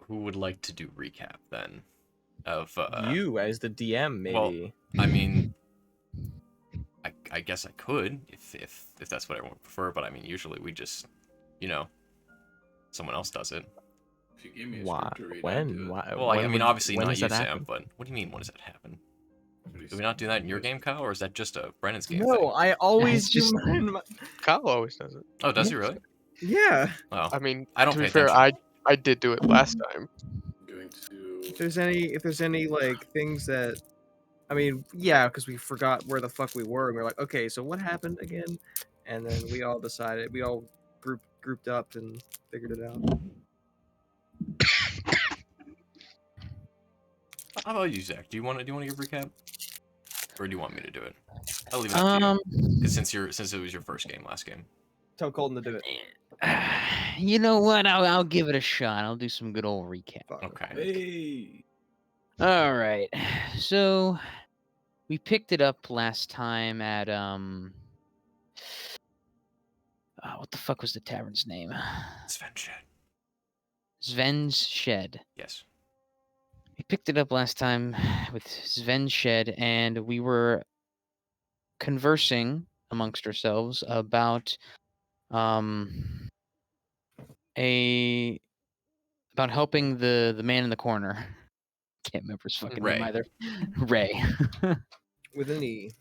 who would like to do recap then? Of you as the DM, maybe. Well, I mean, I guess I could if that's what everyone would prefer, but I mean, usually we just, someone else does it. If you give me a Why? script to read, I'd When? do it. Why? Well, I mean, obviously when not does you, that Sam, happen? but what do you mean, when does that happen? What Do we not do that in your game, Kyle, or is that just a Brennan's game No, thing? I always It's do just- mine. Kyle always does it. Oh, does he really? Yeah. Well, I mean, I don't to be pay fair, attention. I did do it last time. I'm going to. If there's any like things that, I mean, yeah, because we forgot where the fuck we were, and we are like, okay, so what happened again? And then we all decided, we all grouped up and figured it out. How about you, Zach? Do you want to give a recap, or do you want me to do it? I'll leave it up to you. Because since it was your first game, last game. Tell Colton to do it. You know what? I'll give it a shot. I'll do some good old recap. Fuck. Okay. Hey. All right. So we picked it up last time at what the fuck was the tavern's name? Sven Shed. Sven's Shed. Yes. We picked it up last time with Sven's Shed, and we were conversing amongst ourselves about about helping the man in the corner. Can't remember his fucking Ray. name either. Ray. With an E.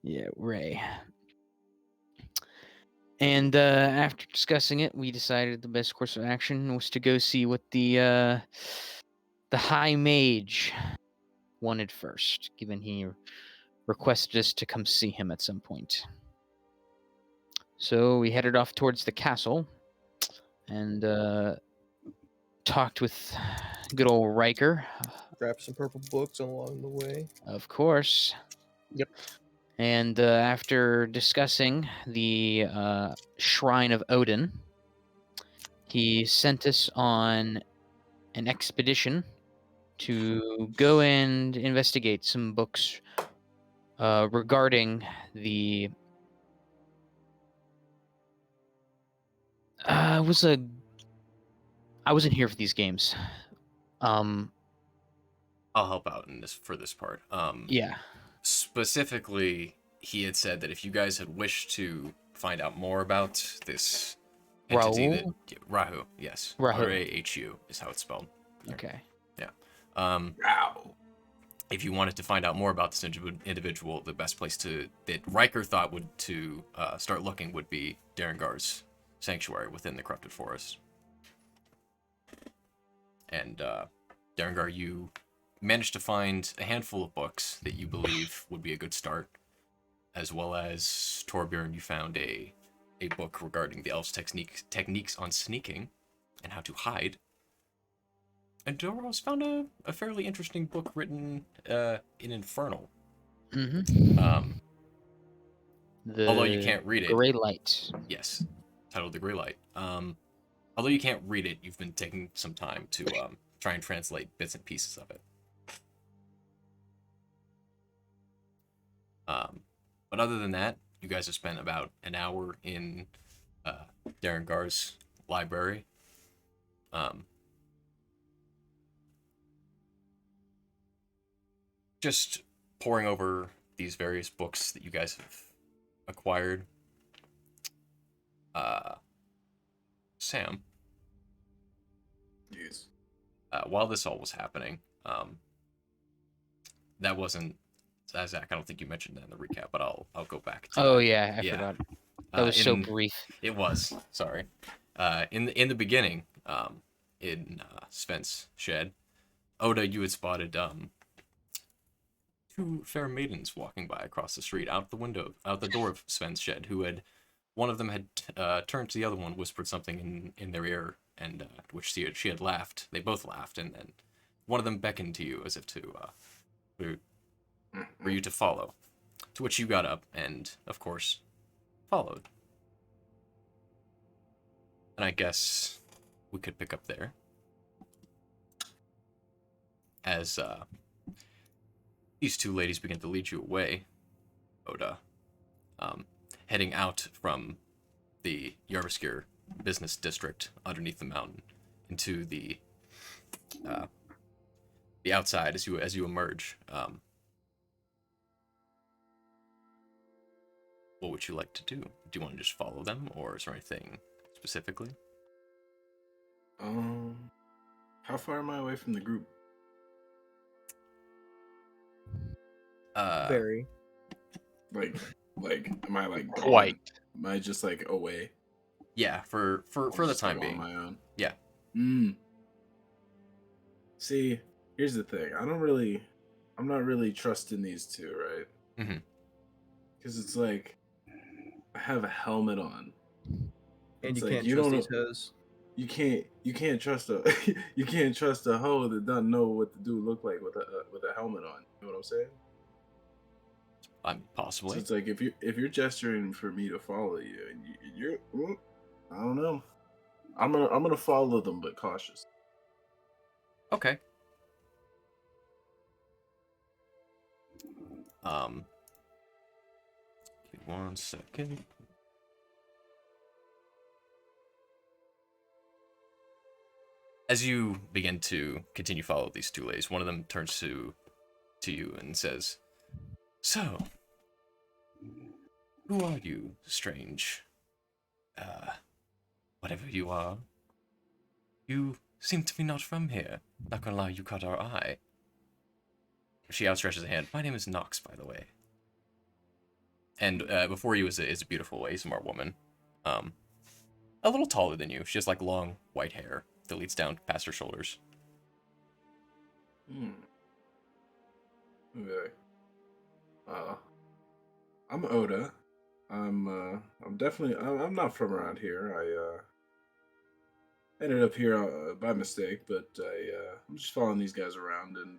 Yeah, Ray. And after discussing it, we decided the best course of action was to go see what the High Mage wanted first, given he requested us to come see him at some point. So we headed off towards the castle and talked with good old Riker, Grab some purple books along the way. of course. Yep. And after discussing the Shrine of Odin, he sent us on an expedition to go and investigate some books regarding the. I wasn't here for these games. I'll help out in this part. Yeah. Specifically, he had said that if you guys had wished to find out more about this entity, Raoul? Rahu, yes, Rahu. R-A-H-U is how it's spelled. Okay. Wow. If you wanted to find out more about this individual, the best place that Riker thought would start looking would be Darengar's sanctuary within the corrupted forest. And Darengar, you managed to find a handful of books that you believe would be a good start, as well as Torbjorn, you found a book regarding the elves' techniques on sneaking and how to hide. And Doros found a fairly interesting book written in Infernal. Mm-hmm. Although you can't read it. Gray Light. Yes, titled The Grey Light. Although you can't read it, you've been taking some time to try and translate bits and pieces of it. But other than that, you guys have spent about an hour in Darengar's library. Just poring over these various books that you guys have acquired. Sam, Yes. while this all was happening, that wasn't Zach. I don't think you mentioned that in the recap, but I'll go back to. Oh yeah, I Yeah. forgot. That was so in- brief. It was. Sorry. In the beginning, in Sven's shed, Oda, you had spotted two fair maidens walking by across the street, out the door of Sven's shed. One of them had turned to the other one, whispered something in their ear, and which she had laughed. They both laughed, and then one of them beckoned to you as if for you to follow. To which you got up and, of course, followed. And I guess we could pick up there. As these two ladies begin to lead you away, Oda, heading out from the Yarviskir business district underneath the mountain into the uh, the outside as you emerge. What would you like to do? Do you want to just follow them, or is there anything specifically? How far am I away from the group? Very. Like, am I like gone? Quite. Am I just like away? Yeah, for I'll the just time go on being. my own. Yeah. See, here's the thing. I'm not really trusting these two, right? Mm-hmm. Because it's like, I have a helmet on. And It's you like, can't you trust don't these know. hoes. You can't trust a you can't trust a hoe that doesn't know what the dude look like with a helmet on. You know what I'm saying? So Possibly. it's like if you're gesturing for me to follow you and I don't know. I'm gonna follow them, but cautious. Okay. Give me 1 second. As you begin to continue follow these two ladies, one of them turns to you and says, "So, who are you, strange? Whatever you are. You seem to be not from here. Not gonna lie, you caught our eye." She outstretches a hand. "My name is Nox, by the way." And before you is a beautiful ASMR woman. A little taller than you. She has like long white hair that leads down past her shoulders. Okay. I'm Oda. I'm definitely I'm not from around here. I ended up here by mistake, but I'm just following these guys around and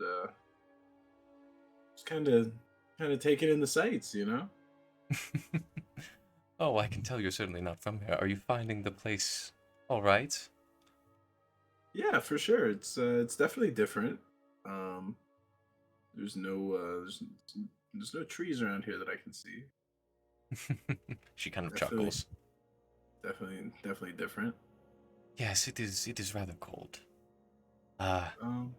just kind of taking in the sights, you know. Oh, I can tell you're certainly not from here. Are you finding the place all right? Yeah, for sure. It's definitely different. Um, there's no there's no trees around here that I can see. She kind of Definitely, chuckles. definitely different. Yes, it is. It is rather cold. Uh, Um,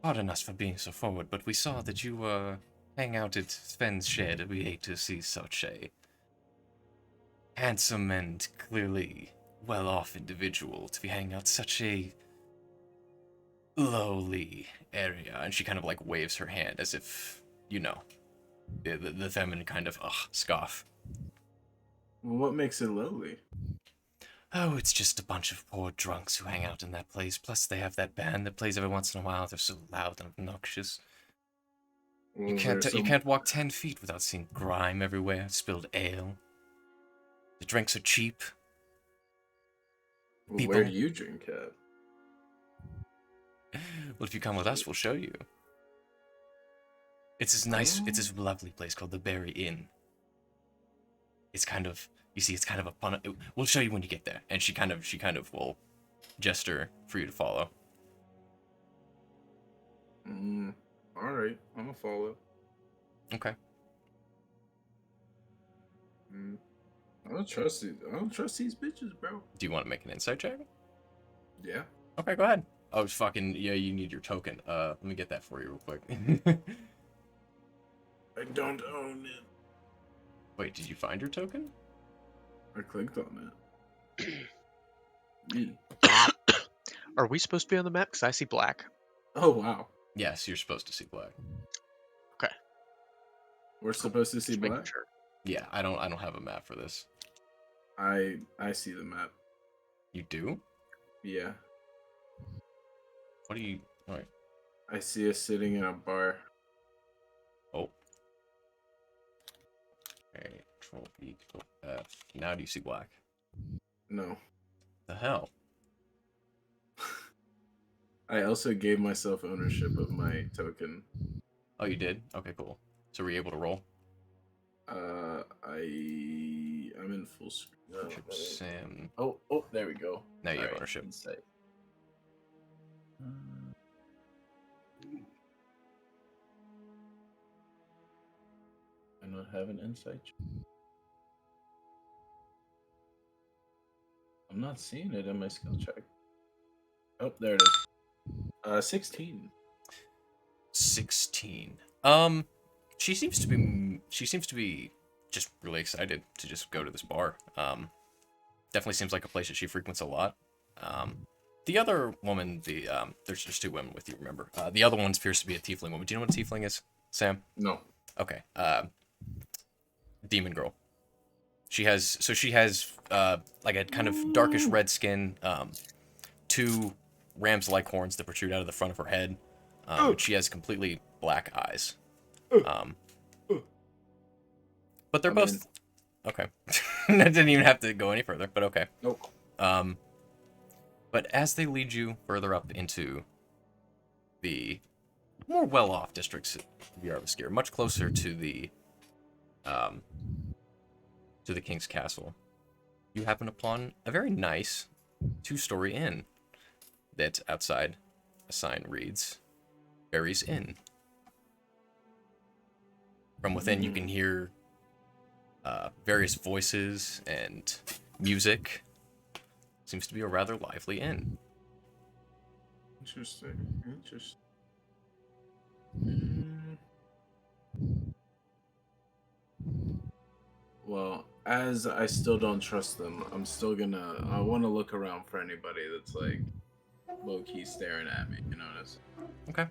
Pardon us for being so forward, but we saw that you were hang out at Sven's shed. We hate to see such a handsome and clearly well-off individual to be hanging out such a lowly area. And she kind of like waves her hand as if, you know, the feminine kind of scoff. well, what makes it lowly? Oh, it's just a bunch of poor drunks who hang out in that place. Plus, they have that band that plays every once in a while. They're so loud and obnoxious. You Was there you can't walk 10 feet without seeing grime everywhere, spilled ale. The drinks are cheap. Well, People. where do you drink at? Well, if you come with us, we'll show you. It's it's this lovely place called the Berry Inn. It's kind of, you see, it's kind of a fun. We'll show you when you get there. And she kind of will gesture for you to follow. All right, I'm gonna follow. Okay. I don't trust these. I don't trust these bitches, bro. Do you want to make an insight check? Yeah. Okay, go ahead. Oh, it's fucking, yeah, you need your token. Let me get that for you real quick. I don't own it. Wait, did you find your token? I clicked on it. Me. Are we supposed to be on the map? Because I see black. Oh wow. Yes, you're supposed to see black. Okay. We're supposed to see Just making black. sure. Yeah, I don't have a map for this. I see the map. You do? Yeah. What do you? All right. I see us sitting in a bar. Oh. Okay. Control E, Control F. Now do you see black? No. The hell? I also gave myself ownership of my token. Oh, you did? Okay, cool. So were you able to roll? I'm in full screen. No, Sam. oh, there we go. Now you have Alright, ownership. insight. I not have an insight. I'm not seeing it in my skill check. Oh, there it is. 16. 16. She seems to be just really excited to just go to this bar. Definitely seems like a place that she frequents a lot. The other woman, there's just two women with you, remember? The other one appears to be a tiefling woman. Do you know what a tiefling is, Sam? No. Okay. Demon girl. She has like a kind of darkish red skin, two rams-like horns that protrude out of the front of her head. And she has completely black eyes. But they're both okay. I didn't even have to go any further, but okay. Nope. But as they lead you further up into the more well-off districts of Yarviskir, much closer to the king's castle, you happen upon a very nice two-story inn that outside a sign reads Barry's Inn. From within you can hear various voices and music. Seems to be a rather lively inn. Interesting. Well, as I still don't trust them, I want to look around for anybody that's like low-key staring at me, you notice? Okay.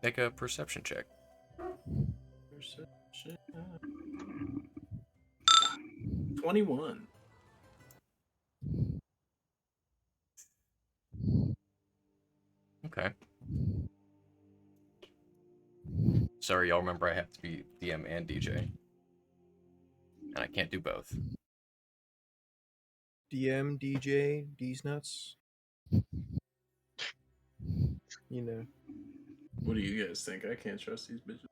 Make a perception check. Perception. 21. Okay. Sorry, y'all remember I have to be DM and DJ. And I can't do both. DM, DJ, D's nuts. You know. What do you guys think? I can't trust these bitches.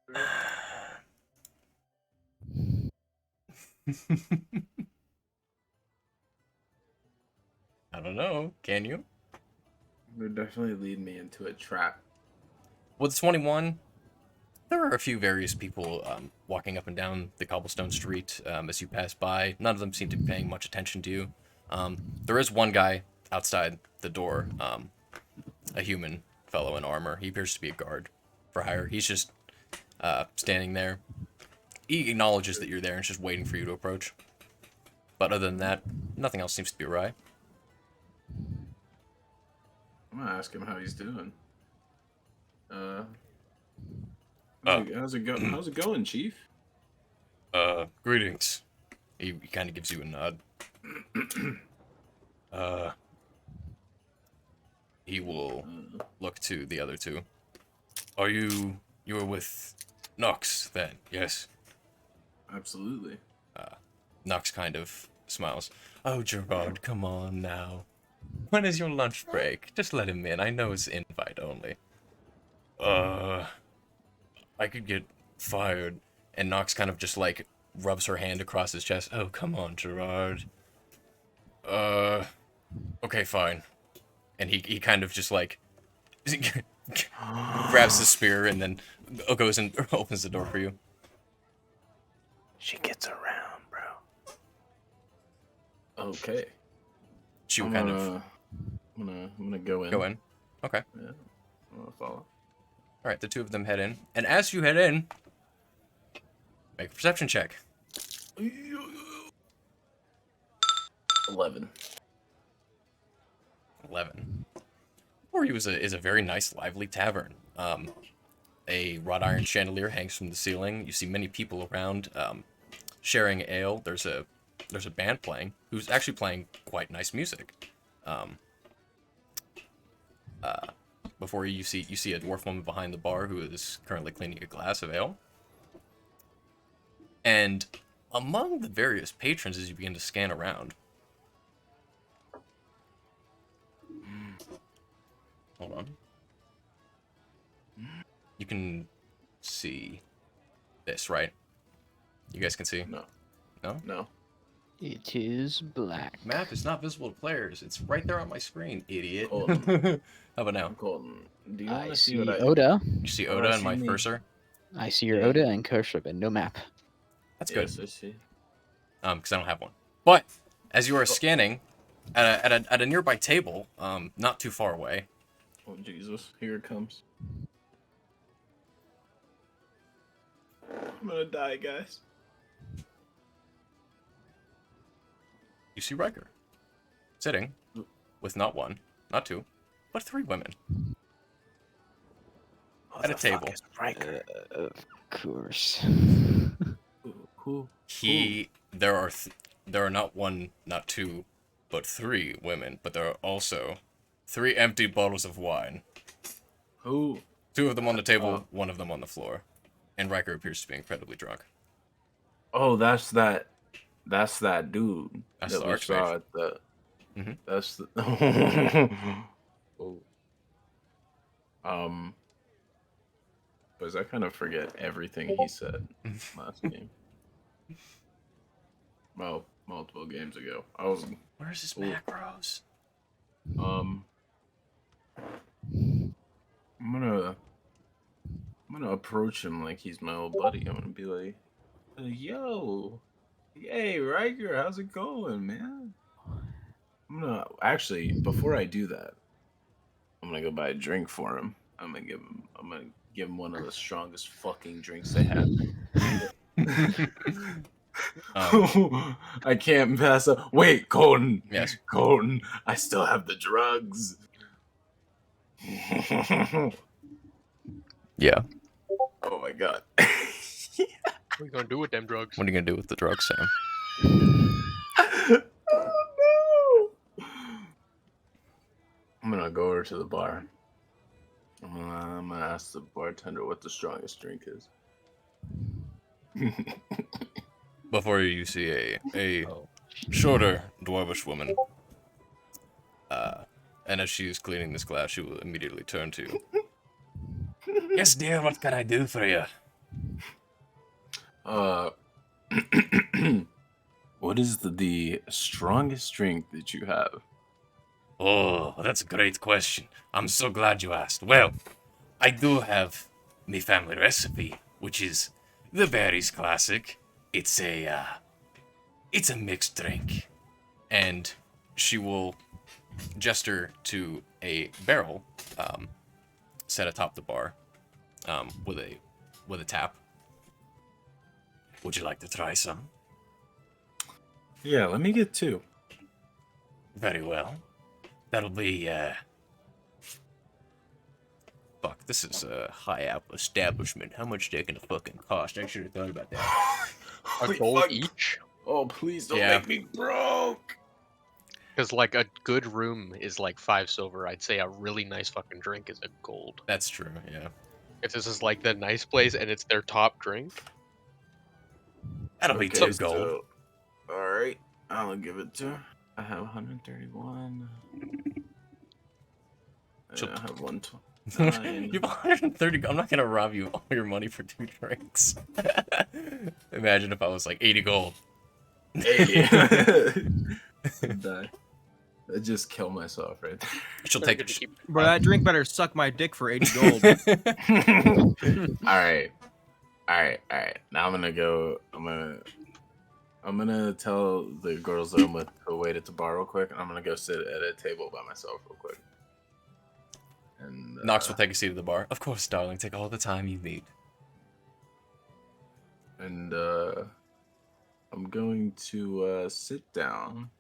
I don't know. Can you? They definitely lead me into a trap. With 21, there are a few various people walking up and down the cobblestone street as you pass by. None of them seem to be paying much attention to you. There is one guy outside the door, a human fellow in armor. He appears to be a guard for hire. He's just standing there. He acknowledges that you're there and is just waiting for you to approach. But other than that, nothing else seems to be awry. I'm gonna ask him how he's doing. How's it going, Chief? Greetings. He kind of gives you a nod. He will look to the other two. Are you were with Nox then? Yes. Absolutely. Nox kind of smiles. Oh, Gerard, come on now. When is your lunch break? Just let him in. I know it's invite only. I could get fired. And Nox kind of just like rubs her hand across his chest. Oh, come on, Gerard. Okay, fine. And he kind of just like grabs the spear and then goes and opens the door for you. She gets around, bro. Okay. She will I'm gonna go in. go in. Okay. Yeah. I'm gonna follow. All right, the two of them head in. And as you head in, make a perception check. 11. 11. Before you is a very nice, lively tavern. A wrought iron chandelier hangs from the ceiling. You see many people around sharing ale. There's a band playing who's actually playing quite nice music. Before you see a dwarf woman behind the bar who is currently cleaning a glass of ale. And among the various patrons as you begin to scan around. Hold on. You can see this, right? You guys can see? No. No? No. It is black. Map is not visible to players. It's right there on my screen, idiot. Hold on. How about now? Colton, do you I want to see see what I... Oda. You see Oh, Oda I and my see me. cursor? I see your Yeah. Oda and cursor, but no map. That's good. Yes, I see. Because I don't have one. But as you are scanning, at a nearby table, not too far away. Oh Jesus! Here it comes. I'm gonna die, guys. You see Riker sitting with not one, not two, but 3 women Oh, at a the fuck table. is Riker? Of course. Who? There are not one, not two, but 3 women. But there are also 3 empty bottles of wine. Who? 2 of them on the table, 1 of them on the floor, and Riker appears to be incredibly drunk. Oh, that's that. That's that dude That's that the we Archmage. saw at the. Mhm. That's the. Oh. Because I kind of forget everything he said last game. Well, multiple games ago. I was. Where's his Ooh. macros? I'm gonna. I'm gonna approach him like he's my old buddy. I'm gonna be like, "Yo, hey Riker, how's it going, man?" I'm gonna actually before I do that, I'm gonna go buy a drink for him. I'm gonna give him one of the strongest fucking drinks they have. I can't pass up. Wait, Colton. Yes. Colton, I still have the drugs. Yeah. Oh my god. What are you gonna do with them drugs? What are you gonna do with the drugs, Sam? Oh no! I'm gonna go over to the bar. I'm gonna ask the bartender what the strongest drink is. Before you see a Oh. shorter dwarvish woman, and as she is cleaning this glass, she will immediately turn to you. Yes, dear. What can I do for you? What is the strongest drink that you have? Oh, that's a great question. I'm so glad you asked. Well, I do have the family recipe, which is the Berries Classic. It's a mixed drink, and she will gesture to a barrel set atop the bar with a tap. Would you like to try some? Yeah, let me get 2. Very well. That'll be fuck, this is a high apple establishment. How much they gonna fucking cost? I should have thought about that. A Holy gold fuck. each? Oh, please don't Yeah. make me broke. Because like a good room is like 5 silver. I'd say a really nice fucking drink is a gold. That's true, yeah. If this is like the nice place and it's their top drink, That'll be 2 gold. So, all right, I'll give it to her. I have 131. She'll- I have 129. You have 130. I'm not gonna rob you of all your money for 2 drinks. Imagine if I was like 80 gold. Hey. Die. I just kill myself right She'll better take get to keep. Bro, that drink better suck my dick for 80 gold. there. All right. Now I'm gonna go. I'm gonna tell the girls that I'm with to wait at the bar real quick. I'm gonna go sit at a table by myself real quick. And Knox will take a seat at the bar. Of course, darling. Take all the time you need. And I'm going to sit down.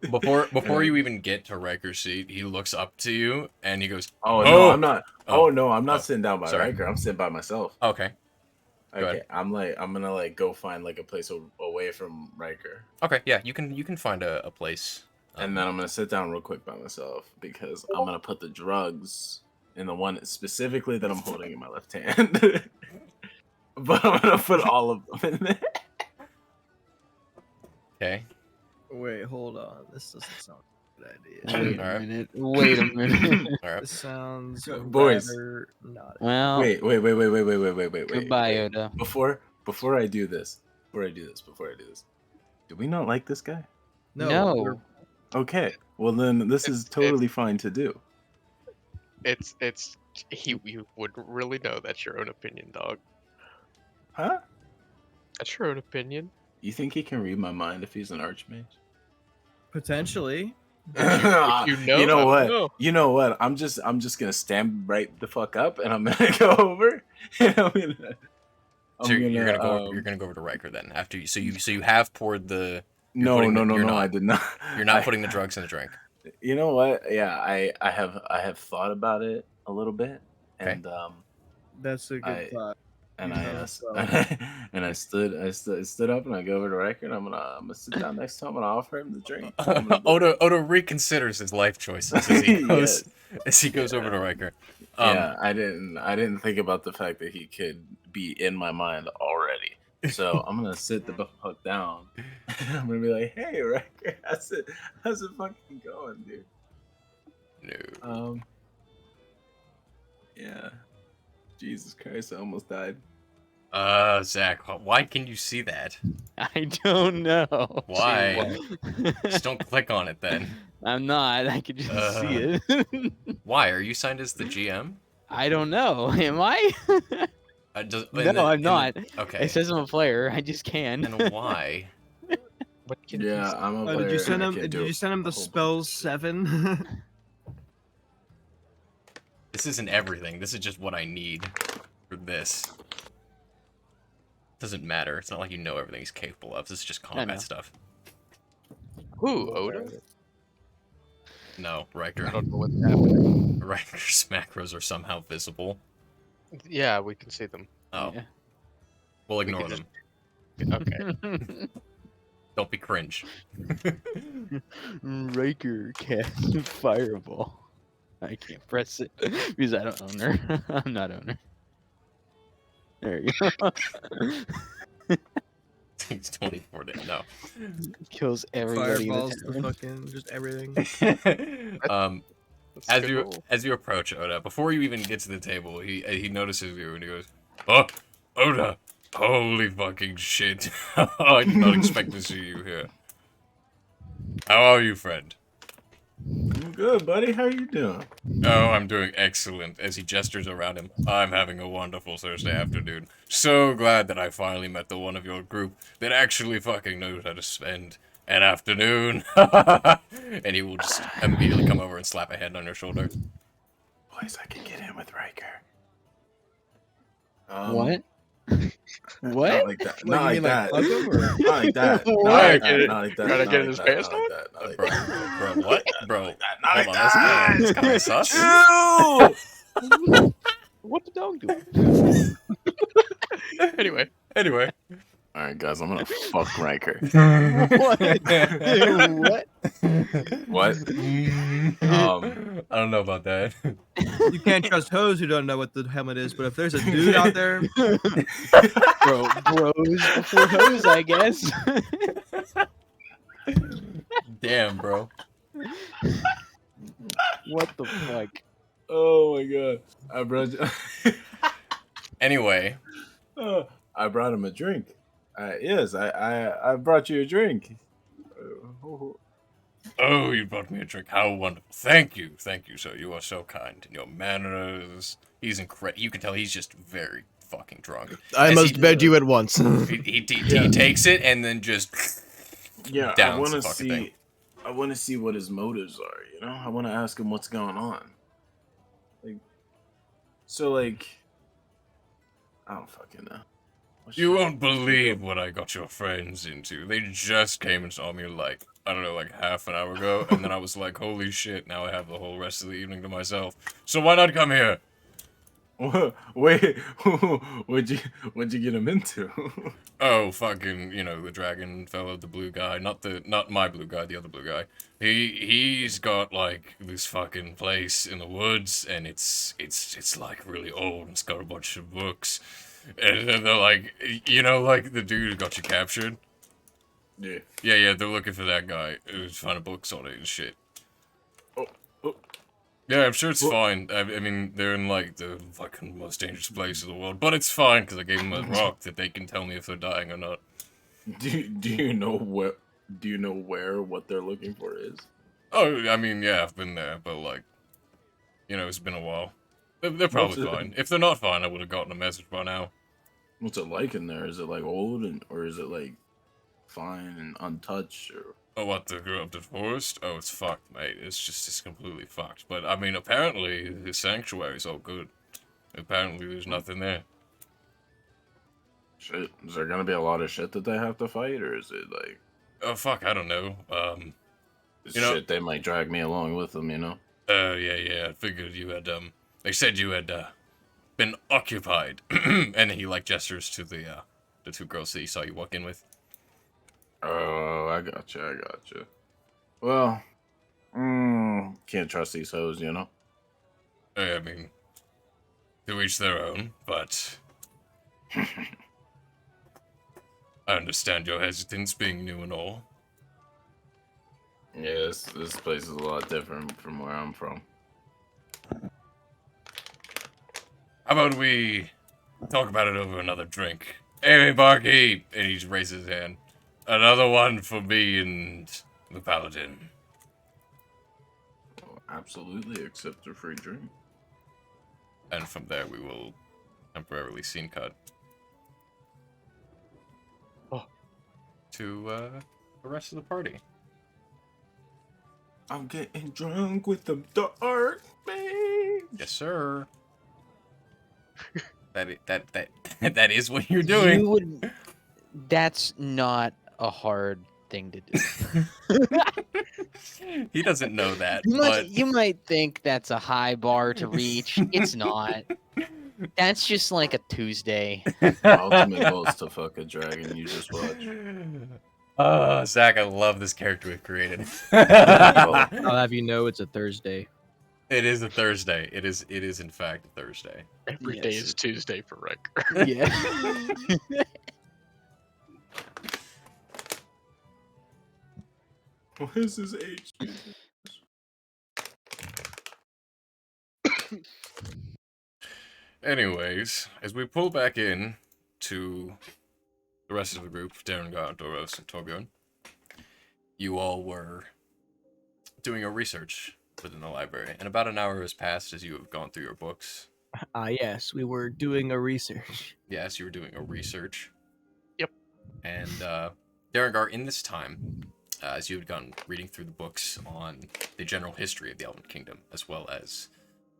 Before you even get to Riker's seat, he looks up to you and he goes, Oh Oh! no, I'm not. Oh. Oh, no, I'm not Oh, sitting down by sorry. Riker. I'm sitting by myself. "Okay, Go Okay, ahead. I'm gonna like go find like a place away from Riker, okay, yeah, you can find a place." and then I'm gonna sit down real quick by myself because I'm gonna put the drugs in the one specifically that I'm holding in my left hand. But I'm gonna put all of them in there. Okay. Wait, hold on. This doesn't sound like a good idea. Wait a Alright. minute. Wait a minute. All right. This sounds Boys. rather not. Well, Wait. goodbye, wait. Oda. Before I do this, do we not like this guy? No. we're- Okay, well then this is totally fine to do. You wouldn't really know. That's your own opinion, dog. Huh? That's your own opinion. You think he can read my mind if he's an archmage? Potentially. If you know, you know let me what? know. You know what? I'm just gonna stand right the fuck up, and I'm gonna go over. And So you're gonna go. um, You're gonna go over to Riker then. After you, so you have poured the. You're no, putting no, the, no, you're no. not. I did not. You're not I- putting the drugs in the drink. You know what? Yeah, I have thought about it a little bit, Okay. and That's a good I thought. and You I sound s- well. and I stood up and I go over to Riker. I'm gonna sit down next to him and I offer him the drink. I'm gonna be like, Oda reconsiders his life choices as he goes over to Riker. Yeah, I didn't think about the fact that he could be in my mind already. So I'm gonna sit the fuck down. And I'm gonna be like, "Hey, Riker, how's it fucking going, dude?" No. Yeah. Jesus Christ, I almost died. Zach, why can you see that? I don't know. Why? Just don't click on it then. I'm not. I could just see it. Why? Are you signed as the GM? I don't know. Am I? No, I'm not. Okay. It says I'm a player. I just can. And why? What can Yeah, I'm a player. Did you send and I him? can't Did do you send him a the whole bunch of spells shit. 7? This isn't everything. This is just what I need for this. Doesn't matter. It's not like you know everything he's capable of. This is just know. combat stuff. Who, Oda? No, I Riker. don't know what's happening. Riker's macros are somehow visible. Yeah, we can see them. Oh, Yeah. we'll can ignore just- them. Okay. Don't be cringe. Riker cast Fireball. I can't press it because I don't own her. I'm not owner. There you go. Takes 24 days. No. Kills everybody. in the Fireballs, the town. fucking, just everything. That's a good roll. As you approach Oda, before you even get to the table, he notices you and he goes, "Oh, Oda, holy fucking shit! I did not expect to see you here. How are you, friend?" I'm good, buddy. How you doing? "Oh, I'm doing excellent." As he gestures around him, "I'm having a wonderful Thursday afternoon. So glad that I finally met the one of your group that actually fucking knows how to spend an afternoon." And he will just immediately come over and slap a hand on your shoulder. Boys, I can get in with Riker. What? What? Not like that. What, Not you like mean, like, that. hug him, or- Not like that. Not What? like Get that. it- Not like that. gotta Not get like his that, pants not like that, not like Bro, that. bro, what? Bro, Not like hold that. on, that's kind of sus. Chill! What the dog doing? Anyway, Anyway. All right, guys, I'm gonna fuck Riker. What? What? What? I don't know about that. You can't trust hoes who don't know what the helmet is, but if there's a dude out there, Bros before hoes, I guess. Damn, bro. What the fuck? Oh my god! I brought you. Anyway, I brought him a drink. Yes, I brought you a drink. oh, you brought me a drink. How wonderful. Thank you, sir. You are so kind. And your manners. He's incredible. You can tell he's just very fucking drunk. I As must he- beg you at once. He takes it and then just Yeah, I downs want the to fucking see. thing. I want to see what his motives are. You know, I want to ask him what's going on. Like, I don't fucking know. You won't believe what I got your friends into. They just came and saw me like, I don't know, like half an hour ago, and then I was like, holy shit, now I have the whole rest of the evening to myself. So why not come here? Wait, what'd you get him into? Oh, fucking, the dragon fella, the blue guy, not my blue guy, the other blue guy. He's got like this fucking place in the woods, and it's like really old, and it's got a bunch of books, and they're like, like the dude who got you captured. Yeah. Yeah, they're looking for that guy who's finding books on it and shit. Oh. Yeah, I'm sure it's What? fine. I mean, they're in like the fucking most dangerous place in the world, but it's fine because I gave them a rock that they can tell me if they're dying or not. Do you know what? Do you know where what they're looking for is? Oh, I mean, yeah, I've been there, but like, it's been a while. They're probably What's it- fine. If they're not fine, I would have gotten a message by now. What's it like in there? Is it like old or is it like fine and untouched? Or Oh, what, the corrupted forest? Oh, it's fucked, mate. It's completely fucked. But, I mean, apparently, the sanctuary's all good. Apparently, there's nothing there. Shit, is there gonna be a lot of shit that they have to fight, or is it like Oh, fuck, I don't know. it's You know- shit they might drag me along with them, you know? Yeah, I figured you had, they said you had, been occupied. And he, like, gestures to the two girls that he saw you walk in with. Oh, I gotcha. Well, can't trust these hoes, you know? I mean, to each their own, but I understand your hesitance being new and all. Yeah, this place is a lot different from where I'm from. How about we talk about it over another drink? Hey, barkeep! And he just raises his hand. Another one for me and the paladin. Oh, absolutely accept a free drink. And from there, we will temporarily scene cut. Oh. To, the rest of the party. I'm getting drunk with the dark mage. Yes, sir. That is what you're doing. You would. That's not a hard thing to do. He doesn't know that, You but might, you might think that's a high bar to reach. It's not. That's just like a Tuesday. My ultimate goal is to fuck a dragon. You just watch. Zach, I love this character we've created. I'll have you know it's a Thursday. It is a Thursday. It is in fact a Thursday. Every day Yes. is Tuesday for Rick. Yeah. What is his age? Anyways, as we pull back in to the rest of the group, Darren, Doros, and Torbjorn, you all were doing your research within the library, and about an hour has passed as you have gone through your books. Yes, we were doing a research. Yes, you were doing a research. Yep. And Darrengar, in this time, as you had gone reading through the books on the general history of the Elven Kingdom, as well as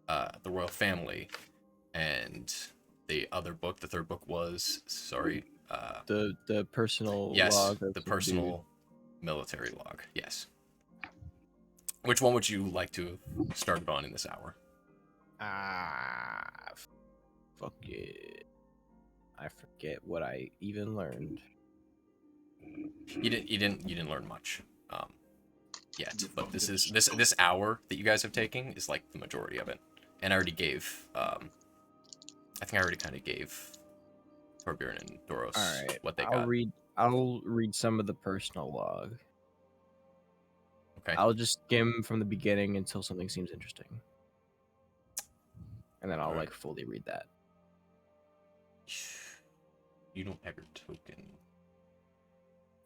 the royal family, and the other book, the third book was, The personal yes, log. of the some personal military log, yes. Which one would you like to have started on in this hour? dude. Fuck it. I forget what I even learned. You didn't learn much yet, but this hour that you guys have taken is like the majority of it. And I already gave I think I already kind of gave Torbjorn and Doros All right, what they I'll got. read some of the personal log. Okay. I'll just skim from the beginning until something seems interesting, and then I'll Alright. like fully read that. You don't have your token.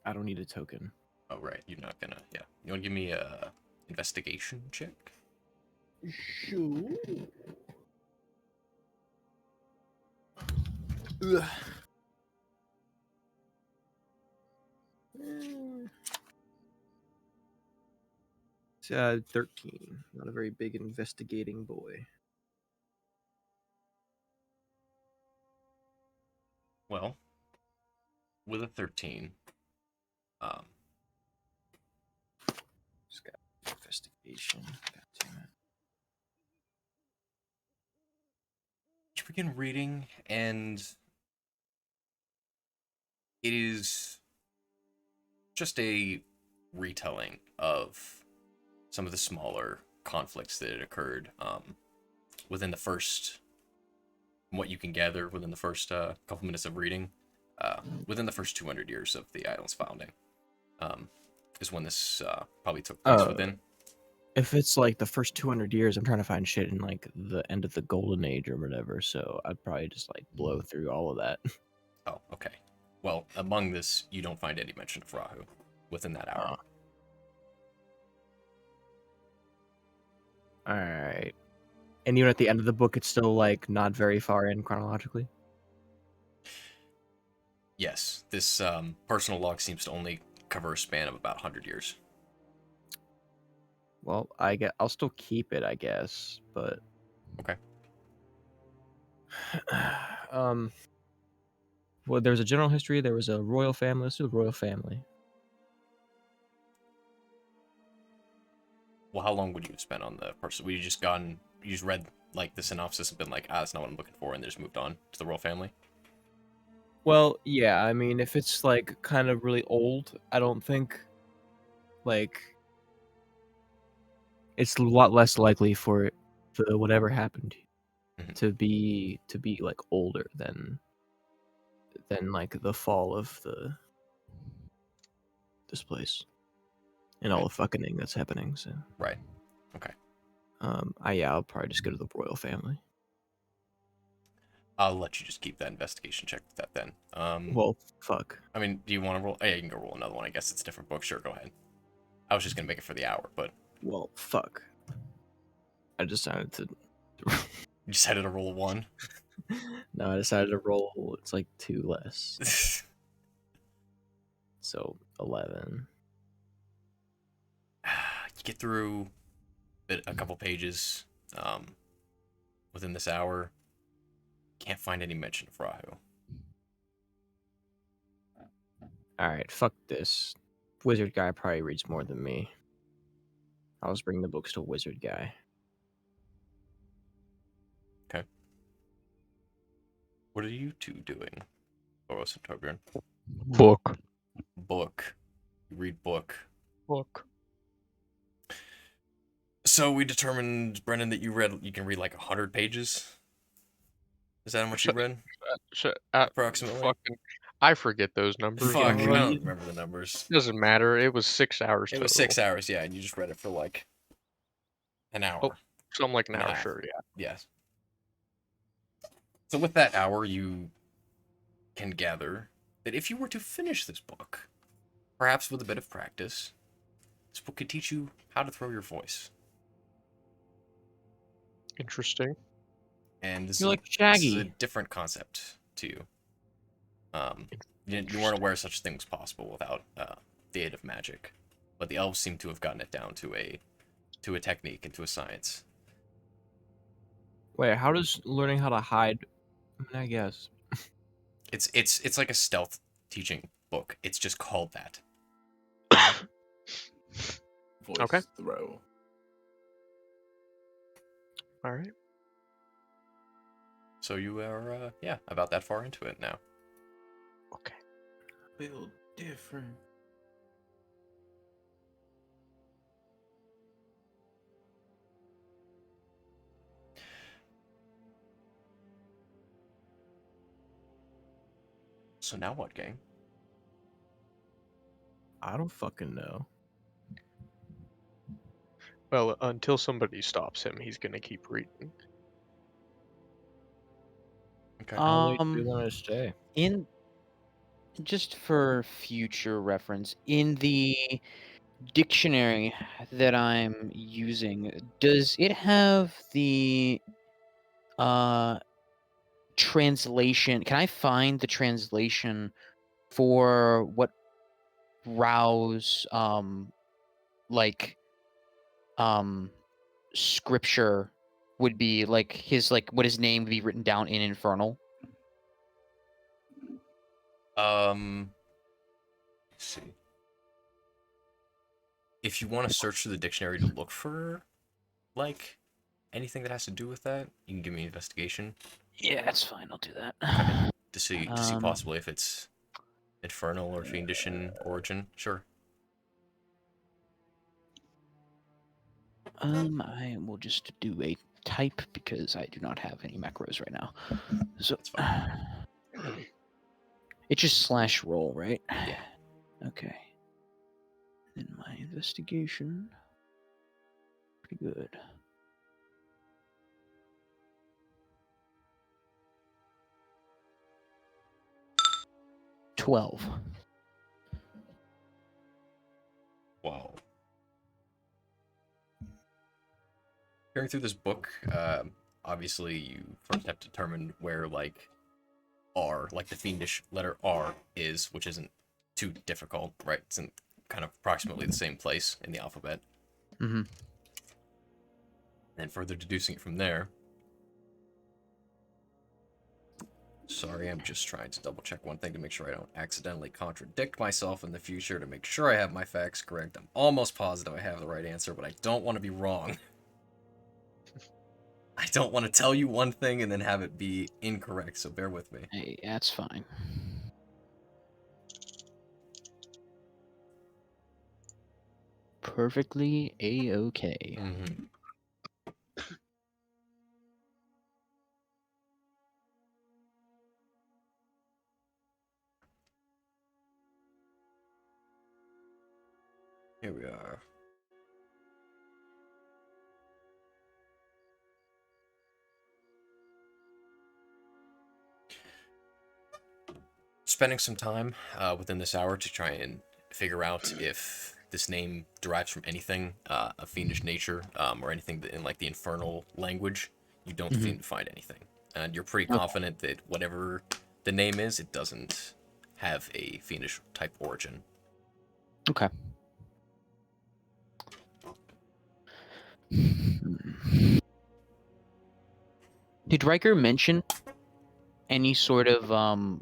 I don't need a token. Oh right, you're not gonna. Yeah, you want to give me a investigation check? Sure. It's 13. Not a very big investigating boy. Well, with a 13, Just got investigation. God damn it. you begin reading, and it is just a retelling of some of the smaller conflicts that had occurred within the first, what you can gather within the first couple minutes of reading, within the first 200 years of the island's founding, is when this probably took place Oh. within. If it's like the first 200 years, I'm trying to find shit in like the end of the golden age or whatever, so I'd probably just like blow through all of that. Oh, okay. Well, among this, you don't find any mention of Rahu within that hour. All right. And even at the end of the book, it's still like not very far in chronologically. Yes, this personal log seems to only cover a span of about 100 years. Well, I'll still keep it, I guess, but Okay. Well, there was a general history. There was a royal family. Let's do the royal family. Well, how long would you have spent on the person? Would you just read like the synopsis and been like, that's not what I'm looking for, and then just moved on to the royal family? Well, yeah. I mean, if it's like kind of really old, I don't think like it's a lot less likely for the whatever happened Mhm. to be like older than like the fall of this place and all Right. the fucking that's happening. So Right. Okay. I'll probably just go to the royal family. I'll let you just keep that investigation check with that then. Well, fuck. I mean, do you want to roll? Yeah, you can go roll another one. I guess it's a different book. Sure, go ahead. I was just gonna make it for the hour, but Well, fuck. I decided to. you decided to roll a 1. No, I decided to roll. It's like 2 less, so 11. You get through a couple pages within this hour. Can't find any mention of Rahu. All right, fuck this. Wizard guy probably reads more than me. I'll just bring the books to wizard guy. Okay. What are you two doing, Boros and Torbjorn? Book. Book. You read book. Book. So we determined, Brendan, that you can read like 100 pages. Is that how much you read? Approximately. Fucking, I forget those numbers. Fuck, I Usually. don't remember the numbers. Doesn't matter. It was 6 hours It total. was 6 hours, yeah, and you just read it for like an hour. Oh, something like an and a hour, half. sure, yeah. Yes. So with that hour, you can gather that if you were to finish this book, perhaps with a bit of practice, this book could teach you how to throw your voice. Interesting. And this You're is like this is a Shaggy. different concept to you. You weren't aware such a thing was possible without the aid of magic, but the elves seem to have gotten it down to a technique and to a science. Wait, how does learning how to hide? I guess. It's like a stealth teaching book. It's just called that. Voice Okay. throw. All right. So you are about that far into it now. Okay. Build different. So now what, gang? I don't fucking know. Well, until somebody stops him, he's gonna keep reading. Okay. How late do you want to stay? In just for future reference, in the dictionary that I'm using, does it have the translation? Can I find the translation for what Rao's like scripture would be, like his what his name would be written down in Infernal? Let's see. If you want to search through the dictionary to look for like anything that has to do with that, you can give me an investigation Yeah, that's fine. I'll do that. to see possibly if it's infernal or fiendish in origin. Sure. I will just do a type because I do not have any macros right now. So That's fine. it's just /roll, right? Yeah. Okay. Then my investigation. Pretty good. $12. Wow. Going through this book, obviously you first have to determine where like R, like the fiendish letter R is, which isn't too difficult, right? It's in kind of approximately the same place in the alphabet. Mm-hmm. And further deducing it from there. Sorry, I'm just trying to double check one thing to make sure I don't accidentally contradict myself in the future to make sure I have my facts correct. I'm almost positive I have the right answer, but I don't want to be wrong. I don't want to tell you one thing and then have it be incorrect, so bear with me. Hey, that's fine. Perfectly a-okay. Mm-hmm. Here we are. Spending some time within this hour to try and figure out if this name derives from anything of fiendish nature or anything that in like the infernal language. You don't seem to find anything, and you're pretty Okay. confident that whatever the name is, it doesn't have a fiendish type origin. Okay. Did Riker mention any sort of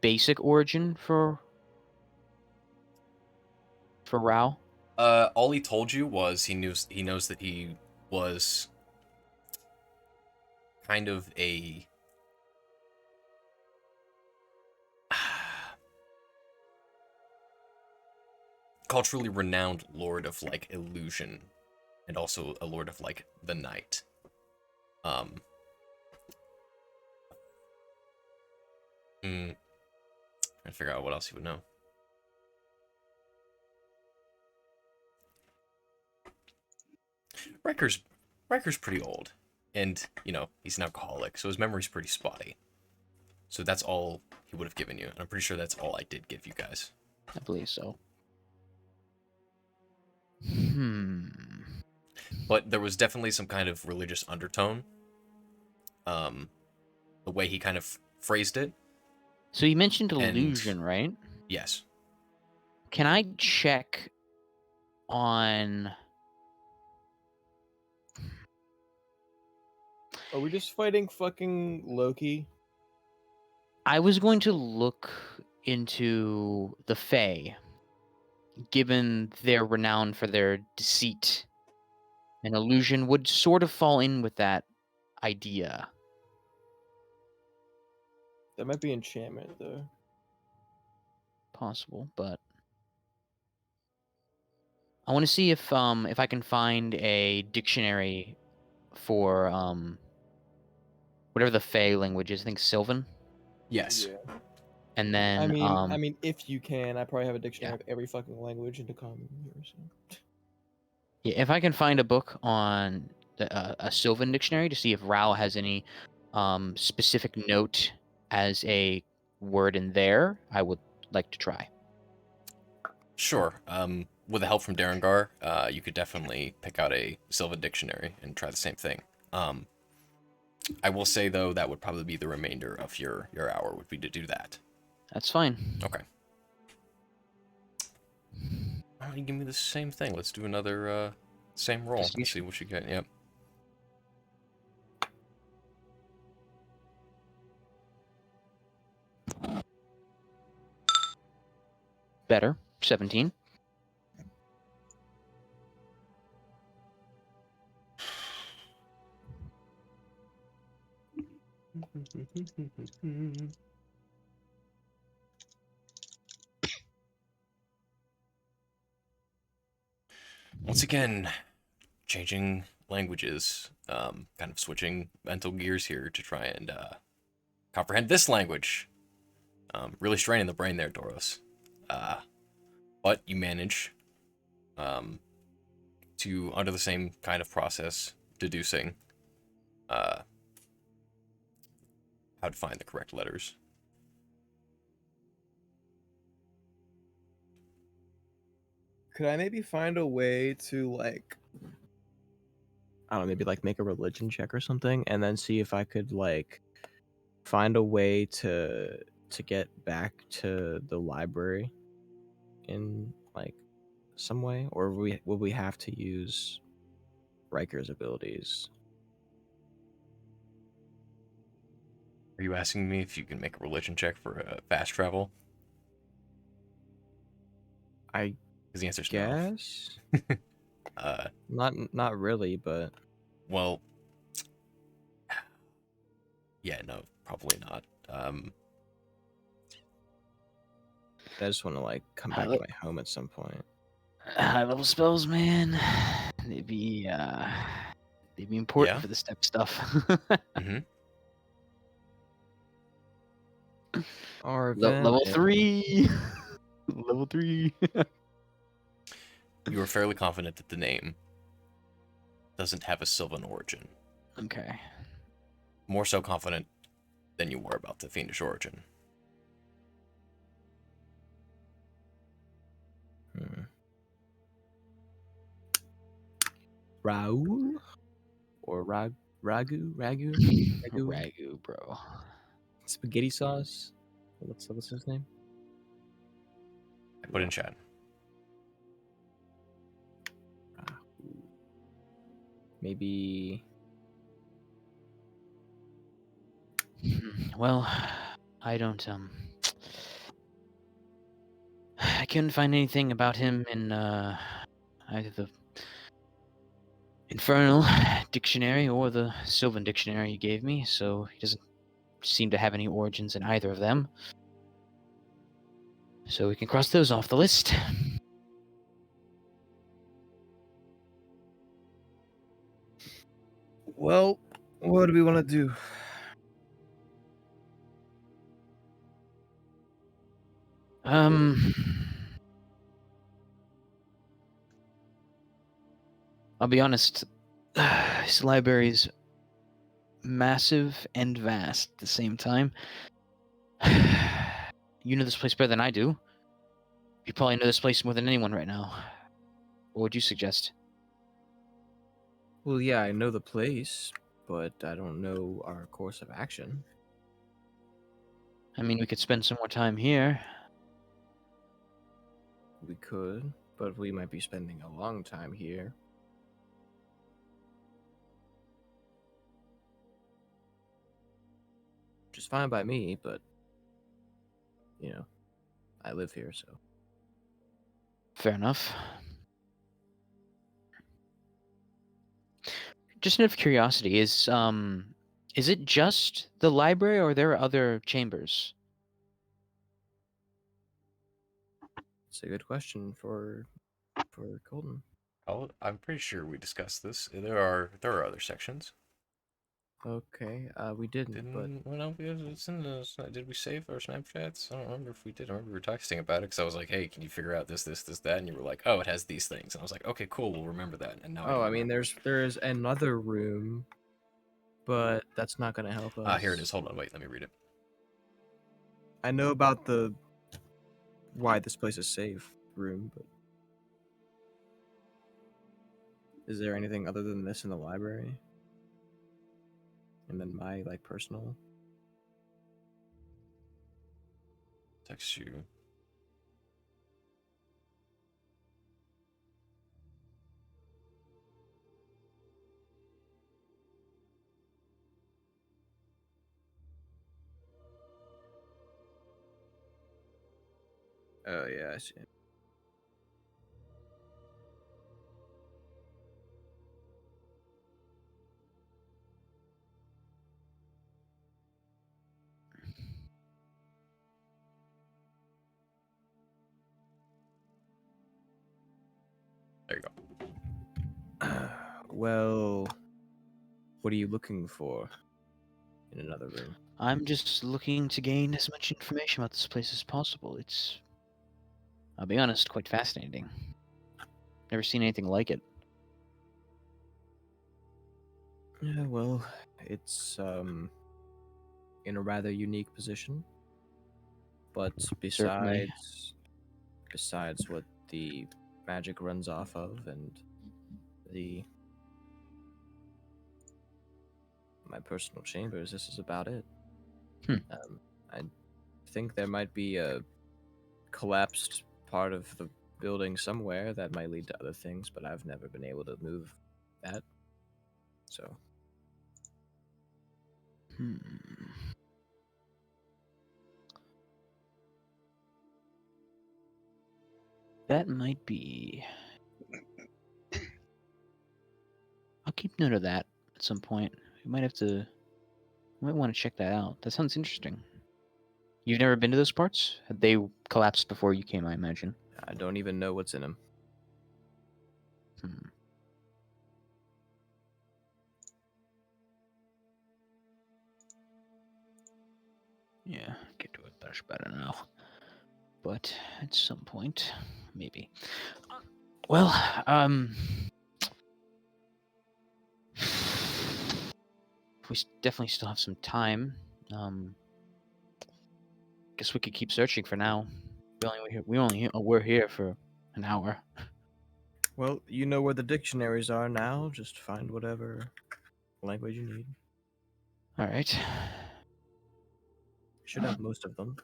basic origin for Rao? All he told you was he knows that he was kind of a culturally renowned lord of like illusion, and also a lord of like the night. Trying to figure out what else he would know. Riker's pretty old, and you know he's an alcoholic, so his memory's pretty spotty. So that's all he would have given you, and I'm pretty sure that's all I did give you guys. I believe so. But there was definitely some kind of religious undertone. The way he kind of phrased it. So you mentioned And- illusion, right? Yes. Can I check on... Are we just fighting fucking Loki? I was going to look into the Fae, given their renown for their deceit. An illusion would sort of fall in with that idea. That might be enchantment, though. Possible, but I want to see if I can find a dictionary for whatever the Fae language is. I think Sylvan. Yes. Yeah. And then I mean, if you can, I probably have a dictionary yeah. of every fucking language into common here. So. Yeah, if I can find a book on a Sylvan dictionary to see if Rao has any specific note as a word in there, I would like to try. Sure. With the help from Derengar, you could definitely pick out a Sylvan dictionary and try the same thing. I will say though that would probably be the remainder of your hour would be to do that. That's fine. Okay. Why don't you give me the same thing? Let's do another same roll. Let's see what you get. Yep. Better. 17. Once again, changing languages, kind of switching mental gears here to try and comprehend this language. Really straining the brain there, Doros. But you manage to, under the same kind of process, deducing how to find the correct letters. Could I maybe find a way to like, I don't know, maybe like make a religion check or something, and then see if I could like find a way to get back to the library in like some way, or will we have to use Riker's abilities. Are you asking me if you can make a religion check for fast travel? I Because the answer's guess no. not really, but Well, yeah, no, probably not. I just want to like come High back to le- my home at some point. High level spells, man. They'd be important Yeah. for this type of stuff. Mm-hmm. Level Arvin, 3. Level 3. You are fairly confident that the name doesn't have a Sylvan origin. Okay. More so confident than you were about the Fiendish origin. Raul or Ragu? Ragu, bro. Spaghetti sauce. What's his name? I put in chat. Rahu. Maybe. Well, I don't I couldn't find anything about him in either the Infernal dictionary or the Sylvan dictionary you gave me, so he doesn't seem to have any origins in either of them. So we can cross those off the list. Well, what do we want to do? I'll be honest, this library's massive and vast at the same time. You know this place better than I do. You probably know this place more than anyone right now. What would you suggest? Well, yeah, I know the place, but I don't know our course of action. I mean, we could spend some more time here. We could, but we might be spending a long time here. Which is fine by me, but you know, I live here, so. Fair enough. Just out of curiosity, is it just the library or are there other chambers? It's a good question for Colton. I'm pretty sure we discussed this. There are other sections. Okay, we didn't, but Didn't well, no, it's in the. Did we save our Snapchats? I don't remember if we did. I remember we were texting about it because I was like, "Hey, can you figure out this, that?" And you were like, "Oh, it has these things." And I was like, "Okay, cool. We'll remember that." And now I oh, don't I mean, remember. there is another room, but that's not gonna help us. Here it is. Hold on, wait. Let me read it. I know about the why this place is safe room, but is there anything other than this in the library? And then my like personal. Text you. Oh yeah, I see. There you go. Well, what are you looking for in another room? I'm just looking to gain as much information about this place as possible. It's, I'll be honest, quite fascinating. Never seen anything like it. Yeah, well, it's in a rather unique position. But Certainly. besides what the magic runs off of and the my personal chambers, this is about it. I think there might be a collapsed part of the building somewhere that might lead to other things, but I've never been able to move that. So Hmm. That might be. I'll keep note of that at some point. We might have to. We might want to check that out. That sounds interesting. You've never been to those parts? They collapsed before you came, I imagine. I don't even know what's in them. Hmm. Yeah, get to it much better now. But at some point, maybe. Well, definitely still have some time. Guess we could keep searching for now. We're here for an hour. Well, you know where the dictionaries are now. Just find whatever language you need. All right. You should have most of them.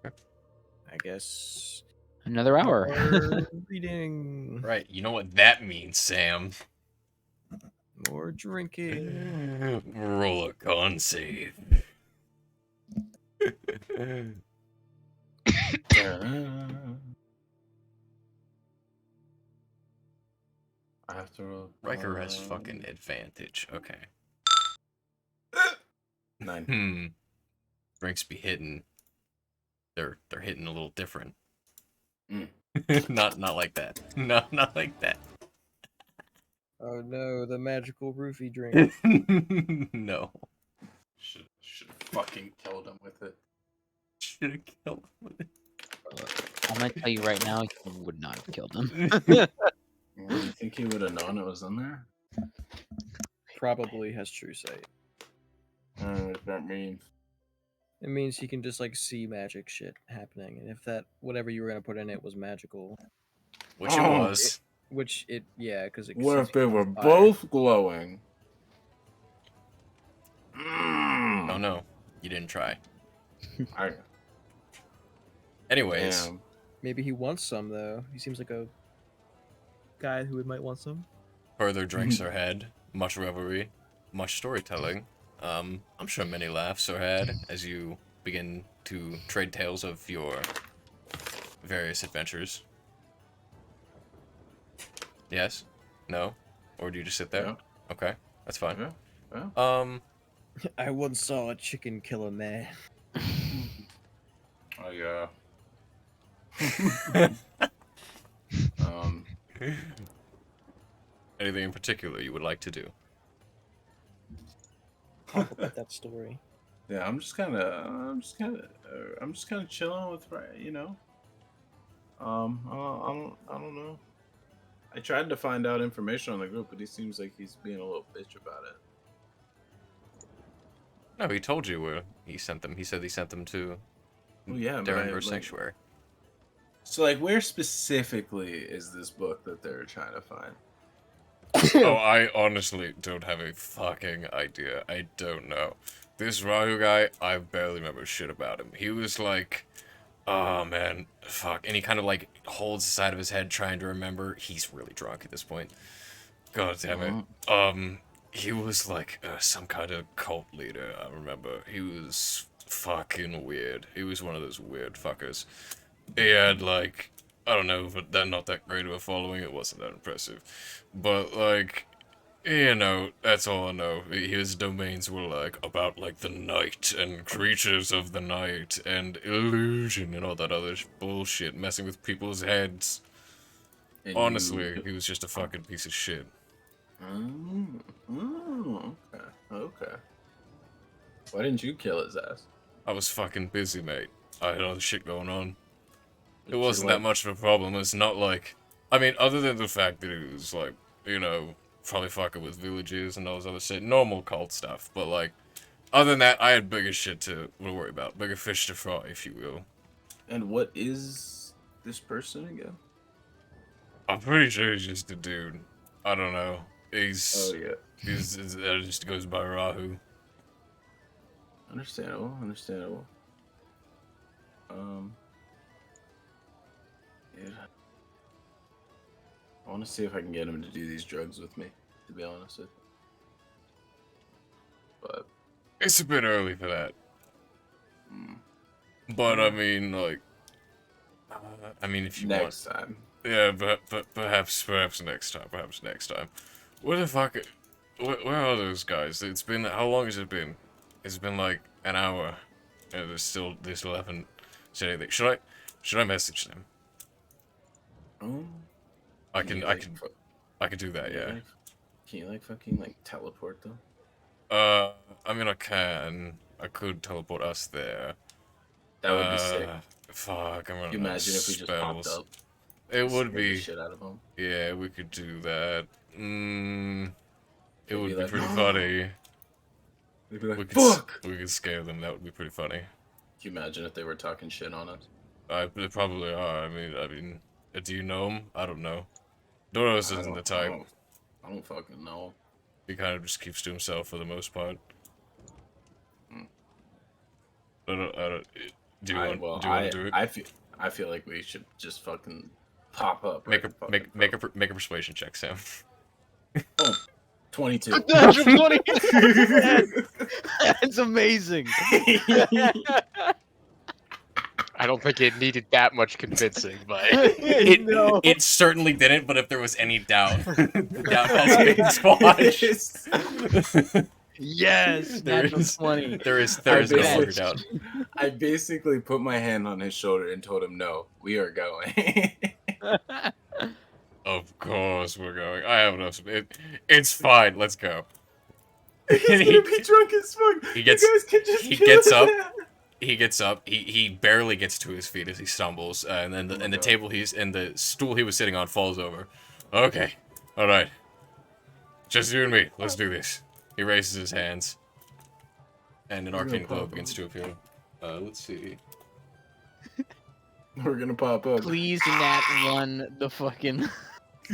I guess. Another hour. More reading. Right. You know what that means, Sam. More drinking. Roll a con save. I have to roll. Riker has fucking advantage. Okay. 9. Drinks be hitting. They're hitting a little different. Mm. not like that. No, not like that. Oh no, the magical roofie drink. No. Should have fucking killed him with it. Should have killed him. I'm gonna tell you right now, you would not have killed him. You think he would have known it was in there? Probably has true sight. What does that mean? It means he can just like see magic shit happening, and if that whatever you were gonna put in it was magical, Which it Oh. was. which it because it What since if they it were caught fire- both glowing? Oh no, you didn't try. I, Anyways, damn. Maybe he wants some though. He seems like a guy who might want some. further drinks are had, much revelry, much storytelling. I'm sure many laughs are had as you begin to trade tales of your various adventures. Yes? No? Or do you just sit there? Yeah. Okay, that's fine. Yeah. I once saw a chicken kill a man. Oh yeah. Anything in particular you would like to do? Talk about that story. Yeah, I'm just kind of chilling with, you know. I don't know. I tried to find out information on the group, but he seems like he's being a little bitch about it. No, he told you where he sent them. He said he sent them to Well, yeah, but Derringer Sanctuary. So, like, where specifically is this book that they're trying to find? Oh, I honestly don't have a fucking idea. I don't know. This Rahu guy, I barely remember shit about him. He was like, oh man, fuck. And he kind of like holds the side of his head trying to remember. He's really drunk at this point. God damn it. He was like some kind of cult leader, I remember. He was fucking weird. He was one of those weird fuckers. He had like, I don't know, but they're not that great of a following. It wasn't that impressive. But like, you know, that's all I know. His domains were like about like the night and creatures of the night and illusion and all that other bullshit, messing with people's heads. And Honestly, he was just a fucking piece of shit. Okay. Why didn't you kill his ass? I was fucking busy, mate. I had other shit going on. It Did you, wasn't that much of a problem. It's not like, I mean, other than the fact that he was like, you know, probably fucking with villages and all this other shit, normal cult stuff. But like, other than that, I had bigger shit to worry about, bigger fish to fry, if you will. And what is this person again? I'm pretty sure he's just a dude. I don't know. He's Oh yeah. just goes by Rahu. Understandable. Understandable. Dude, I want to see if I can get him to do these drugs with me. To be honest with you, but It's a bit early for that. mm, But I mean, like, I mean, if you want, next time. yeah, but perhaps next time, What the fuck? Where are those guys? It's been, how long has it been? It's been like an hour, and they still haven't said anything. Should I message them? I can do that, yeah. Can you like fucking like teleport them? I mean, I could teleport us there. That would be sick. Fuck, I'm Can running you out of imagine if we just popped spells. up? It and would scared the be, shit out of them. yeah, we could do that. It They'd would be be like, pretty funny. They'd be like, We could, fuck! we could scare them. That would be pretty funny. Can you imagine if they were talking shit on us? They probably are. I mean, do you know him? I don't know. Doros isn't the type. I don't fucking know. He kind of just keeps to himself for the most part. Hmm. I don't. Do you want to do it? I feel like we should just fucking pop up. Make Right? make a persuasion check, Sam. Boom. 22. Natural 20. That's amazing. I don't think it needed that much convincing, but It certainly didn't. But if there was any doubt, the doubt has been squashed. Yes, There natural is- 20. There is I no longer basically- doubt. I basically put my hand on his shoulder and told him, no, we are going. Of course we're going. I have enough. It's fine. Let's go. He's gonna be drunk as fuck. He gets- You guys can just he kill gets his up. ass. He gets up. He barely gets to his feet as he stumbles, and then Oh my the God. table the stool he was sitting on falls over. Okay, all right. Just you and me. Let's do this. He raises his hands, and an We're gonna arcane glow pop begins to appear. Let's see. We're gonna pop up. Please nat one the fucking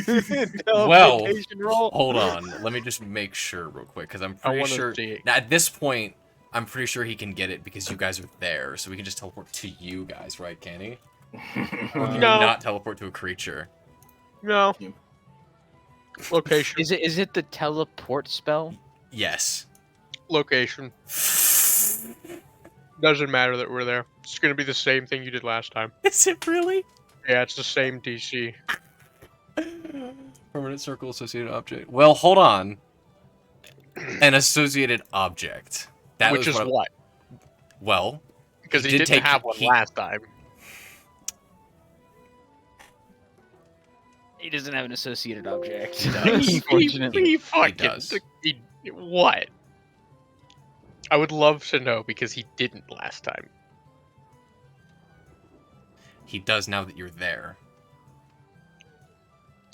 Well, teleportation roll. Hold on. Let me just make sure real quick, because I'm I pretty want sure. to see it. Now, at this point, I'm pretty sure he can get it because you guys are there, so we can just teleport to you guys, right, can he? Or can No. you not teleport to a creature? No. You- Location. Is it the teleport spell? Yes. Location. Doesn't matter that we're there. It's gonna be the same thing you did last time. Is it really? Yeah, it's the same DC. Permanent circle associated object. Well, hold on. An associated object. That Which was is what? Well, Because He he did didn't take- have one he- last time. He doesn't have an associated object. He does. Unfortunately. He fucking does. what? I would love to know because he didn't last time. he does now that you're there.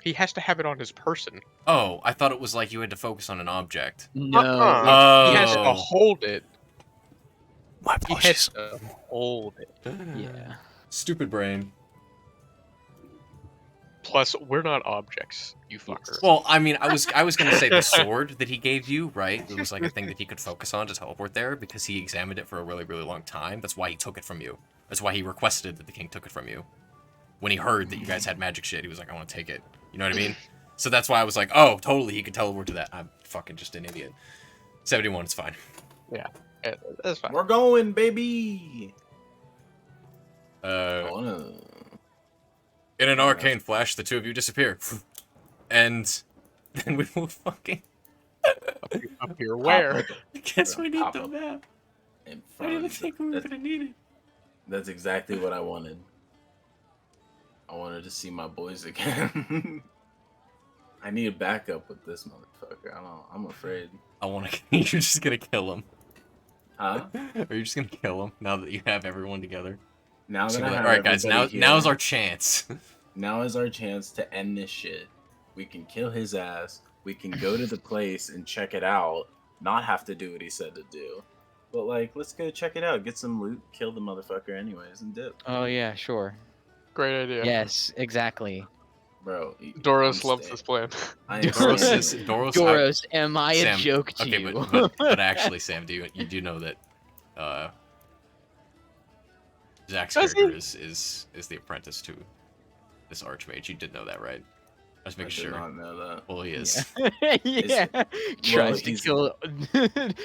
He has to have it on his person. Oh, I thought it was like you had to focus on an object. No. Oh. He has to hold it. My He has to hold it. Yeah. Stupid brain. Plus, we're not objects, you fucker. Well, I mean, I was gonna say the sword that he gave you, right? It was like a thing that he could focus on to teleport there because he examined it for a really, really long time. That's why he took it from you. That's why he requested that the king took it from you. When he heard that you guys had magic shit, he was like, I want to take it. You know what I mean? So that's why I was like, oh, totally, he could teleport to that. I'm fucking just an idiot. 71, it's fine. Yeah, that's fine. We're going, baby. I Uh, wanna. in an arcane flash, the two of you disappear. And then we will fucking... Up here, where? I guess we need Pop the up. map. In I didn't front. think we were gonna need it. That's exactly what I wanted. I wanted to see my boys again. I need a backup with this motherfucker. I'm afraid. I want to. You're just gonna kill him. Huh? Are you just gonna kill him now that you have everyone together? Now Just that I gonna be have like, all right, guys. Now, everybody now is here, our chance. now is our chance to end this shit. We can kill his ass. We can go to the place and check it out. Not have to do what he said to do. But like, let's go check it out. Get some loot. Kill the motherfucker anyways and dip. Oh yeah, sure. Great idea. Yes, exactly. Bro. Doros I'm loves staying. this plan. I am Doros staying. is Doros. Doros, am I a Sam, joke to okay, you? but actually, Sam, you do know that Zach's Does character is the apprentice to this archmage. You did know that, right? I was I making did sure. not know that. Well, he is. Yeah. Tries to he's- kill.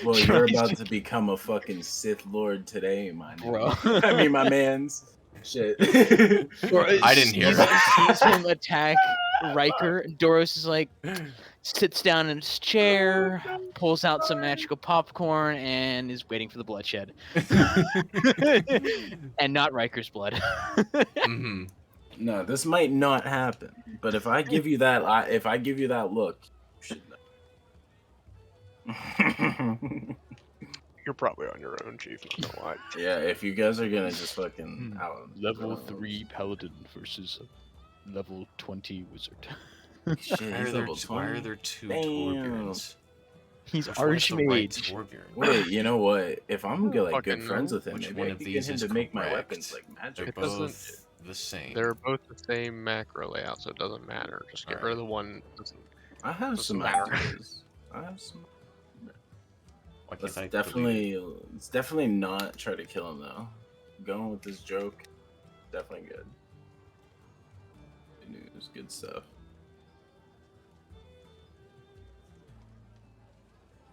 Well, you're tries about to- to become a fucking Sith Lord today, my Bro. nigga. I mean, my man's. Shit. I didn't hear sees him attack Riker. Doros is like, sits down in his chair, pulls out some magical popcorn, and is waiting for the bloodshed. And not Riker's blood. hmm No, this might not happen. But if I give you that, look, you should know. You're probably on your own, Chief. Not gonna lie. Yeah, if you guys are gonna just fucking Level 3 paladin versus a level 20 wizard. Shit, Why he's are there level why are 20. there two Damn. Torbjorns? He's Which one is the right Archmage. Torbjorn? Wait, you know what? If I'm gonna get like good Fucking friends know. with him, Which maybe one I of could get these him is to make my correct? weapons like They're magic. doesn't- both the same. They're both the same macro layout, so it doesn't matter. Just get rid of the one. I have doesn't some matter. ideas. I have some. Why can't Let's I definitely not try to kill him though. Going with this joke, definitely good. Good news, good stuff.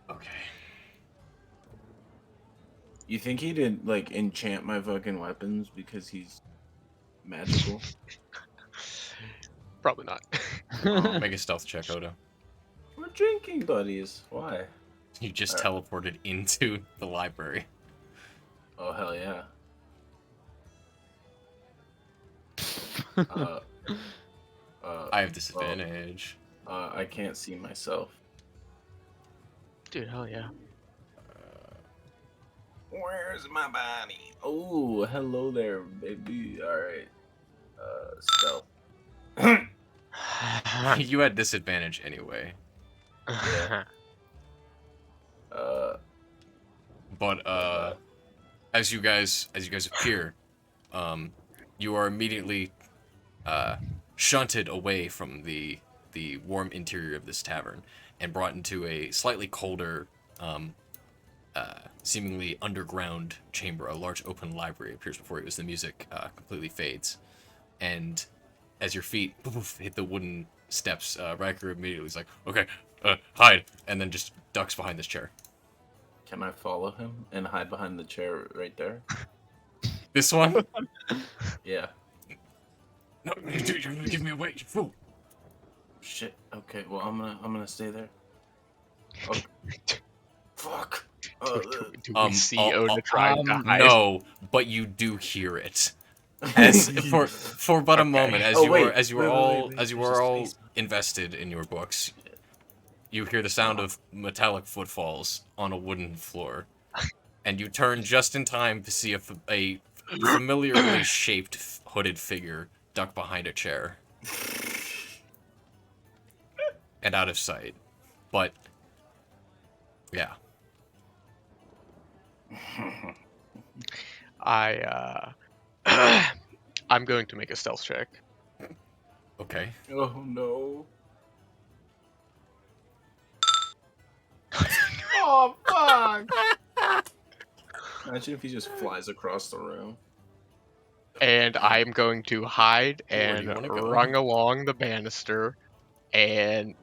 Okay. You think he did like enchant my fucking weapons because he's magical? Probably not. Make a stealth check, Oda. We're drinking buddies. Why? You just Alright. teleported into the library. Oh hell yeah. Uh, I have disadvantage. I can't see myself. Dude, hell yeah. Where's my body? Oh, hello there, baby. All right. Stealth. You had disadvantage anyway. But as you guys appear, you are immediately shunted away from the warm interior of this tavern and brought into a slightly colder, seemingly underground chamber. A large open library appears before you as the music completely fades, and as your feet hit the wooden steps, Riker immediately is like, "Okay, hide," and then just ducks behind this chair. Can I follow him and hide behind the chair right there? This one? Yeah. No, you're gonna give me away, you fool. Shit. Okay. Well, I'm gonna stay there. Okay. Fuck. Do we see Oda trying to um, hide? No, but you do hear it. As for but a Okay. moment, as Oh, you wait. were as you were Wait, all wait. as you There's were a all space. invested in your books, you hear the sound of metallic footfalls on a wooden floor, and you turn just in time to see a familiarly shaped hooded figure duck behind a chair and out of sight. But yeah, I'm going to make a stealth check. okay. Oh no. Oh fuck! Imagine if he just flies across the room. And I'm going to hide Where do and you wanna go? run along the banister and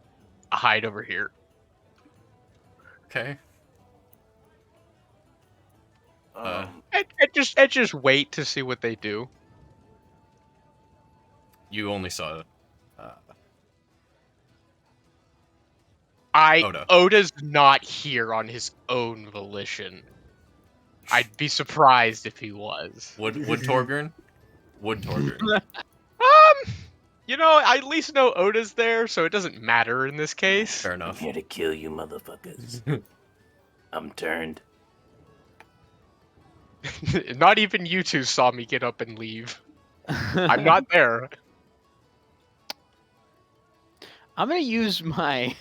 hide over here. Okay. And just wait to see what they do. You only saw Oda. Oda's not here on his own volition. I'd be surprised if he was. Would Torbjorn? Would Torbjorn? You know, I at least know Oda's there, so it doesn't matter in this case. Fair enough. Here to kill you, motherfuckers. I'm turned. Not even you two saw me get up and leave. I'm not there. I'm gonna use my.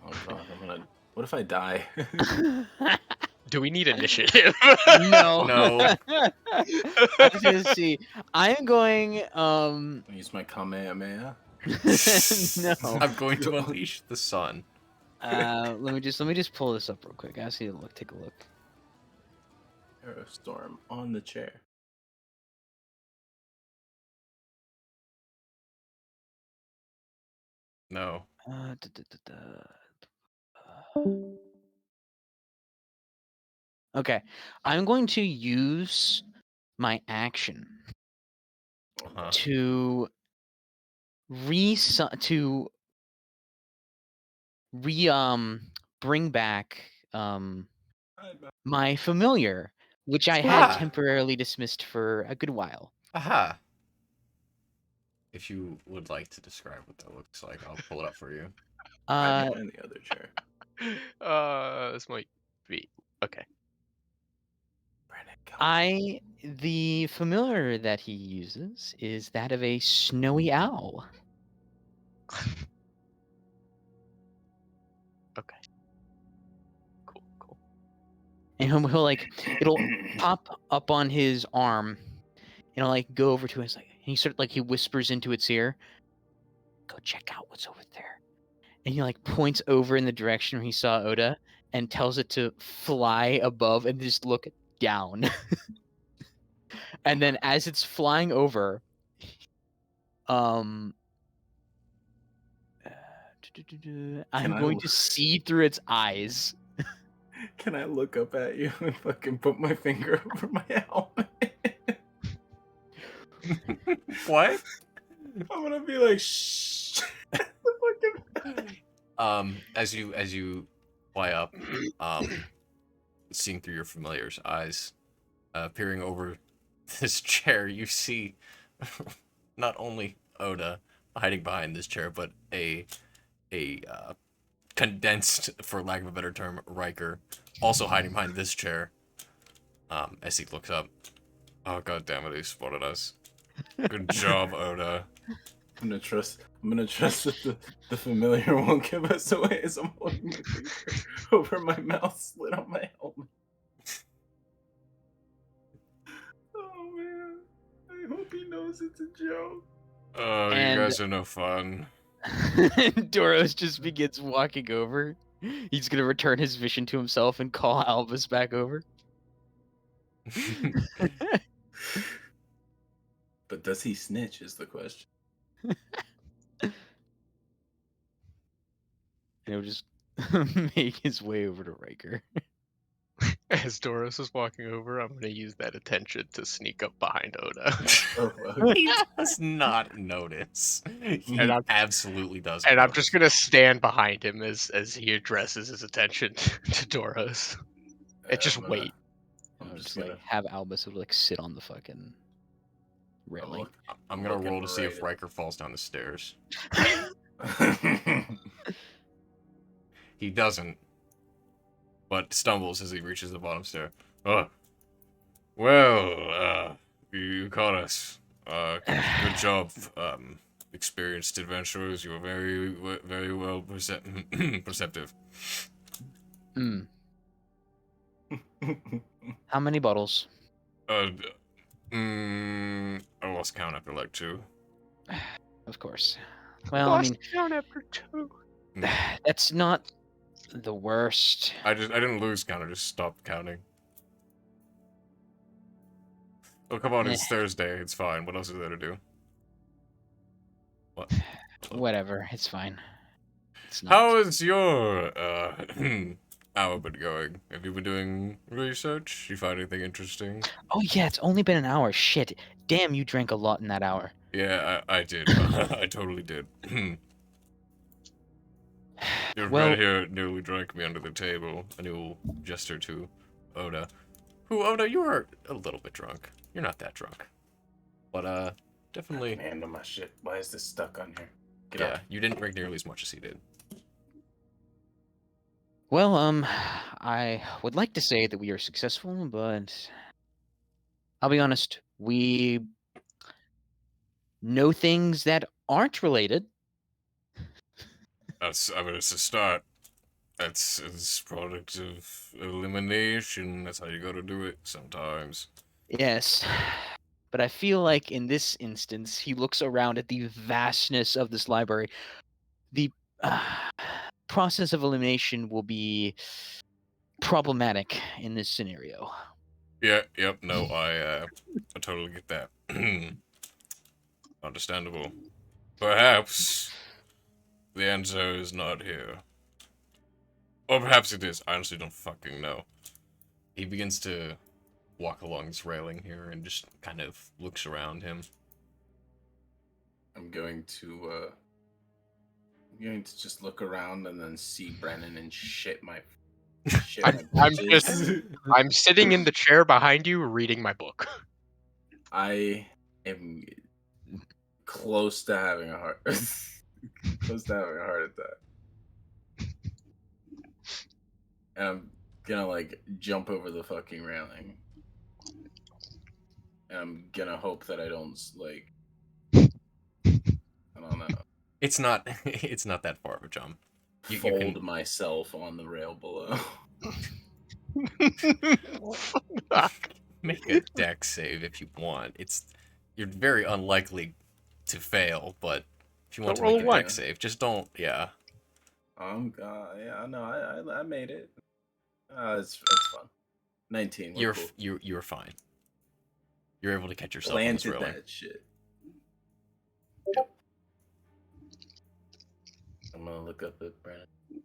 Oh god, what if I die? Do we need initiative? No. No. I was gonna see. I'm going. Use my Kamehameha. No. I'm going to unleash the sun. Let me just pull this up real quick. I see. Take a look. Aerostorm on the chair. No. Da, da, da, da. Okay, I'm going to use my action Uh-huh. to bring back my familiar, which I had Ah. temporarily dismissed for a good while. Aha. If you would like to describe what that looks like, I'll pull it up for you. Hide behind the other chair. This might be okay. Brandon, come. The familiar that he uses is that of a snowy owl. Okay. Cool. And he'll like it'll pop up on his arm, and I'll like go over to his like he sort of like he whispers into its ear, "Go check out what's over there." And he like points over in the direction where he saw Oda and tells it to fly above and just look down. And then as it's flying over, I'm going to see through its eyes. Can I look up at you and fucking put my finger over my helmet? What? I'm gonna be like, shh. As you fly up, seeing through your familiar's eyes, peering over this chair, you see not only Oda hiding behind this chair, but a condensed, for lack of a better term, Riker also hiding behind this chair. As he looks up. Oh, god damn it, he spotted us. Good job, Oda. I'm gonna trust that the familiar won't give us away as I'm holding my finger over my mouth slit on my helmet. Oh man. I hope he knows it's a joke. Oh, And- you guys are no fun. Doros just begins walking over. He's gonna return his vision to himself and call Albus back over. But does he snitch is the question. And he'll just make his way over to Riker. As Doros is walking over, I'm gonna use that attention to sneak up behind Oda. Oh fuck. He does not notice. He And I'm- absolutely doesn't. And I'm notice. just gonna stand behind him as he addresses his attention to Doros. And just I'm gonna- wait. I'm I'll just just gonna like have Albus like sit on the fucking railing. I'm gonna looking roll to see if right Riker falls down the stairs. at- He doesn't, but stumbles as he reaches the bottom stair. Oh, well, you caught us. Good job, experienced adventurers. You were very well perceptive. Hmm. How many bottles? I lost count after like 2. Of course. Well, I mean, down after 2. that's not the worst. I didn't lose count. I just stopped counting. Oh, come on, it's Thursday. It's fine. What else is there to do? What? Whatever, it's fine. It's not. How is your hour been going? Have you been doing research? You find anything interesting? Oh yeah, it's only been an hour. Shit. Damn, you drank a lot in that hour. Yeah, I did. I totally did. Your Well- red hair nearly drank me under the table. And he will gesture to Oda. Who, Oda, you are a little bit drunk. You're not that drunk. But, definitely... Man, my shit. Why is this stuck on here? Get Yeah, up. you didn't drink nearly as much as he did. Well, I would like to say that we are successful, but I'll be honest, we know things that aren't related. I mean, it's a start. It's product of elimination. That's how you gotta do it sometimes. Yes. But I feel like in this instance, he looks around at the vastness of this library. The process of elimination will be problematic in this scenario. Yeah, yep, no, I totally get that. Understandable. Perhaps the answer is not here. Or perhaps it is. I honestly don't fucking know. He begins to walk along this railing here and just kind of looks around him. I'm going to just look around and then see Brennan and shit my I'm britches. I'm sitting in the chair behind you reading my book. I am close to having a heart close to having a heart attack. And I'm gonna like jump over the fucking railing. And I'm gonna hope that I don't like I don't know. It's not it's not that far of a jump. You Fold can myself on the rail below. make a dex save if you want. You're very unlikely to fail, but if you want Don't to roll make a a one. dex save, just don't. Yeah, Yeah, no, I made it. It's fun. 19. We're cool. you're fine. You're able to catch yourself on this Planted railing. that shit. Yep. I'm gonna look up at Brandon. He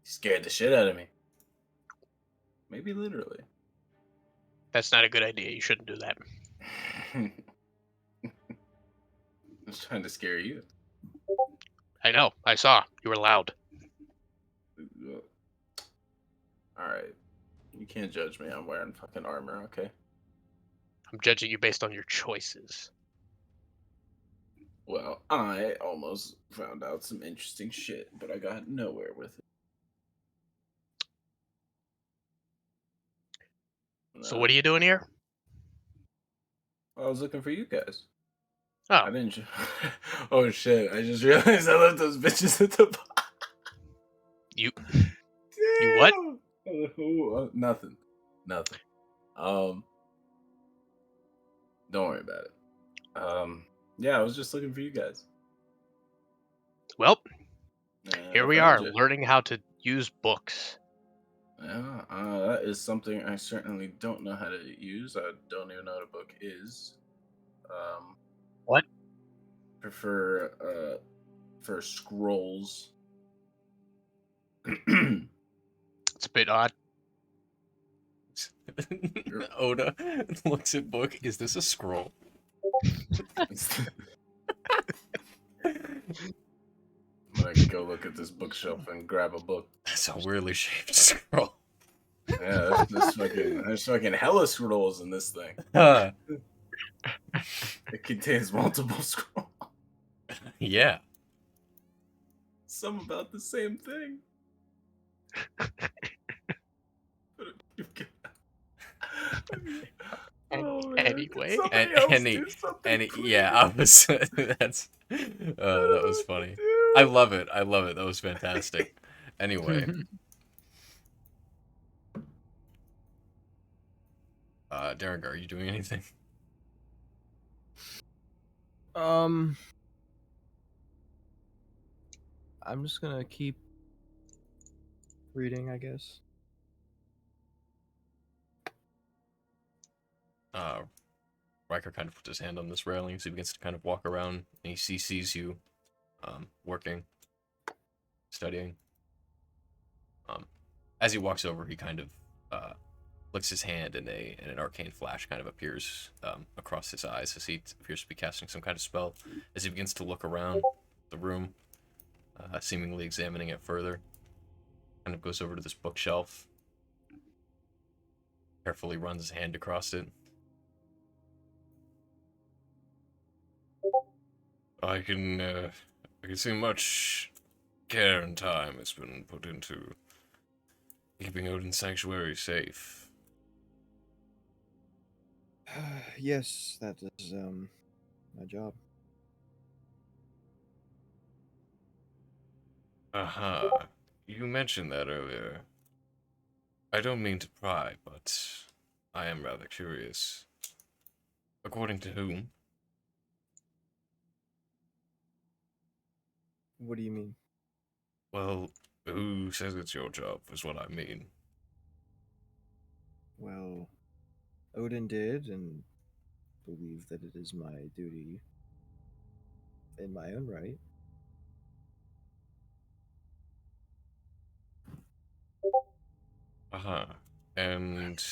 scared the shit out of me. Maybe literally. That's not a good idea. You shouldn't do that. I was trying to scare you. I know. I saw. You were loud. Alright. You can't judge me. I'm wearing fucking armor, okay? I'm judging you based on your choices. Well, I almost found out some interesting shit, but I got nowhere with it. So what are you doing here? I was looking for you guys. Oh, I didn't. Oh shit! I just realized I left those bitches at the bottom. you what? Nothing. Don't worry about it. Yeah, I was just looking for you guys. Well, And here I we found are, you. learning how to use books. Yeah, that is something I certainly don't know how to use. I don't even know what a book is. What? Prefer for scrolls. It's a bit odd. Oda looks at book. Is this a scroll? I'm gonna go look at this bookshelf and grab a book. That's a weirdly shaped scroll. Yeah, there's fucking hella scrolls in this thing. It contains multiple scrolls. Yeah. Some about the same thing. Oh man! Anyway. Can somebody else Any, do something? yeah, I was. That's. That was funny. I love it. I love it. That was fantastic. Anyway, Derek, are you doing anything? I'm just gonna keep reading, I guess. Riker kind of puts his hand on this railing, so he begins to kind of walk around, and he sees you, working, studying. As he walks over, he kind of licks his hand, and an arcane flash kind of appears across his eyes as he appears to be casting some kind of spell. As he begins to look around the room, seemingly examining it further, kind of goes over to this bookshelf, carefully runs his hand across it. I can see much care and time has been put into keeping Odin's sanctuary safe. Yes, that is my job. Aha, you mentioned that earlier. I don't mean to pry, but I am rather curious. According to whom? What do you mean? Well, who says it's your job is what I mean. Well, Odin did, and believe that it is my duty in my own right. Uh-huh. And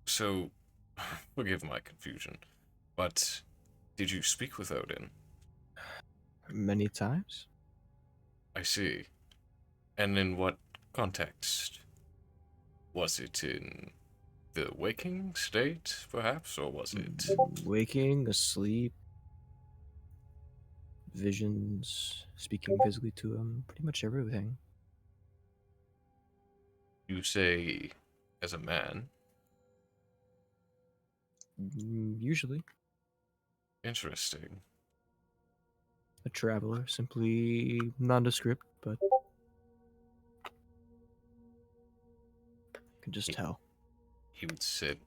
so, forgive my confusion, but did you speak with Odin? Many times. I see. And in what context? Was it in the waking state, perhaps, or was it? Waking, asleep, visions, speaking physically to him, pretty much everything. You say, as a man? Usually. Interesting. A traveler, simply nondescript, but can just tell. He would sit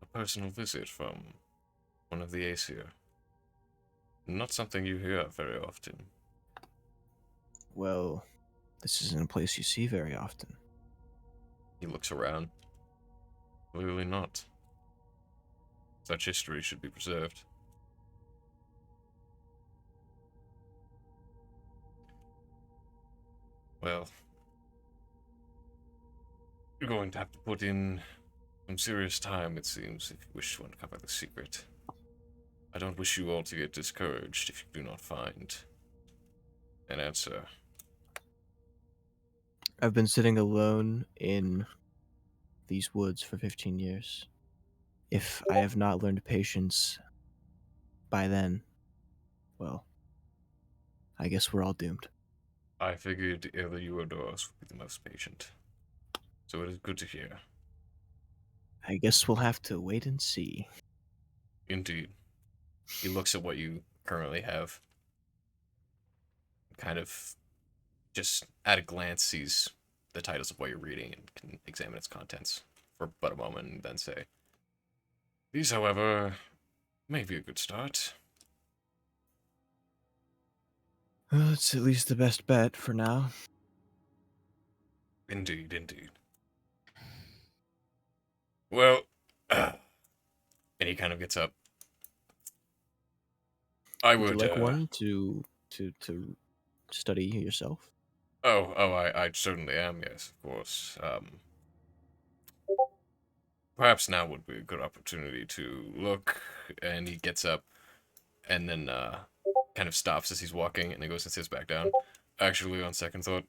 a personal visit from one of the Aesir. Not something you hear very often. Well, this isn't a place you see very often. He looks around. Clearly not. Such history should be preserved. Well, you're going to have to put in some serious time, it seems, if you wish to uncover the secret. I don't wish you all to get discouraged if you do not find an answer. I've been sitting alone in these woods for 15 years. If I have not learned patience by then, well, I guess we're all doomed. I figured either you or Doris would be the most patient. So it is good to hear. I guess we'll have to wait and see. Indeed. He looks at what you currently have. Kind of just at a glance sees the titles of what you're reading and can examine its contents for but a moment and then say, these, however, may be a good start. Well, it's at least the best bet for now. Indeed, indeed. Well, and he kind of gets up. I Would you would, like one to study yourself? I certainly am, yes, of course. Perhaps now would be a good opportunity to look, and he gets up, and then, kind of stops as he's walking, and he goes and sits back down. Actually, on second thought,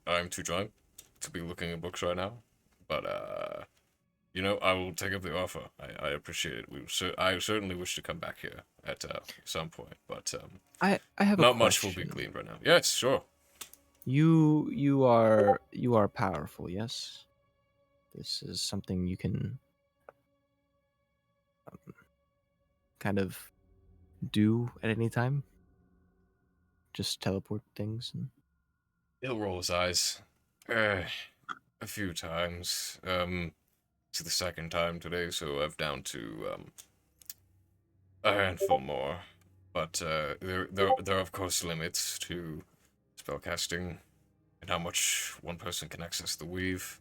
I'm too drunk to be looking at books right now, but, I will take up the offer. I appreciate it. I certainly wish to come back here at, some point, but, I have a not question. much will be gleaned right now. Yes, sure. You are powerful, yes? This is something you can kind of do at any time? Just teleport things? He'll roll his eyes. A few times. It's the second time today, so I'm down to, a handful more. But, there are of course limits to spellcasting and how much one person can access the weave.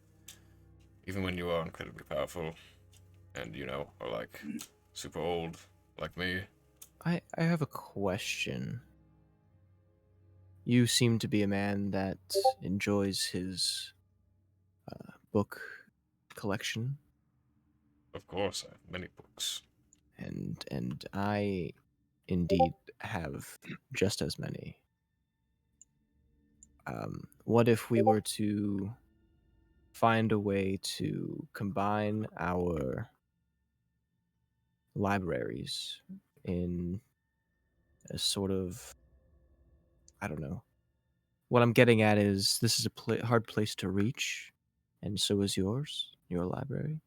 Even when you are incredibly powerful and, are like super old, like me. I have a question. You seem to be a man that enjoys his book collection, Of course, I have many books. and I indeed have just as many. What if we were to find a way to combine our libraries in a sort of, I don't know. What I'm getting at is this is a hard place to reach, and so is yours, your library.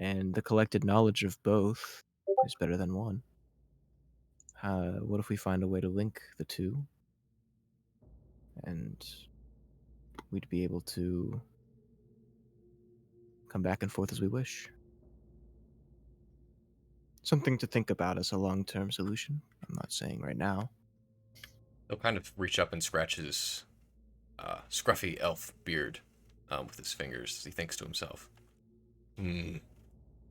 And the collected knowledge of both is better than one. What if we find a way to link the two, and we'd be able to come back and forth as we wish? Something to think about as a long-term solution. I'm not saying right now. He'll kind of reach up and scratch his scruffy elf beard with his fingers as he thinks to himself.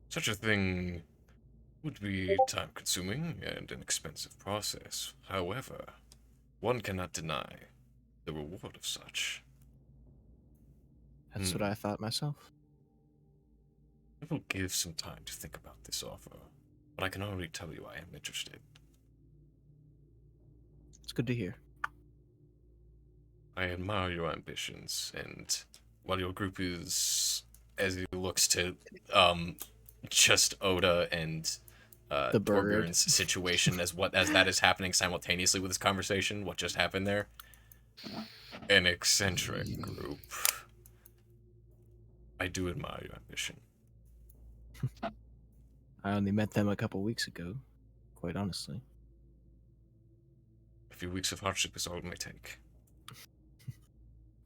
Such a thing would be time-consuming and an expensive process. However, one cannot deny the reward of such. That's what I thought myself. I will give some time to think about this offer, but I can already tell you I am interested. It's good to hear. I admire your ambitions, and while your group is, as he looks to, just Oda and The bird. Torbjorn's situation as that is happening simultaneously with this conversation, what just happened there? An eccentric group. I do admire your ambition. I only met them a couple weeks ago, quite honestly. A few weeks of hardship is all it may take.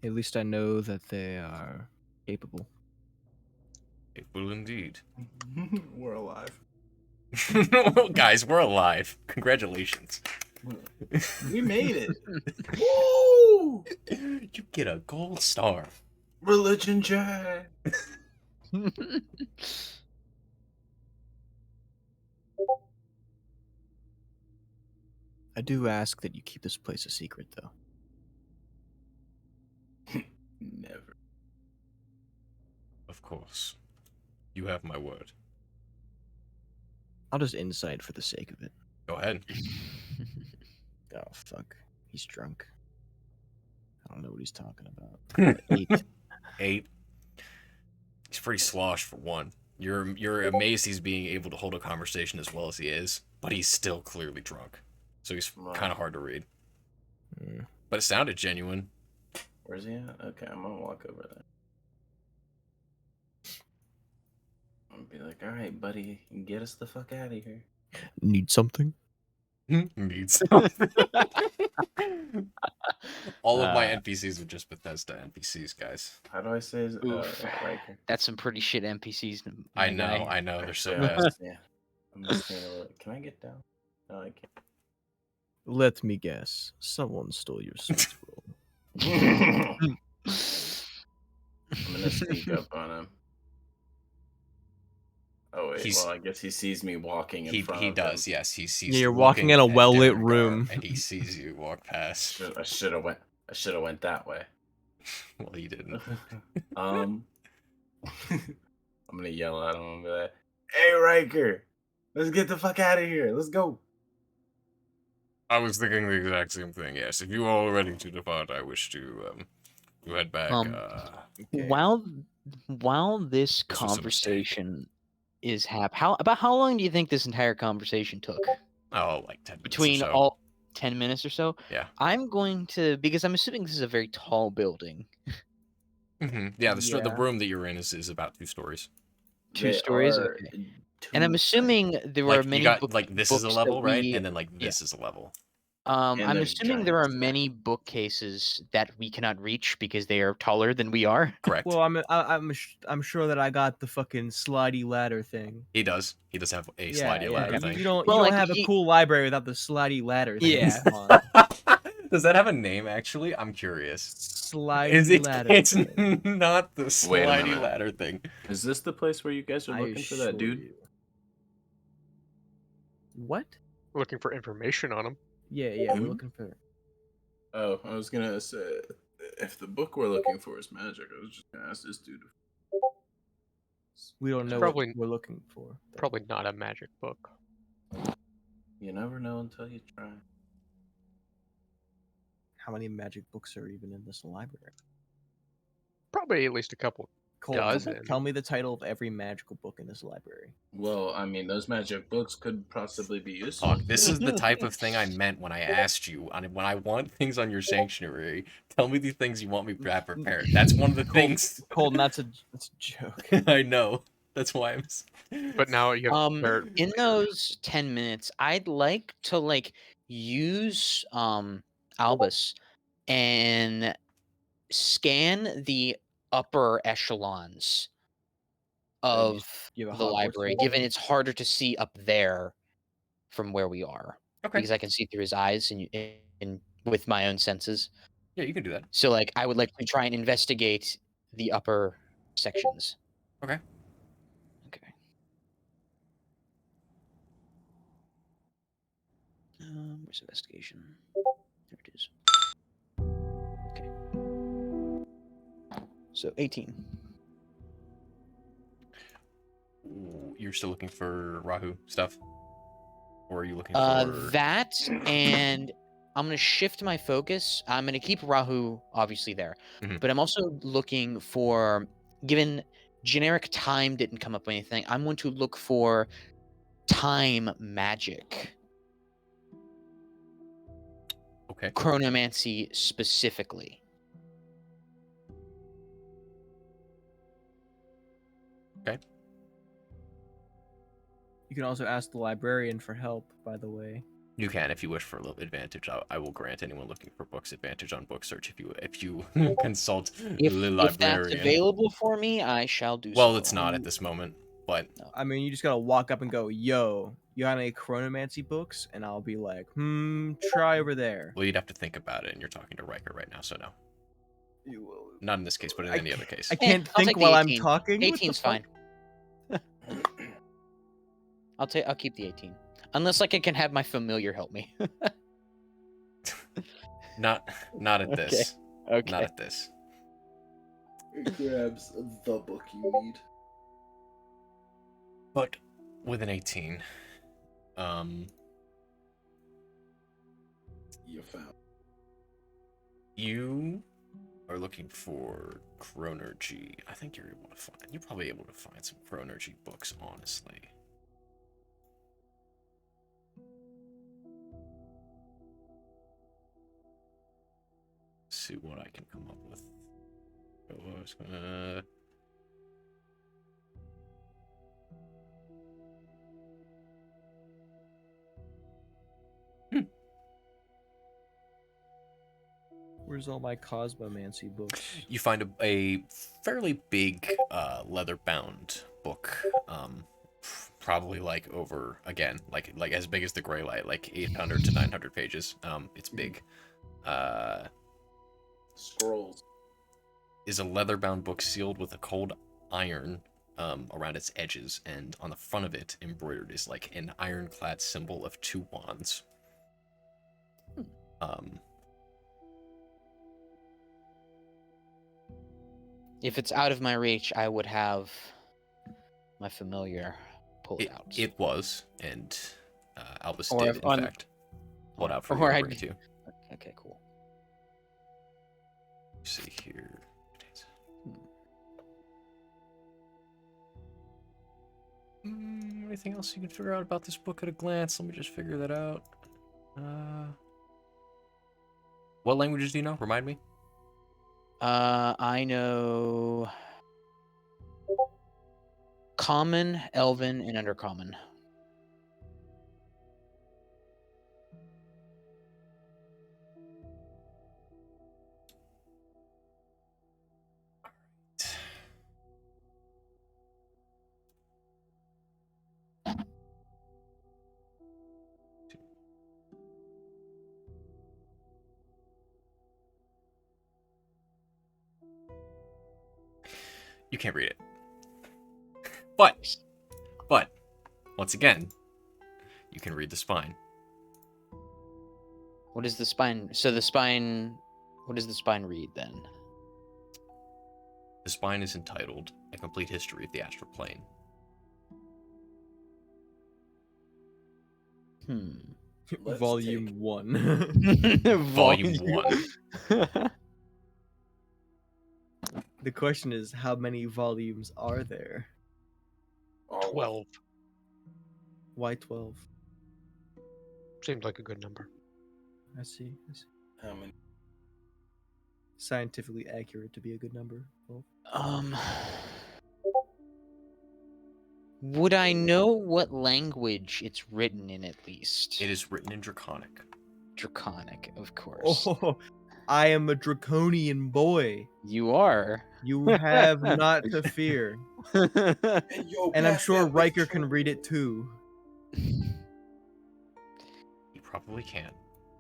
At least I know that they are capable. It will indeed. We're alive. Guys, we're alive. Congratulations. We made it. Woo! You get a gold star. Religion check. I do ask that you keep this place a secret, though. Never. Of course. You have my word. I'll just insight for the sake of it. Go ahead. Oh, fuck. He's drunk. I don't know what he's talking about. 8. 8. He's pretty sloshed for one. You're amazed he's being able to hold a conversation as well as he is, but he's still clearly drunk. So he's kind of hard to read. Mm. But it sounded genuine. Where's he at? Okay, I'm gonna walk over there. I'm gonna be like, all right, buddy, get us the fuck out of here. Need something? Needs something. All of my Uh, NPCs are just Bethesda NPCs, guys. How do I say his, Oof. Riker? That's some pretty shit NPCs. I my know, guy. I know, they're so Actually, bad. yeah. I'm just gonna look. Can I get down? No, I Let me guess. Someone stole your sweet roll. can't. I'm gonna sneak up on him. Oh wait, He's- well I guess he sees me walking in He front he of does, him. yes. He sees Yeah, you're you walking looking in a at well-lit Derengar, room. and he sees you walk past. I should have went that way. Well, he didn't. I'm gonna yell at him and be like, "Hey Riker, let's get the fuck out of here. Let's go." I was thinking the exact same thing. Yes, if you are ready to depart, I wish to head back. Okay. While this This was a mistake. conversation is how long do you think this entire conversation took? Oh, like 10 minutes Between or so. all 10 minutes or so? Yeah. I'm going to, because I'm assuming this is a very tall building. Yeah, the Yeah. room that you're in is about 2 stories. Two They stories? are Okay. And I'm two assuming there Like were many you got book- like this is a books level, that right? we- And then like this is a level. And I'm there's assuming there are giants. many bookcases that we cannot reach because they are taller than we are. Correct. Well, I'm sure that I got the fucking slidey ladder thing. He does. He does have a Yeah, slidey yeah. ladder You, thing. you don't Well, you like, don't have a he- cool library without the slidey ladder thing. Yeah. Come on. Does that have a name actually? I'm curious. Slidey Is it? ladder. It's thing. not the Wait a slidey minute. ladder thing. Is this the place where you guys are I looking for that assure dude? you. What? Looking for information on him. Yeah, we're Hmm? looking for. Oh, I was gonna say, if the book we're looking for is magic, I was just gonna ask this dude. We don't know Probably- what we're looking for. Probably not a magic book. You never know until you try. How many magic books are even in this library? Probably at least a couple. Cole, Dozen. tell me the title of every magical book in this library. Well, I mean, those magic books could possibly be useful. Talk. This is the type of thing I meant when I asked you. When I want things on your sanctuary, tell me the things you want me to have prepared. That's one of the things. Colton, that's a joke. I know. That's why I'm. But now you have to prepare In later. those 10 minutes, I'd like to use Albus and scan the upper echelons of you have a the Hogwarts library, view? given it's harder to see up there from where we are. Okay. Because I can see through his eyes and with my own senses. Yeah, you can do that. So I would like to try and investigate the upper sections. Okay. Where's investigation? There it is. Okay. So 18. Ooh, you're still looking for Rahu stuff? Or are you looking for... That, and I'm going to shift my focus. I'm going to keep Rahu obviously there. Mhm. But I'm also looking for, given generic time didn't come up with anything, I'm going to look for time magic. Okay. Chronomancy specifically. You can also ask the librarian for help, by the way. You can, if you wish for a little advantage. I will grant anyone looking for books advantage on book search if you consult the If that's librarian. available for me, I shall do so. Well, it's not at this moment, but I mean, you just gotta walk up and go, "Yo, you got any chronomancy books?" And I'll be like, try over there." well, you'd have to think about it, and you're talking to Riker right now, so no. You- Not in this case, but in I any other case. I can't I'll think take the while I'm 18. talking. What the 18's fuck? fine. I'll keep the 18. Unless like I can have my familiar help me. Not at Okay. this. Okay. Not at this. It grabs the book you need. But with an 18, You found. you are looking for chronergy. I think you're probably able to find some chronergy books, honestly. See what I can come up with. Where's all my cosmomancy books? You find a fairly big leather-bound book, probably like over again, like as big as the Grey Light, like 800 to 900 pages. It's big. Scrolls. Is a leather-bound book sealed with a cold iron around its edges, and on the front of it, embroidered is like an ironclad symbol of 2 wands. If it's out of my reach, I would have my familiar pull it out. It was, and Albus Or did, if in on- fact, pull it out for you or to I'd- bring to you. Okay, cool. Let's see here. Anything else you can figure out about this book at a glance? Let me just figure that out. What languages do you know? Remind me. I know Common, Elven, and Undercommon. You can't read it. But once again, you can read the spine. What is the spine? So the spine. What does the spine read then? The spine is entitled A Complete History of the Astral Plane. Let's Volume take- 1. Volume 1. The question is, how many volumes are there? All 12 Why 12? seems like a good number. I see. How many? Scientifically accurate to be a good number. 12. Would I know what language it's written in at least? It is written in Draconic. Draconic, of course. Oh, I am a draconian boy. You are. You have not to fear. And I'm sure Riker can read it too. You probably can.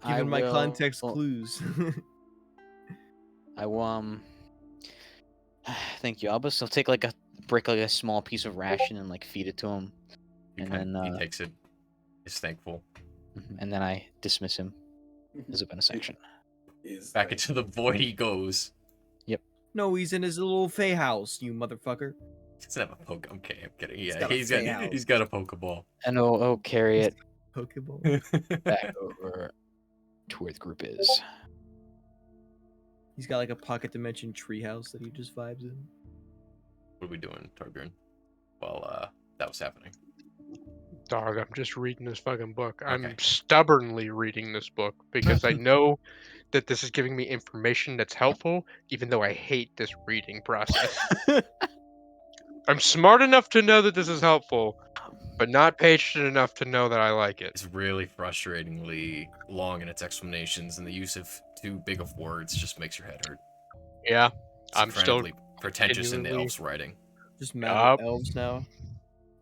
Given my will- context well, clues. I will. Thank you, Albus. I'll take like a small piece of ration and like feed it to him. You And can. then, He takes it. Is thankful. And then I dismiss him as a bonus action. Back into the void he goes. No, he's in his little Fey house, you motherfucker. He doesn't have a poke. Okay, I'm kidding. Yeah, got a Fey house. he's got a Pokeball. And I'll carry it Pokeball. back over to where the group is. He's got like a pocket dimension treehouse that he just vibes in. What are we doing, Torbjorn? While that was happening. Dog, I'm just reading this fucking book. Okay. I'm stubbornly reading this book because I know that this is giving me information that's helpful, even though I hate this reading process. I'm smart enough to know that this is helpful, but not patient enough to know that I like it. It's really frustratingly long in its explanations, and the use of too big of words just makes your head hurt. Yeah, It's I'm still incredibly pretentious in the genuinely- elf's writing. Just mad Yup. at elves now.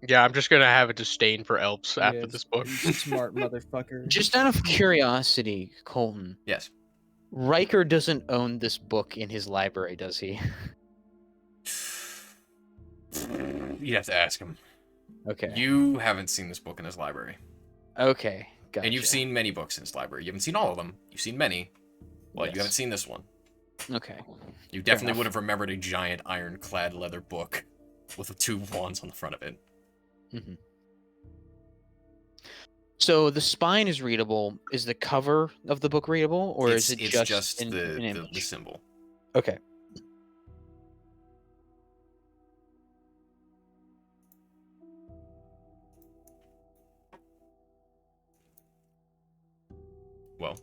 Yeah, I'm just gonna have a disdain for elves after Yes, this book. you smart motherfucker. Just out of curiosity, Colton, Yes. Riker doesn't own this book in his library, does he? You'd have to ask him. Okay. You haven't seen this book in his library. Okay. Gotcha. And you've seen many books in his library. You haven't seen all of them. You've seen many. Well, you Yes. haven't seen this one. Okay. You definitely enough. would have remembered a giant ironclad leather book with two wands on the front of it. hmm So the spine is readable. Is the cover of the book readable, or is it It's just an the image? symbol. Okay. Well.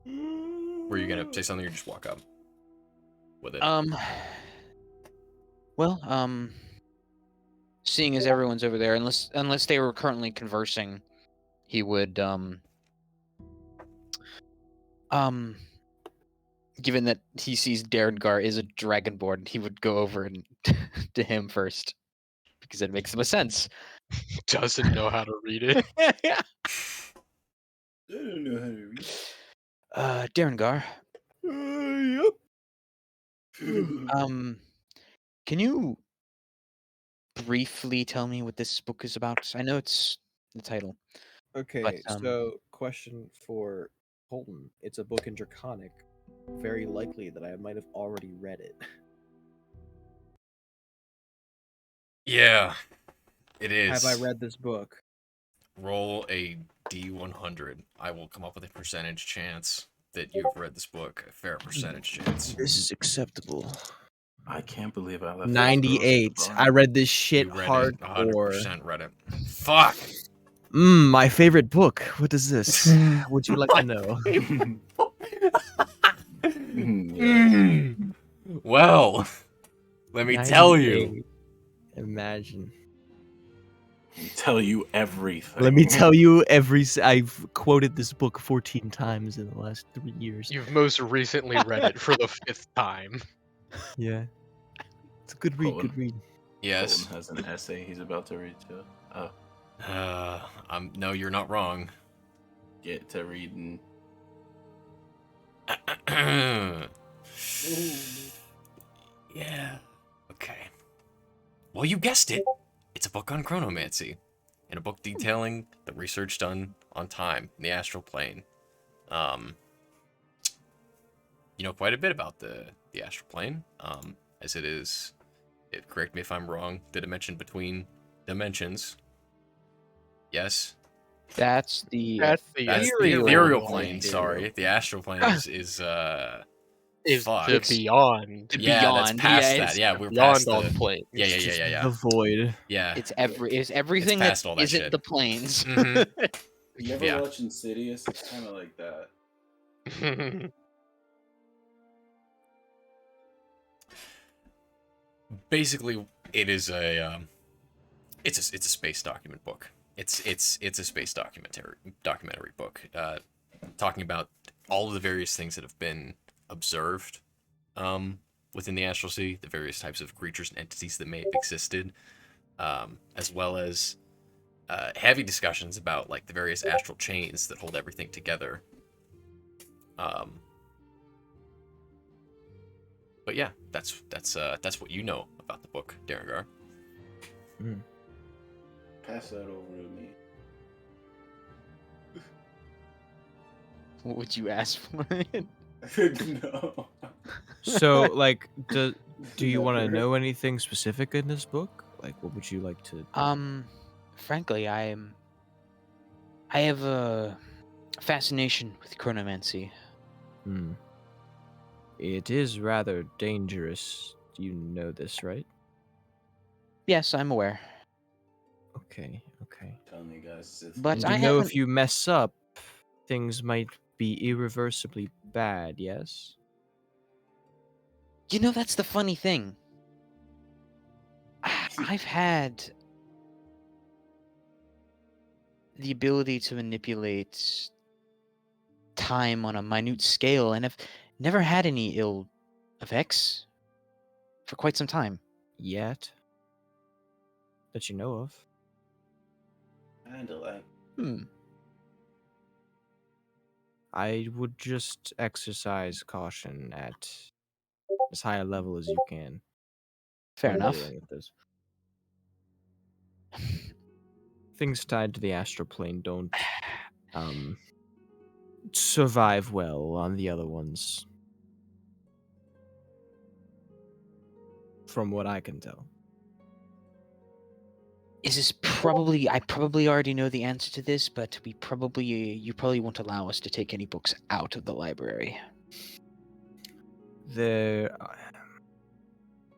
Were you gonna say something or just walk up with it? Well, seeing as everyone's over there, unless they were currently conversing, he would given that he sees Darrengar is a dragonborn, he would go over and to him first because it makes the most sense. Doesn't know how to read it. Yeah. I don't know how to read. Darrengar, Yep. can you briefly tell me what this book is about? I know it's the title. Okay, But, so question for Colton. It's a book in Draconic. Very likely that I might have already read it. Yeah, it is. Have I read this book? Roll a D100. I will come up with a percentage chance that you've read this book. A fair percentage chance. This is acceptable. I can't believe I left 98. I read this shit You read it. hardcore. 100% read it. Fuck! My favorite book. What is this? Would you like to know? Well, let me tell you. 98. Imagine. Tell you everything. Let me tell you I've quoted this book 14 times in the last 3 years. You've most recently read it for the 5th time. Yeah. It's a good read, Colton. good read. Yes. Colton has an essay he's about to read too. Oh, No, you're not wrong. get to reading. Yeah. Okay. Well, you guessed it. It's a book on chronomancy, and a book detailing the research done on time in the astral plane. You know quite a bit about the astral plane, as it is. Correct me if I'm wrong. The dimension between dimensions. Yes. That's the That's the That's the ethereal ethereal plane. plane. Sorry, the astral plane is Is fuck. the beyond. Yeah, that's beyond. past Yeah, that. it's Yeah, we're Beyond past all the. planes. Yeah. The void. Yeah. It's everything that past all that isn't shit. the planes. Mhm. You never Yeah. watch Insidious? It's kind of like that. Basically, it is it's a space document book. It's a space documentary book, talking about all of the various things that have been observed, within the astral sea, the various types of creatures and entities that may have existed, as well as heavy discussions about like the various astral chains that hold everything together. But yeah, that's what you know about the book, Darrengar. Pass that over to me. What would you ask for it? No. So, like, do you want to Never. know anything specific in this book? Like, what would you like to? Frankly, I have a fascination with chronomancy. Hmm. It is rather dangerous. You know this, right? Yes, I'm aware, Okay. Okay. Telling you guys, Sith. but And I you know if haven't. you mess up, things might be irreversibly bad. Yes. You know, that's the funny thing. I've had the ability to manipulate time on a minute scale, and have never had any ill effects for quite some time. Yet. That you know of. Kinda like. Hmm. I would just exercise caution at as high a level as you can Fair when enough. dealing with this. Things tied to the astral plane don't survive well on the other ones. From what I can tell. Is this probably? I probably already know the answer to this, but you probably won't allow us to take any books out of the library. There,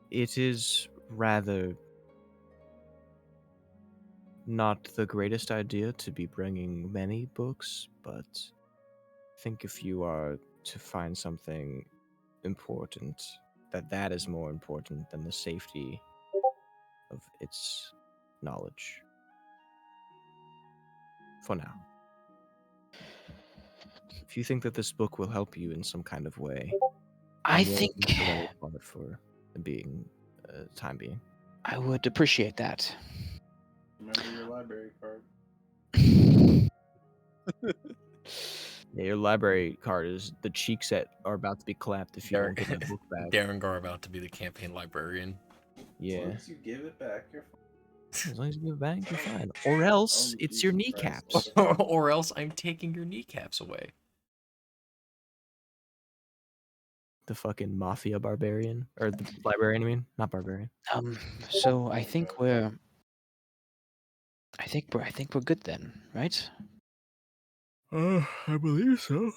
it is rather not the greatest idea to be bringing many books, but I think if you are to find something important, that is more important than the safety of its knowledge. For now. If you think that this book will help you in some kind of way, I I'm willing think to let it part for the time being. I would appreciate that. Remember your library card. Yeah, your library card is the cheeks that are about to be clapped if you don't get that book back. Darren about to be the campaign librarian. As Yeah. long as you give it back, you're fine. As long as you give it back, you're fine. Or else, Oh, it's your Jesus Christ. kneecaps. Or else I'm taking your kneecaps away. The fucking mafia barbarian. Or the librarian, I mean. Not barbarian. So I think we're good then, right? I believe so. You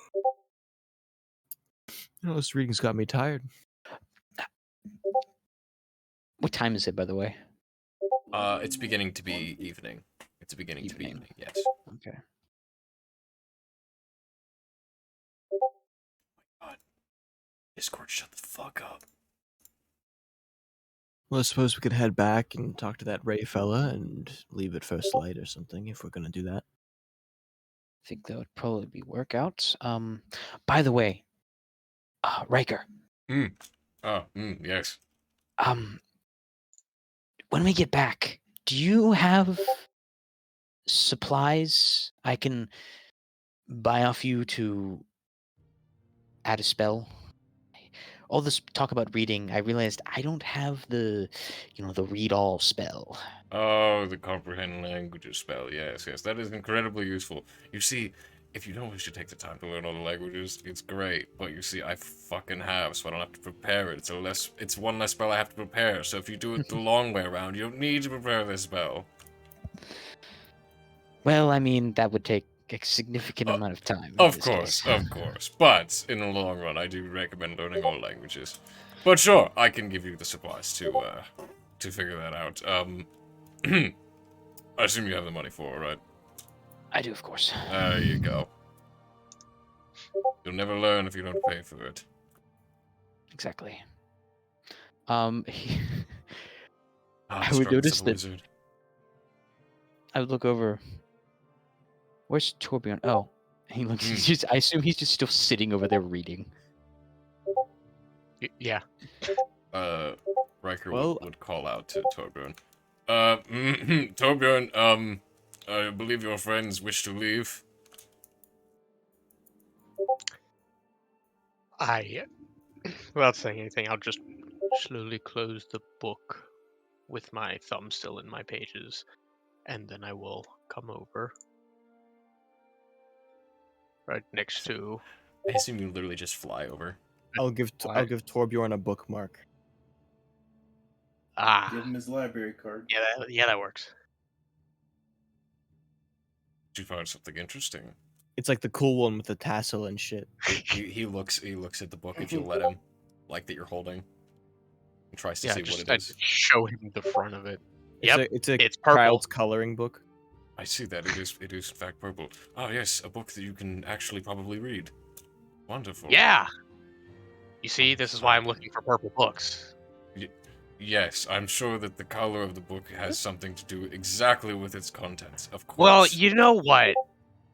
know, this reading's got me tired. What time is it, by the way? It's beginning to be evening. It's beginning to be Evening. evening, yes. Okay. God. Discord, shut the fuck up. Well, I suppose we could head back and talk to that Ray fella and leave at first light or something if we're gonna do that. I think that would probably work out. By the way, Riker. Yes. When we get back, do you have supplies I can buy off you to add a spell? All this talk about reading, I realized I don't have the read all spell. Oh, the comprehend languages spell. Yes, that is incredibly useful. You see, if you don't wish to take the time to learn all the languages, it's great. But you see, I fucking have, so I don't have to prepare it. It's one less spell I have to prepare. So if you do it the long way around, you don't need to prepare this spell. Well, I mean, that would take a significant amount of time. In Of this course, case. of course. But in the long run, I do recommend learning all languages. But sure, I can give you the supplies to figure that out. I assume you have the money for it, right? I do, of course. There you go. You'll never learn if you don't pay for it. Exactly. Ah, I the would struggles notice of a that. wizard. I would look over. Where's Torbjorn? Oh, he looks. He's just. I assume he's just still sitting over there reading. Yeah. Riker Well- would call out to Torbjorn. Torbjorn, I believe your friends wish to leave. Without saying anything, I'll just slowly close the book with my thumb still in my pages and then I will come over right next to. I assume you literally just fly over. I'll give Torbjorn a bookmark. Give him his library card. Yeah, that works. Did you find something interesting? It's like the cool one with the tassel and shit. He looks at the book if you let him, like that you're holding. He tries to see what it I is. just show him the front of it. Yep, It's a it's purple. child's coloring book. I see that it is in fact purple. Oh yes, a book that you can actually probably read. Wonderful. Yeah. You see, this is why I'm looking for purple books. Yes, I'm sure that the color of the book has something to do exactly with its contents. Of course. Well, you know what?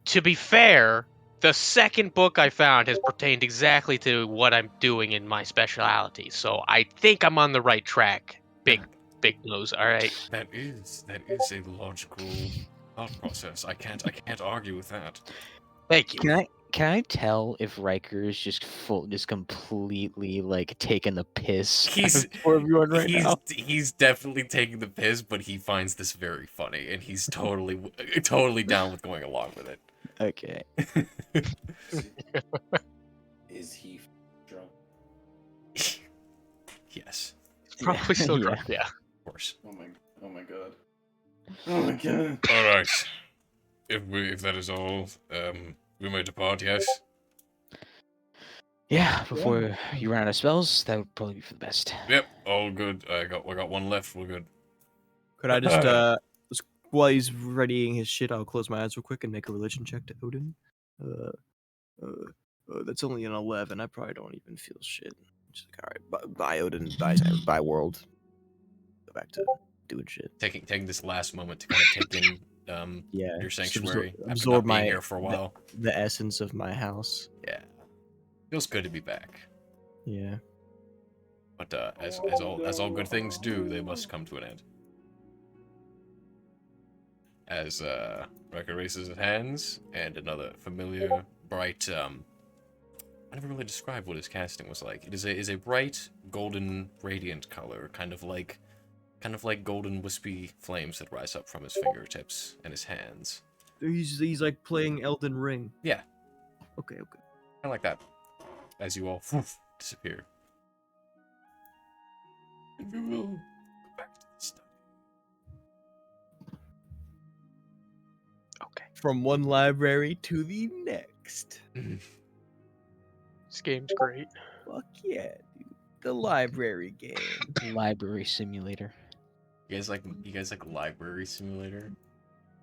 To be fair, the second book I found has pertained exactly to what I'm doing in my specialty. So I think I'm on the right track. Big nose. All right. That is a logical thought process. I can't argue with that. Thank you. Can I tell if Riker is just completely like taking the piss He's- for everyone right now? He's definitely taking the piss, but he finds this very funny, and he's totally down with going along with it. Okay. Is he drunk? Yes, Probably still Yeah. drunk. Yeah. of course. Oh my god. Oh my god. All right. If that is all, we may depart. Yes. Yeah, before you run out of spells, that would probably be for the best. Yep. All good. I got one left. We're good. Could I just while he's readying his shit, I'll close my eyes real quick and make a religion check to Odin. That's only an 11. I probably don't even feel shit. Just like, all right, bye Odin, bye world. Go back to doing shit. Taking this last moment to kind of take in Yeah, your just sanctuary after absorb not being my here for a while. the essence of my house. Yeah. Feels good to be back. Yeah. But as all good things do, they must come to an end. As Riker raises his hands, and another familiar, bright. I never really described what his casting was like. It is a bright, golden, radiant color, kind of like golden, wispy flames that rise up from his fingertips and his hands. He's like playing Elden Ring. Yeah. Okay. Kind of like that. As you all disappear. And we will go back to the study. Okay. From one library to the next. This game's great. Fuck yeah, dude. The library game. Library simulator. You guys like Library Simulator?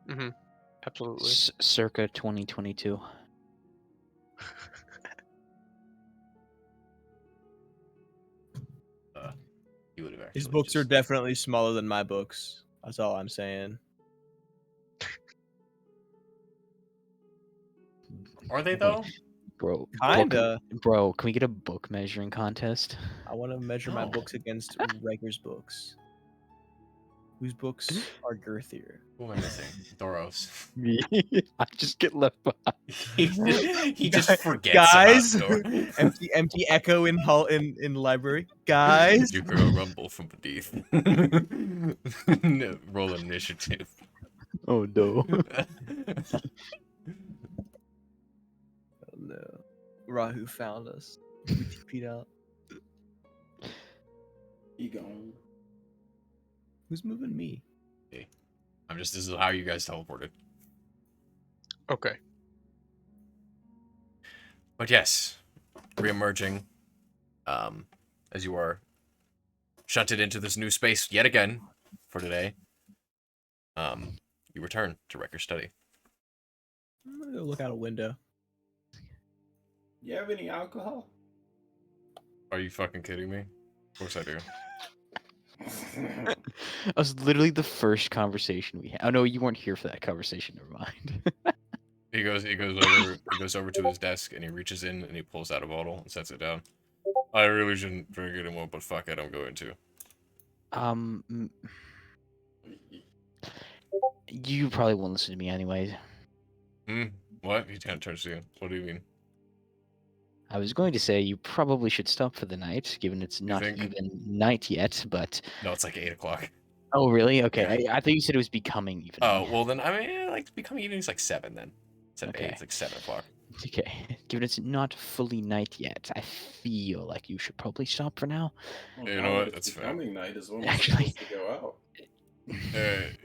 Mm-hmm. Absolutely. Circa 2022. You would have actually. His books are just- definitely smaller than my books. That's all I'm saying. Are they though? Bro. Kinda. Bro, can we get a book measuring contest? I want to measure my No. books against Riker's books. Whose books are girthier? Who am I missing? Thoros. Me. I just get left behind. he just forgets Guys, about Thoros. empty echo in library. Guys, You girl rumble from beneath. No, roll initiative. Oh no. oh no, Rahu found us. We TP'd out. He gone. Who's moving me? This is how you guys teleported. Okay. But yes, re-emerging, as you are shunted into this new space yet again for today, you return to Riker's study. I'm gonna go look out a window. You have any alcohol? Are you fucking kidding me? Of course I do. That was literally the first conversation we had. Oh no, you weren't here for that conversation. Never mind. He goes over to his desk and he reaches in and he pulls out a bottle and sets it down. I really shouldn't drink anymore, but fuck it, I'm going to. You probably won't listen to me anyways. What? He turns to you. What do you mean? I was going to say you probably should stop for the night, given it's not think? even night yet, but No, it's like 8 o'clock. Oh, really? Okay. Yeah. I thought you said it was becoming evening. Oh, well then, I mean, like, becoming evening is like 7 then. Instead of 8, Okay. it's like 7 o'clock. Okay. Given it's not fully night yet, I feel like you should probably stop for now. Well, You now know that what? it's That's fair. becoming night is when we're Actually- supposed to go out.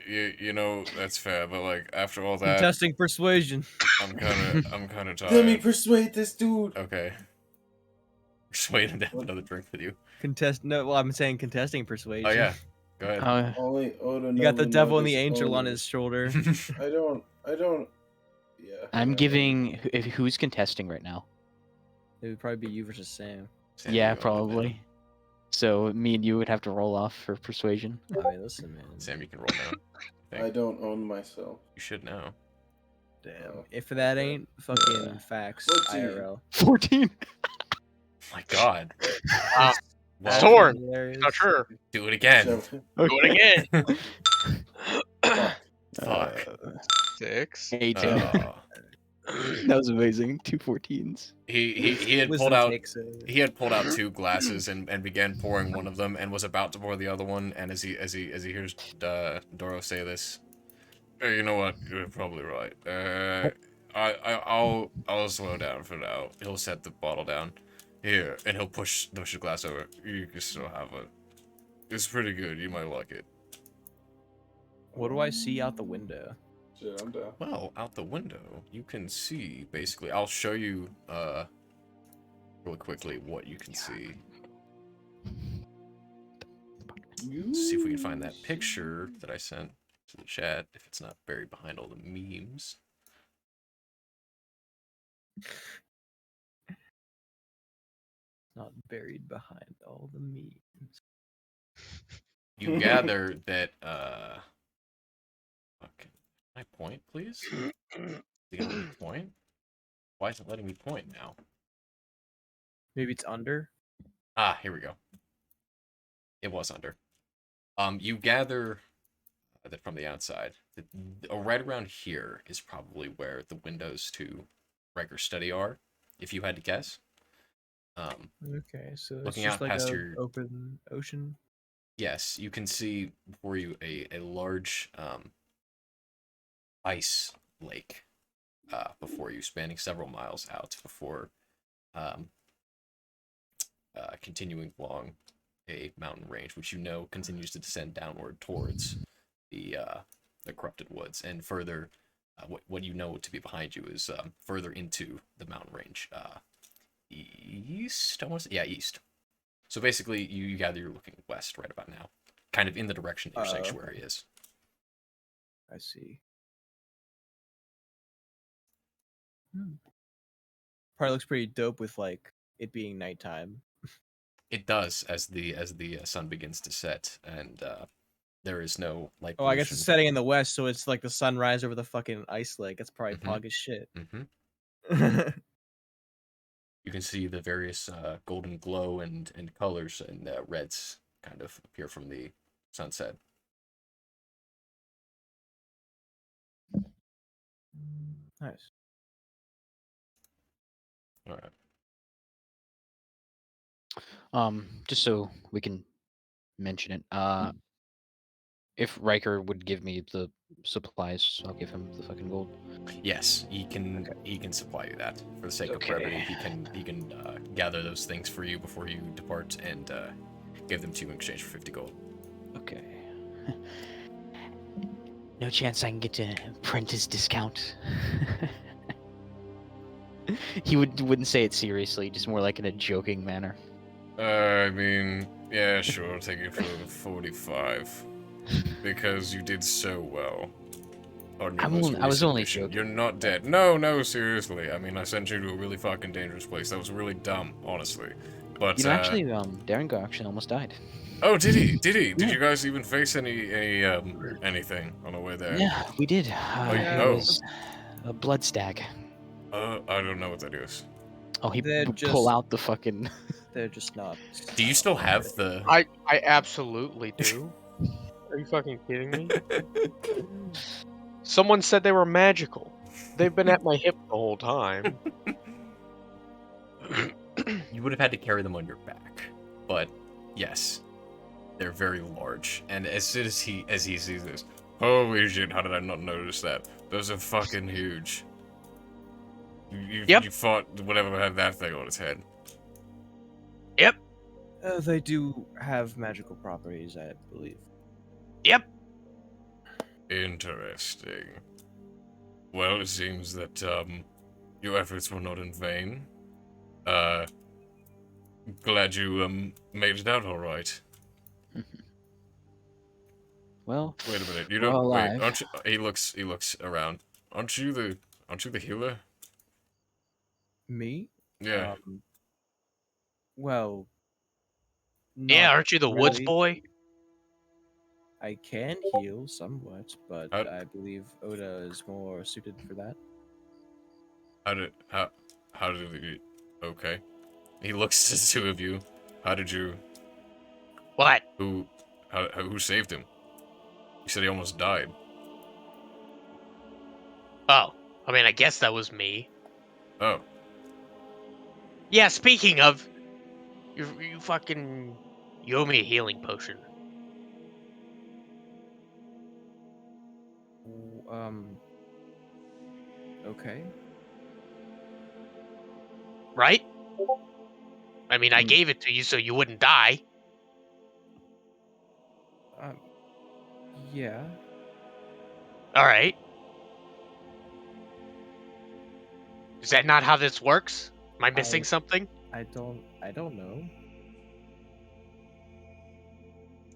You know, that's fair, but like, after all that, Contesting persuasion. I'm kind of Let me tired. persuade this dude. Okay. Persuade him to have What? another drink with you. No, well, I'm saying contesting persuasion. Oh, yeah. Go ahead. Only Oda You got the Nobu devil and the Noda's angel on owner. his shoulder. I don't. Yeah. I'm I- giving. Who's contesting right now? It would probably be you versus Sam. Sam, Yeah, you own it, man. probably. So me and you would have to roll off for persuasion. I mean, listen, man. Sam, you can roll now. I don't own myself. You should know. Damn. Oh, If that okay. ain't fucking facts, 14. IRL. 14. My God. Wow. Well, Torn. Hilarious. Not sure. do it again. So- Do it again. fuck. Fuck. 6. 18. Oh. That was amazing. 2 14s. He had Wisdom pulled out takes it. he had pulled out 2 glasses and began pouring one of them and was about to pour the other one, and as he hears Doro say this, "Hey, you know what? You're probably right. I'll slow down for now." He'll set the bottle down. Here, and he'll push the glass over. You can still have it. It's pretty good. You might like it. What do I see out the window? Shit, I'm down. Well, out the window, you can see, basically, I'll show you, really quickly what you can see. Let's see if we can find that picture that I sent to the chat, if it's not buried behind all the memes. Not buried behind all the memes. You gather that, fuck. Can I point, please? Is it gonna let me point? Why is it letting me point now? Maybe it's under. Ah, here we go. It was under. You gather that from the outside, that right around here is probably where the windows to Riker's study are, if you had to guess. Okay, so it's Looking just out like past a your- open ocean. Yes, you can see before you a large ice lake before you, spanning several miles out before continuing along a mountain range, which you know continues to descend downward towards the corrupted woods, and further, what you know to be behind you is further into the mountain range, east. East. So basically, you gather you're looking west right about now, kind of in the direction that your sanctuary is. I see. Probably looks pretty dope with like it being nighttime. It does as the sun begins to set, and there is no light. Oh, I guess it's setting in the west, so it's like the sunrise over the fucking ice lake. That's probably Mhm. pog as shit. Mm-hmm. You can see the various golden glow and colors and reds kind of appear from the sunset. Nice. All right. Just so we can mention it. If Riker would give me the supplies, I'll give him the fucking gold. Yes, he can supply you that for the sake of Okay. brevity. He can gather those things for you before you depart and give them to you in exchange for 50 gold. Okay. No chance I can get to Prentice discount. He wouldn't say it seriously, just more like in a joking manner. I mean, yeah, sure, I'll take it for 45 because you did so well. On your most I was recent only mission. joking. You're not dead. No, seriously. I mean, I sent you to a really fucking dangerous place. That was really dumb, honestly. But You know, actually, Darren actually almost died. oh, did he? Did he? Did Yeah. you guys even face anything on the way there? Yeah, we did. yeah. It was a blood stag. I don't know what that is. Oh, he They're would just- pull out the fucking. They're just not. Do you still have the? I absolutely do. Are you fucking kidding me? Someone said they were magical. They've been at my hip the whole time. You would have had to carry them on your back, but yes. They're very large, and as soon as he sees this, holy shit! How did I not notice that? Those are fucking huge. Yep. You fought whatever had that thing on its head. Yep. They do have magical properties, I believe. Yep. Interesting. Well, it seems that your efforts were not in vain. Glad you made it out all right. Well, Wait a minute. You we're all don't wait. alive. Aren't you? He looks around. Aren't you the healer? Me? Yeah. Well, Yeah, not aren't you the woods really. boy? I can heal somewhat, but How- I believe Oda is more suited for that. How did you? Okay. He looks at the two of you. How did you? What? Who saved him? You said he almost died. Oh, I mean, I guess that was me. Oh. Yeah, speaking of, you fucking, you owe me a healing potion. Okay. Right? I mean, I Hmm. gave it to you so you wouldn't die. Yeah. All right. Is that not how this works? Am I missing something? I don't know.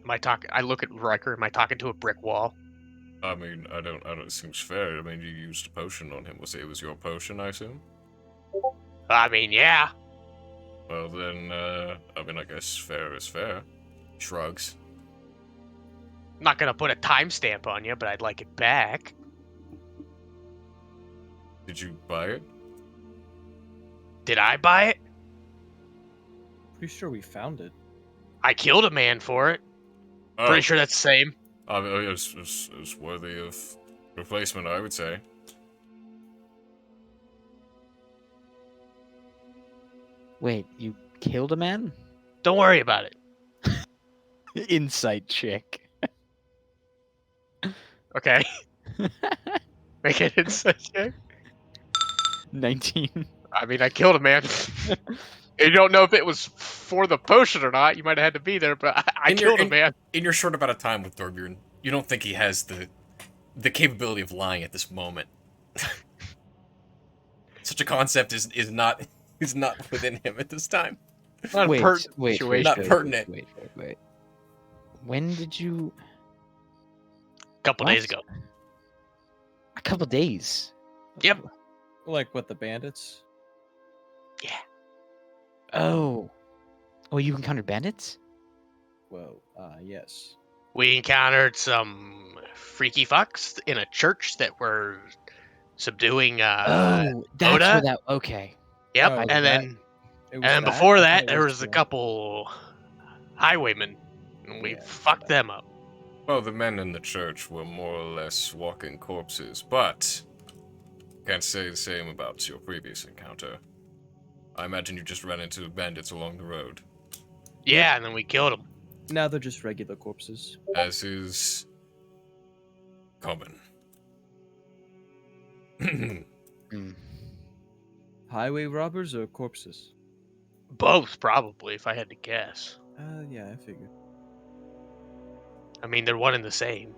Am I talking? I look at Riker. Am I talking to a brick wall? I mean, I don't. It seems fair. I mean, you used a potion on him. It was your potion, I assume. I mean, yeah. Well then, I mean, I guess fair is fair. Shrugs. I'm not gonna put a timestamp on you, but I'd like it back. Did you buy it? Did I buy it? Pretty sure we found it. I killed a man for it. Oh, Pretty sure that's the same. I mean, it's worthy of replacement, I would say. Wait, you killed a man? Don't worry about it. Insight check. Okay. Make an insight check. 19. I mean, I killed a man. You don't know if it was for the potion or not. You might have had to be there, but I killed a man. In your short amount of time with Torbjorn, you don't think he has the capability of lying at this moment. Such a concept is not within him at this time. Not a pertinent situation. Not pertinent. Wait. When did you? A couple What? days ago. A couple days. Yep. Like what, the bandits? Yeah. Oh. Oh, you encountered bandits? Well, yes. We encountered some freaky fucks in a church that were subduing Oh, that's Oda. where that. Okay. Yep. Oh, and that- then It was and then that? before I that thought it there was a the- couple highwaymen. And we Yeah, fucked them up. Well, the men in the church were more or less walking corpses, but can't say the same about your previous encounter. I imagine you just ran into bandits along the road, Yeah, and then we killed them. Now they're just regular corpses. as is common. Hmm. Highway robbers or corpses? Both, probably, if I had to guess. Yeah, I figured. I mean, they're one and the same.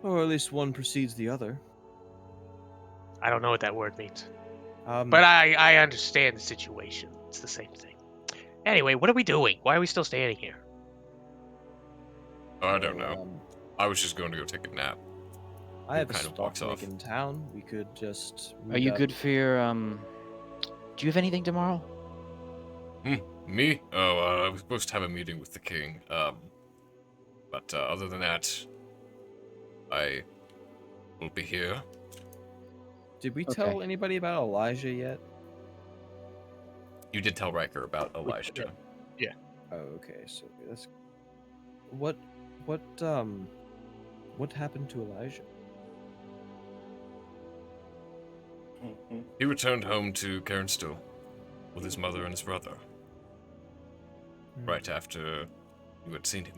Or at least one precedes the other. I don't know what that word means. Um, But I understand the situation. It's the same thing. Anyway, what are we doing? Why are we still standing here? I don't well, know. I was just going to go take a nap. I have a kind of stop walks to make off. in town. We could just. Are meet you up. good for your Do you have anything tomorrow? Me? Oh, I was supposed to have a meeting with the king. But other than that, I will be here. Did we Okay. tell anybody about Elijah yet? You did tell Riker about Elijah. Oh, okay. So that's what happened to Elijah? He returned home to Cairnstill with his mother and his brother. Hmm. Right after you had seen him.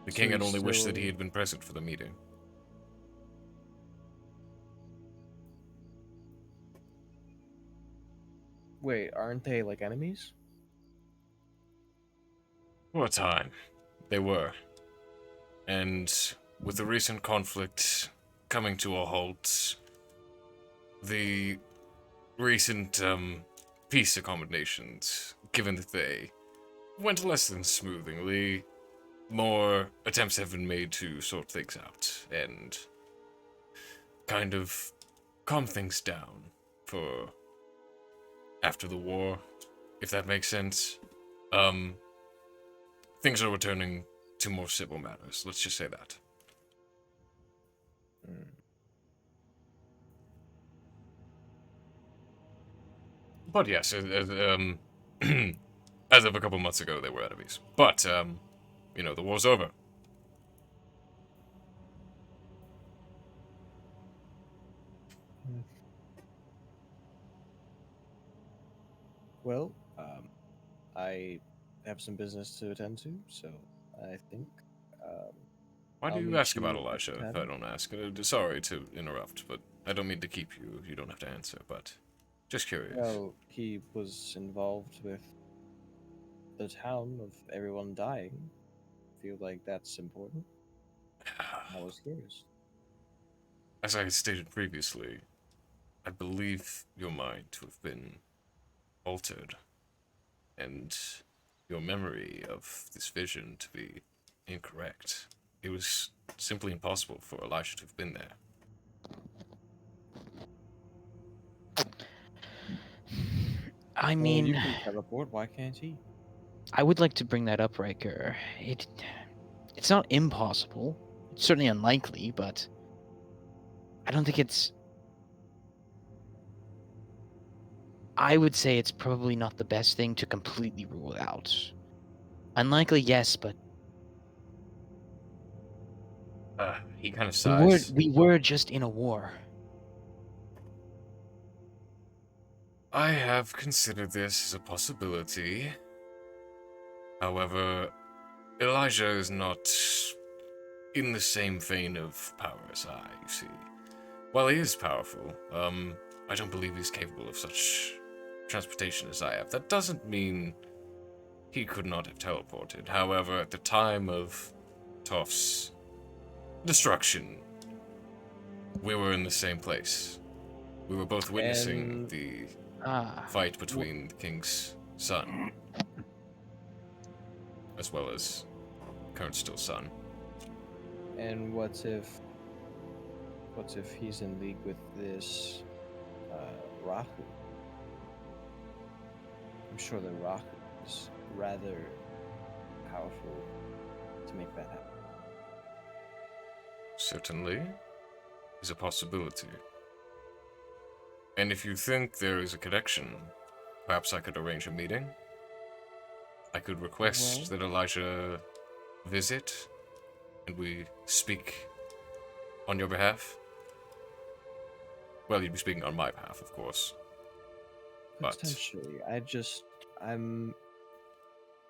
The So king had he's only wished that still- he had been present for the meeting. Wait, aren't they like enemies? For a time, they were. And with the recent conflict coming to a halt, the recent peace accommodations, given that they went less than smoothly, more attempts have been made to sort things out and kind of calm things down for after the war, if that makes sense. Things are returning to more civil matters, let's just say that. Mm. But yes, as of a couple months ago, they were enemies. But, the war's over. Well, I have some business to attend to, so I think Why do I'll you meet ask about you at the Elisha, if I tavern. don't ask? Sorry to interrupt, but I don't mean to keep you. You don't have to answer, but just curious. Well, he was involved with the town of everyone dying. Feel like that's important. I was curious. As I stated previously, I believe your mind to have been altered, and your memory of this vision to be incorrect. It was simply impossible for Elisha to have been there. I Well, mean, you can teleport. Why can't he? I would like to bring that up, Riker. It's not impossible. It's certainly unlikely, but I don't think it's. I would say it's probably not the best thing to completely rule out. Unlikely, yes, but He kind of we were sighs. we were just in a war. I have considered this as a possibility. However, Elijah is not in the same vein of power as I, you see. While he is powerful, I don't believe he's capable of such transportation as I have. That doesn't mean he could not have teleported. However, at the time of Toph's destruction, we were in the same place. We were both witnessing And- the Ah, fight between the king's son, as well as current still son. And what if he's in league with this Rahu? I'm sure the Rahu is rather powerful to make that happen. Certainly is a possibility. And if you think there is a connection, perhaps I could arrange a meeting. I could request that Elijah visit and we speak on your behalf. Well, you'd be speaking on my behalf, of course. But Potentially. I'm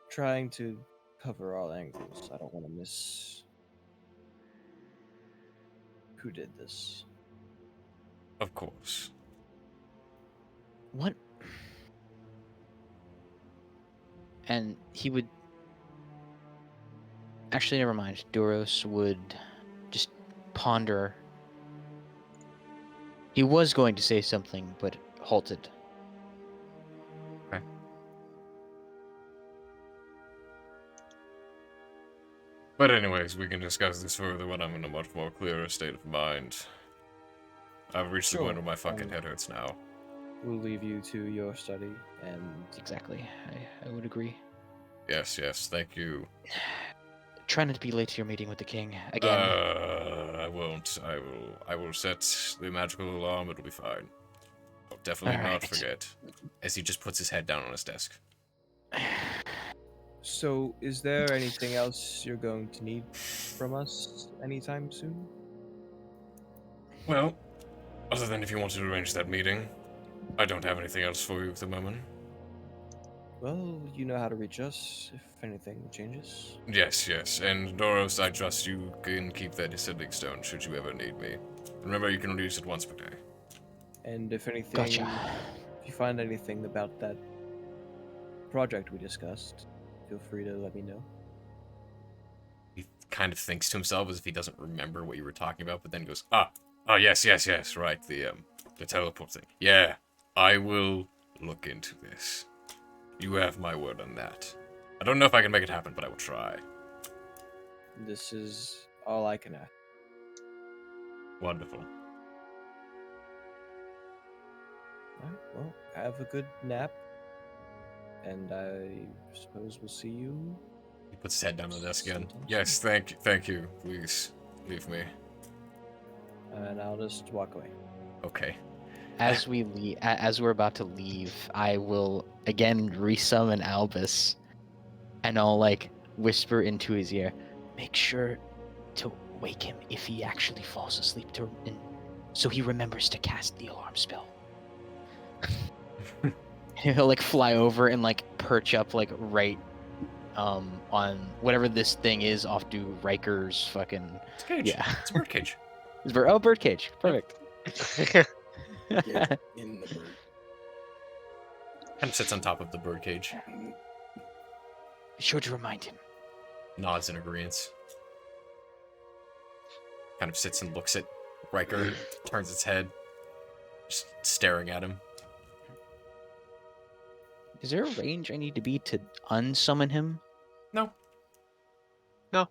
trying to cover all angles. I don't want to miss who did this. of course. what? And he would. Actually, never mind. Duros would just ponder. He was going to say something, but halted. But anyways, we can discuss this further when I'm in a much more clearer state of mind. I've reached the Sure, point where my fucking um, head hurts now. We'll leave you to your study and Exactly. I would agree. Yes, thank you. Try not to be late to your meeting with the king again. I won't. I will set the magical alarm. It'll be fine. I'll definitely not Alright. forget. As he just puts his head down on his desk. So, is there anything else you're going to need from us anytime soon? Well, other than if you wanted to arrange that meeting, I don't have anything else for you at the moment. Well, you know how to reach us if anything changes. Yes, yes. And Doros, I trust you can keep that ascending stone should you ever need me. Remember, you can only use it once per day. And if anything, Gotcha. if you find anything about that project we discussed, feel free to let me know. He kind of thinks to himself as if he doesn't remember what you were talking about, but then goes, yes, right, the teleport thing. Yeah, I will look into this. You have my word on that. I don't know if I can make it happen, but I will try. This is all I can ask. Wonderful. Alright, well, have a good nap. And I suppose we'll see you. He puts his head down on the desk again. Sometime Yes, thank you. Please, leave me. And I'll just walk away. Okay. As as we're about to leave, I will again resummon Albus, and I'll like whisper into his ear, "Make sure to wake him if he actually falls asleep, so he remembers to cast the alarm spell." And he'll like fly over and like perch up like right on whatever this thing is off to Riker's fucking It's a cage. yeah. It's a bird cage. Birdcage. Perfect. Get in the bird. Kind of sits on top of the bird cage. Be sure to remind him. Nods in agreement. Kind of sits and looks at Riker, turns its head, just staring at him. Is there a range I need to be to unsummon him? No. No.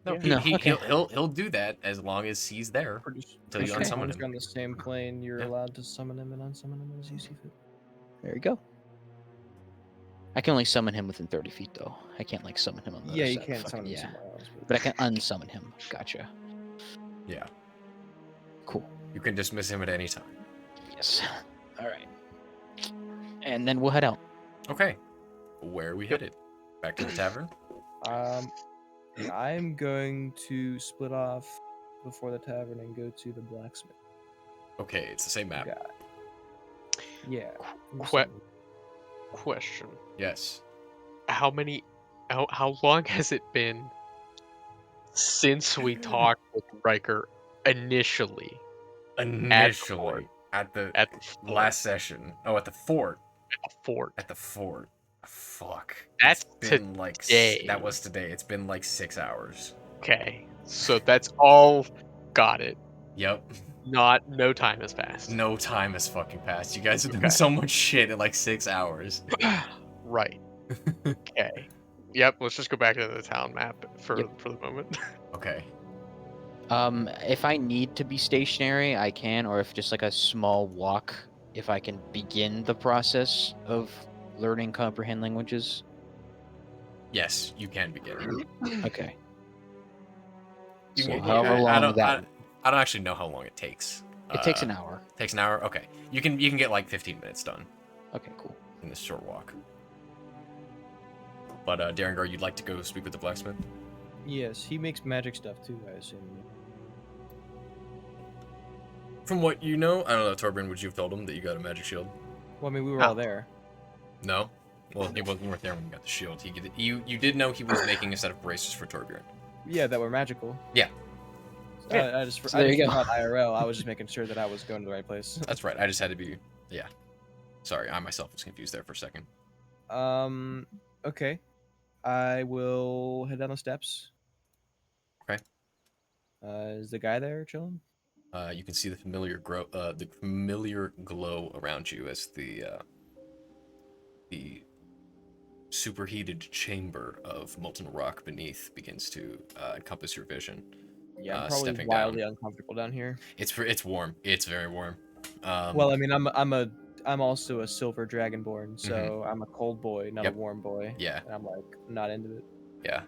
No, Yeah. he'll do that as long as he's there. Until you Pretty unsummon sure once him. you're on the same plane, you're Yeah. allowed to summon him and unsummon him as you see fit. There you go. I can only summon him within 30 feet, though. I can't like summon him on the Yeah, other you side. can't Fucking- summon him yeah. somewhere else. But I can unsummon him. Gotcha. Yeah. Cool. You can dismiss him at any time. Yes. All right. And then we'll head out. Okay. Where are we headed? Back to the tavern? I'm going to split off before the tavern and go to the blacksmith. Okay, it's the same map. guy. Yeah. Question: Yes. How long has it been since we talked with Riker initially Initially. At the at the fort? last session. Oh, at the fort. At the fort. At the fort. Fuck. That's It's been like today. that was today. It's been like 6 hours. Okay, so that's all. Got it. Yep. No time has passed. No time has fucking passed. You guys have done Okay. so much shit in like 6 hours. Right. Okay. Yep. Let's just go back to the town map for the moment. Okay. If I need to be stationary, I can, or if just like a small walk, if I can begin the process of learning comprehend languages. Yes, you can begin. Okay. You So can- however I long don't, that I don't actually know how long it takes. it takes an hour. Takes an hour? Okay. You can get like 15 minutes done Okay, cool. in this short walk. But Darengar, you'd like to go speak with the blacksmith? Yes, he makes magic stuff too, I assume. From what you know, I don't know, Torbjorn, would you have told him that you got a magic shield? Well, I mean, we were all there. No? Well, you weren't there when you got the shield. You did know he was making a set of braces for Torbjorn. Yeah, that were magical. Yeah. I just So there you go. forgot IRL. I was just making sure that I was going to the right place. That's right. I just had to be... Yeah. Sorry, I myself was confused there for a second. Okay. I will head down the steps. Okay. Is the guy there chilling? You can see the familiar glow around you as the superheated chamber of molten rock beneath begins to encompass your vision. Yeah, I'm probably stepping wildly down. uncomfortable down here. It's warm. It's very warm. Well, I mean, I'm also a silver dragonborn, so I'm a cold boy, not Yep. a warm boy. Yeah. And I'm like not into it. Yeah.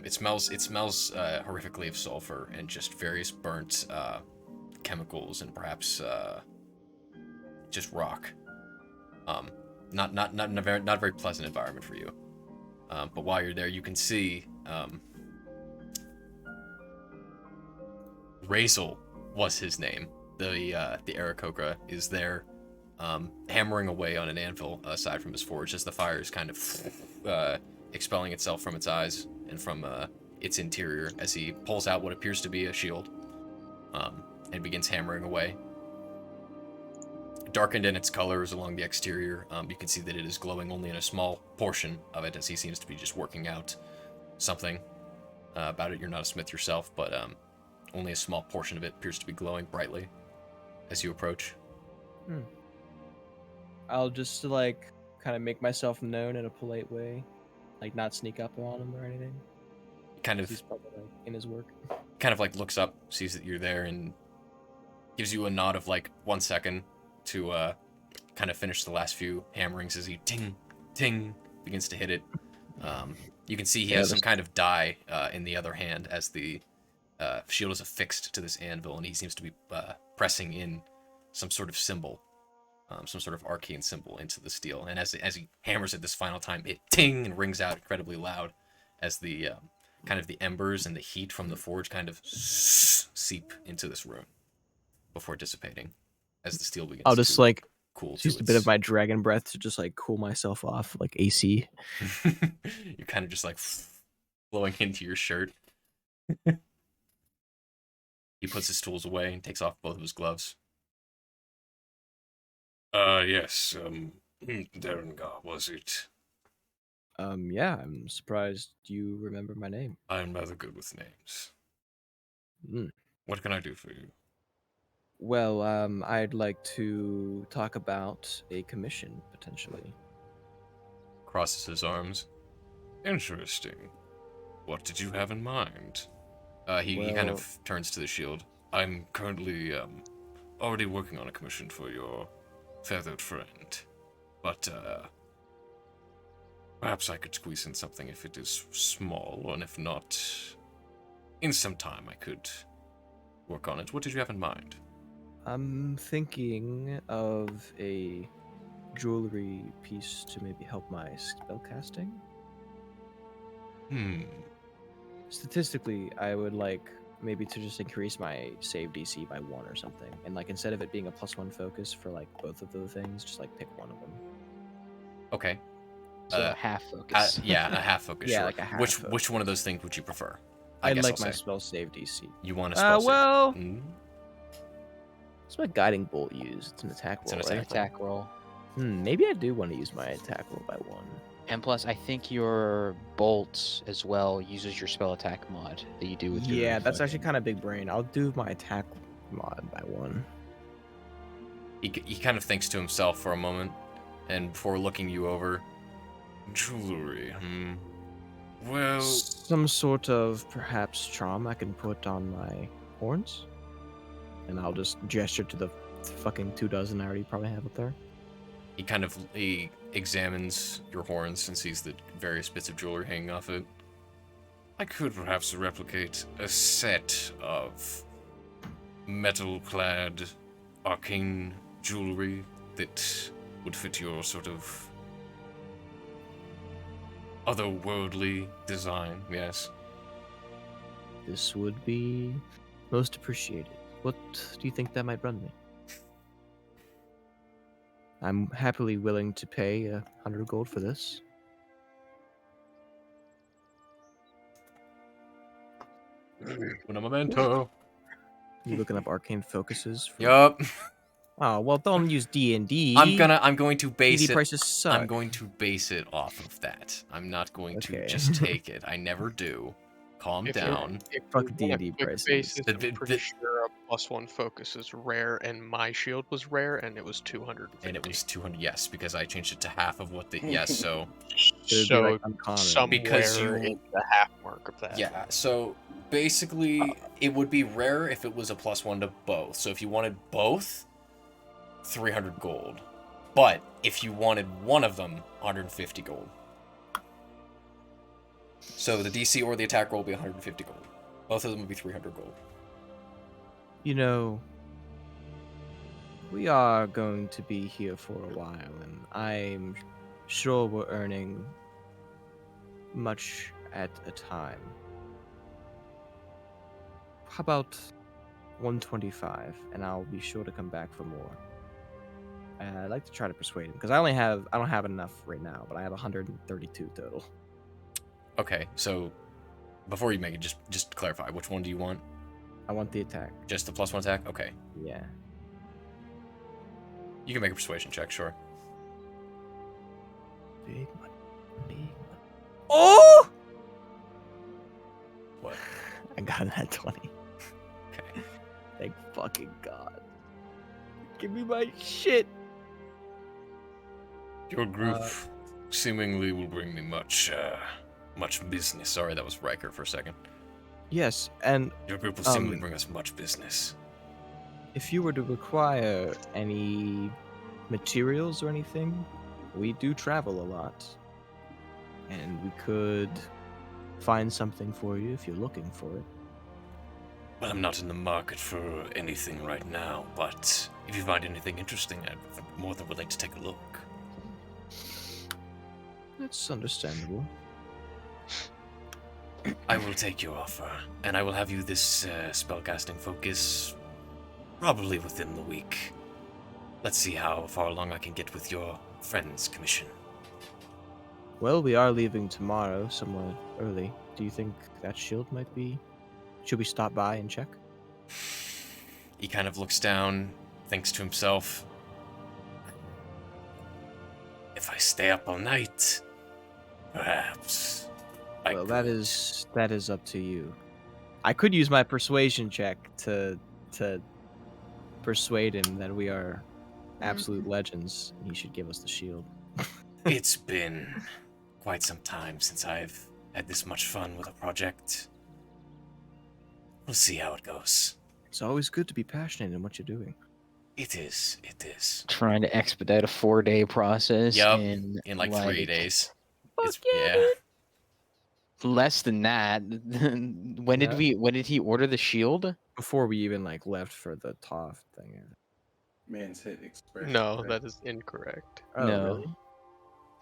It smells horrifically of sulfur and just various burnt chemicals and perhaps just rock. Not a very pleasant environment for you. But while you're there, you can see Razel was his name. The Aarakocra is there, hammering away on an anvil aside from his forge as the fire is kind of expelling itself from its eyes and from its interior as he pulls out what appears to be a shield and begins hammering away. Darkened in its colors along the exterior, you can see that it is glowing only in a small portion of it as he seems to be just working out something about it. You're not a smith yourself, but only a small portion of it appears to be glowing brightly as you approach. I'll just like kind of make myself known in a polite way, like not sneak up on him or anything. Kind 'cause of he's probably like in his work. like looks up, sees that you're there, and gives you a nod of like 1 second to kind of finish the last few hammerings as he ting, ting begins to hit it. You can see he has some kind of die in the other hand as the shield is affixed to this anvil, and he seems to be pressing in some sort of symbol, some sort of arcane symbol into the steel. And as he hammers it this final time, it ting and rings out incredibly loud as the kind of the embers and the heat from the forge kind of seep into this room before dissipating as the steel begins I'll just to like cool. use a bit of my dragon breath to just like cool myself off, like AC. You're kind of just like blowing into your shirt. He puts his tools away and takes off both of his gloves. Yes, Derengar, was it? Yeah, I'm surprised you remember my name. I'm rather good with names. Mm. What can I do for you? Well, I'd like to talk about a commission potentially. Crosses his arms. Interesting. What did you have in mind? He kind of turns to the shield. I'm currently already working on a commission for your feathered friend, but perhaps I could squeeze in something if it is small, and if not, in some time I could work on it. What did you have in mind? I'm thinking of a jewelry piece to maybe help my spellcasting. Statistically, I would like maybe to just increase my save DC by 1 or something. And like instead of it being a +1 focus for like both of the things, just like pick one of them. Okay. So half focus. Yeah, a half focus. Yeah, sure. like a half Which focus. one of those things would you prefer? I'd guess like I'll my say. spell save DC. You want a spell well, save? what's my guiding bolt use? It's an attack It's roll, an right? Attack roll. Maybe I do want to use my attack roll by 1. And plus, I think your bolt as well uses your spell attack mod that you do with your. Yeah, that's actually kind of big brain. I'll do my attack mod by 1. He kind of thinks to himself for a moment, and before looking you over, jewelry. Well, Some sort of perhaps charm I can put on my horns, and I'll just gesture to the fucking 2 dozen I already probably have up there. he examines your horns and sees the various bits of jewelry hanging off it. I could perhaps replicate a set of metal-clad arcane jewelry that would fit your sort of otherworldly design, yes. This would be most appreciated. What do you think that might run me? I'm happily willing to pay 100 gold for this. Una momento. You looking up arcane focuses? Yup. Oh well, don't use D&D. I'm going to base D&D it. prices suck. I'm going to base it off of that. I'm not going to Okay. just take it. I never do. Calm If you're- down. If Fuck you want a D&D quick prices. basis, The- I'm the- pretty the- sure a +1 focus is rare, and my shield was rare, and it was 250. And it was 200. Yes, because I changed it to half of what the yes. So It would be so like uncommon. somewhere Because you- in the half mark of that. yeah. So basically, it would be rare if it was a +1 to both. So if you wanted both, 300 gold. But if you wanted one of them, 150 gold. So the DC or the attack roll will be 150 gold. Both of them would be 300 gold. You know, we are going to be here for a while, and I'm sure we're earning much at a time. How about 125, and I'll be sure to come back for more. I'd like to try to persuade him because I don't have enough right now, but I have 132 total. Okay, so before you make it, just clarify, which one do you want? I want the attack. Just the +1 attack? Okay. Yeah. You can make a persuasion check, sure. Big money. Big money. Oh! What? I got that 20. Okay. Thank fucking God. Give me my shit. Your group seemingly will bring me much business. Sorry, that was Riker for a second. Yes, and Your group will seemingly bring us much business. if you were to require any materials or anything, we do travel a lot. And we could find something for you if you're looking for it. Well, I'm not in the market for anything right now, but if you find anything interesting, I'd be more than willing to take a look. That's understandable. I will take your offer, and I will have you this spellcasting focus probably within the week. Let's see how far along I can get with your friend's commission. Well, we are leaving tomorrow, somewhat early. Do you think that shield might be... Should we stop by and check? He kind of looks down, thinks to himself, if I stay up all night, perhaps I Well, could. that is up to you. I could use my persuasion check to persuade him that we are absolute legends and he should give us the shield. It's been quite some time since I've had this much fun with a project. We'll see how it goes. It's always good to be passionate in what you're doing. It is. Trying to expedite a 4-day process Yup, in like 3 days. Fuck Yeah. less than that. When Yeah. did he order the shield? Before we even like left for the Toff thing. Man's hit expression. No, that is incorrect. Oh, No. really?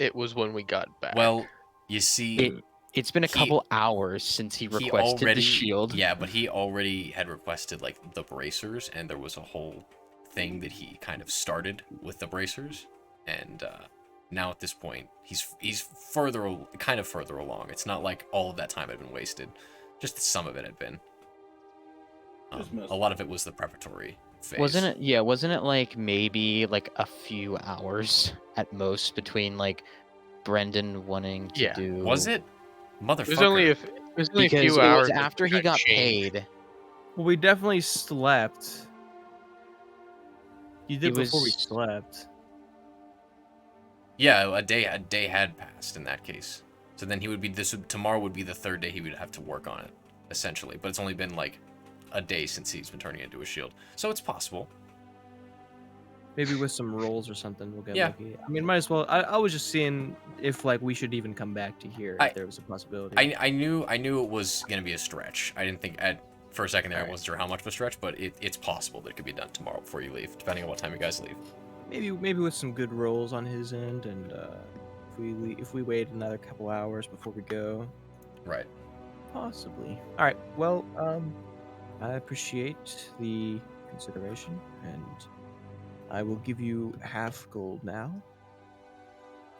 It was when we got back. Well, you see, It's been a He- couple hours since he requested the shield. Yeah, but he already had requested like the bracers, and there was a whole thing that he kind of started with the bracers, and now at this point he's further along. It's not like all of that time had been wasted, just some of it had been. A lot of it was the preparatory phase. Wasn't it like maybe like a few hours at most between like Brendan wanting to Yeah. do Was it? Motherfucker. it was only a because few it hours was after he got changed. paid. Well, we definitely slept. You did It before we was- slept. Yeah, a day had passed in that case. So then tomorrow would be the third day he would have to work on it, essentially. But it's only been like a day since he's been turning it into a shield. So it's possible. Maybe with some rolls or something, we'll get Yeah. lucky. I mean, might as well. I was just seeing if like we should even come back to here if there was a possibility. I knew it was gonna be a stretch. I didn't think for a second there I Alright. wasn't sure how much of a stretch, but it's possible that it could be done tomorrow before you leave, depending on what time you guys leave. Maybe with some good rolls on his end, and if we wait another couple hours before we go, Right. possibly. All right. Well, I appreciate the consideration, and I will give you half gold now.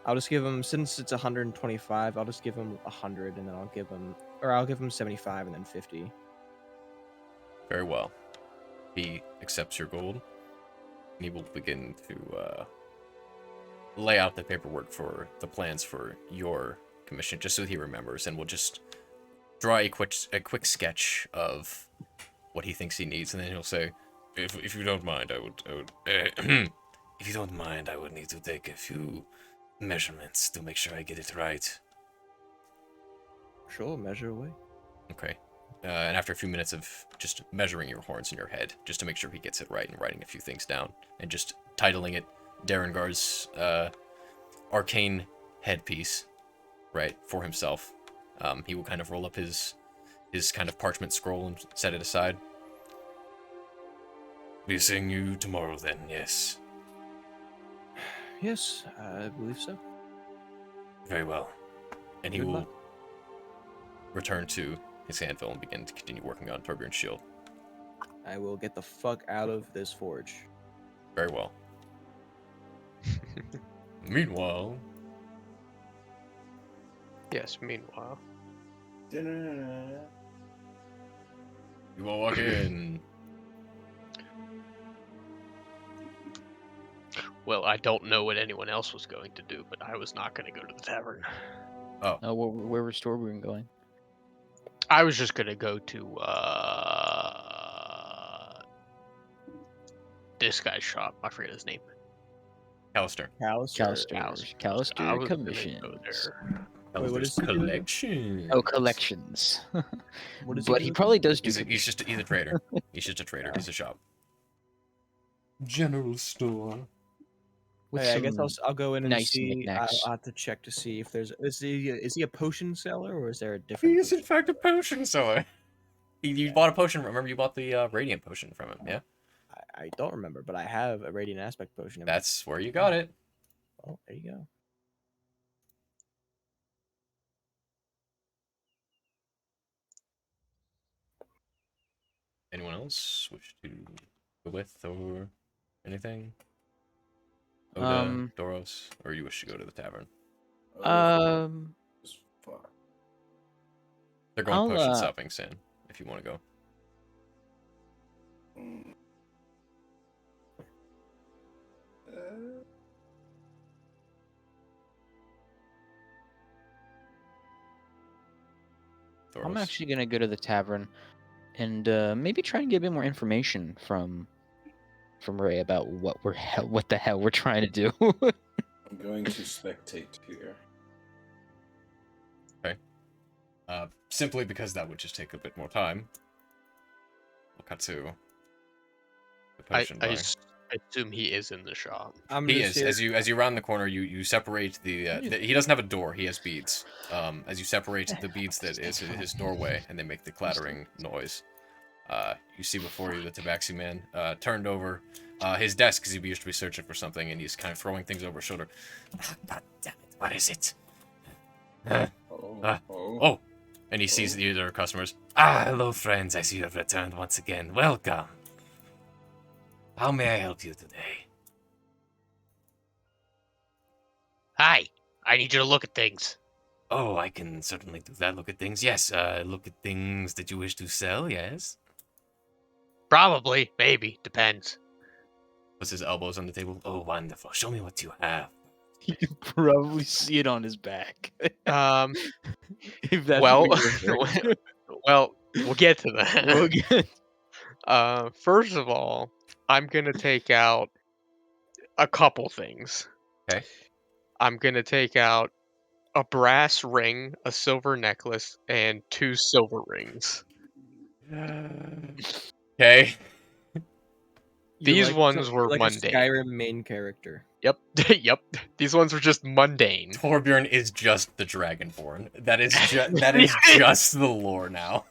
I'll just give him, since it's 125, I'll just give him 100, and then I'll give him 75 and then 50. Very well. He accepts your gold, and he will begin to lay out the paperwork for the plans for your commission, just so he remembers, and we'll just draw a quick sketch of what he thinks he needs, and then he'll say, "If you don't mind, I would if you don't mind, I would need to take a few measurements to make sure I get it right." Sure, measure away. Okay. And after a few minutes of just measuring your horns in your head, just to make sure he gets it right, and writing a few things down, and just titling it Darengar's arcane headpiece, right, for himself, he will kind of roll up his kind of parchment scroll and set it aside. Be seeing you tomorrow then, yes. Yes, I believe so. Very well. And he Good will luck. return to his anvil and begin to continue working on Torbjorn's shield. I will get the fuck out of this forge. Very well. Meanwhile, Yes, meanwhile. Da-na-na-na. you all walk in. Well, I don't know what anyone else was going to do, but I was not going to go to the tavern. Oh, Where was Storbrewing going? I was just going to go to this guy's shop. I forget his name. Callister. Callister's. I Callister was gonna go commissions. there. Wait, what Callister's does he do again? collection. Oh, collections. What does But do he again? probably does do. He's a trader. He's just a trader. He's a shop. General store. with Hey, I guess some I'll go in and nice see. knickknacks. I'll have to check to see if there's is he a potion seller or is there a He different? is in potion fact a seller? potion seller. You bought a potion. Remember, you bought the radiant potion from him. Yeah, I don't remember, but I have a radiant aspect potion. that's where you got it. Oh, there you go. Anyone else wish to go with or anything? Oda, Doros, or you wish to go to the tavern? As fuck. They're going I'll, potion shopping, Sam. If you want to go. Mm. Thoros. I'm actually gonna go to the tavern and maybe try and get a bit more information from Ray about what what the hell we're trying to do. I'm going to spectate here. Simply because that would just take a bit more time. We'll cut to the I potion bar. assume he is in the shop. I'm He just is. here. As you round the corner, you separate he doesn't have a door. He has beads. As you separate the beads that is his doorway, and they make the clattering noise. You see before you the Tabaxi man turned over his desk because he used to be searching for something, and he's kind of throwing things over his shoulder. God damn it! What is it? Oh! And he sees the other customers. Hello, friends. I see you have returned once again. Welcome. How may I help you today? Hi, I need you to look at things. Oh, I can certainly do that. Look at things. Yes, look at things that you wish to sell, yes? Probably, maybe, depends. Puts his elbows on the table. Oh, wonderful. Show me what you have. You can probably see it on his back. Um, If that's well, what you're referring to. well, we'll get to that. We'll get- First of all, I'm gonna take out a couple things. Okay. I'm gonna take out a brass ring, a silver necklace, and 2 silver rings. Okay. These ones were like mundane. a Skyrim main character. Yep, yep. These ones were just mundane. Torbjorn is just the Dragonborn. That is just the lore now.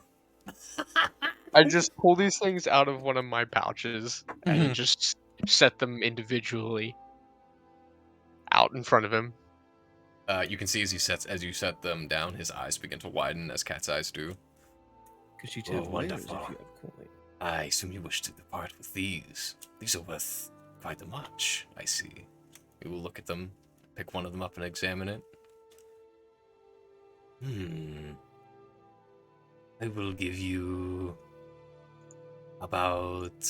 I just pull these things out of one of my pouches and just set them individually out in front of him. You can see as you set them down, his eyes begin to widen as cat's eyes do. Because you Oh, have wares if wonderful. you have coin. I assume you wish to depart with these. These are worth quite a much, I see. You will look at them, pick one of them up and examine it. I will give you about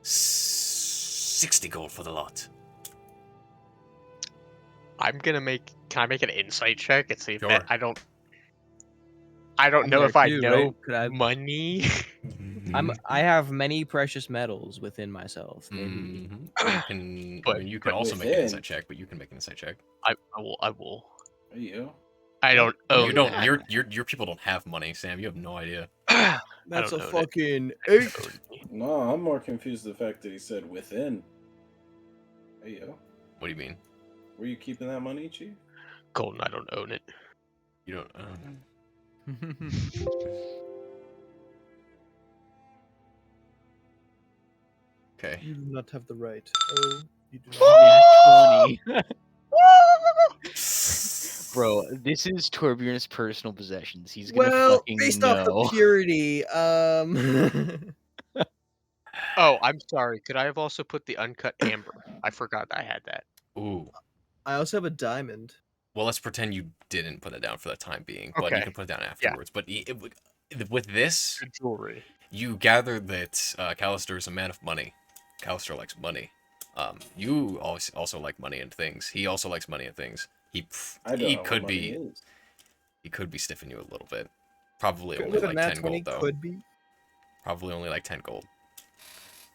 60 gold for the lot. I'm gonna make. Can I make an insight check and see if Sure. that, I don't know there if I too, know right? Could I- money. I have many precious metals within myself. Maybe. You can also make an Within. insight check, but you can make an insight check. I will. Are you? I don't own You don't. that. Your people don't have money, Sam. You have no idea. That's a don't know that. fucking I don't 8. own it. No, I'm more confused the fact that he said within. Hey yo, What do you mean? were you keeping that money, Chief? Golden, I don't own it. You don't. Okay. You do not have the right. Oh, you do not. Nat 20. Bro, this is Torbjorn's personal possessions. He's gonna Well, fucking based know. off the purity, Oh, I'm sorry. Could I have also put the uncut amber? I forgot I had that. Ooh. I also have a diamond. Well, let's pretend you didn't put it down for the time being, but you Okay. can put it down afterwards. But with this, Good jewelry. you gather that Callister is a man of money. Callister likes money. You also like money and things. He also likes money and things. I He don't know what could money be is. he could be stiffing you a little bit. Probably only With a like nat 10 20 gold though. could be. Probably only like 10 gold.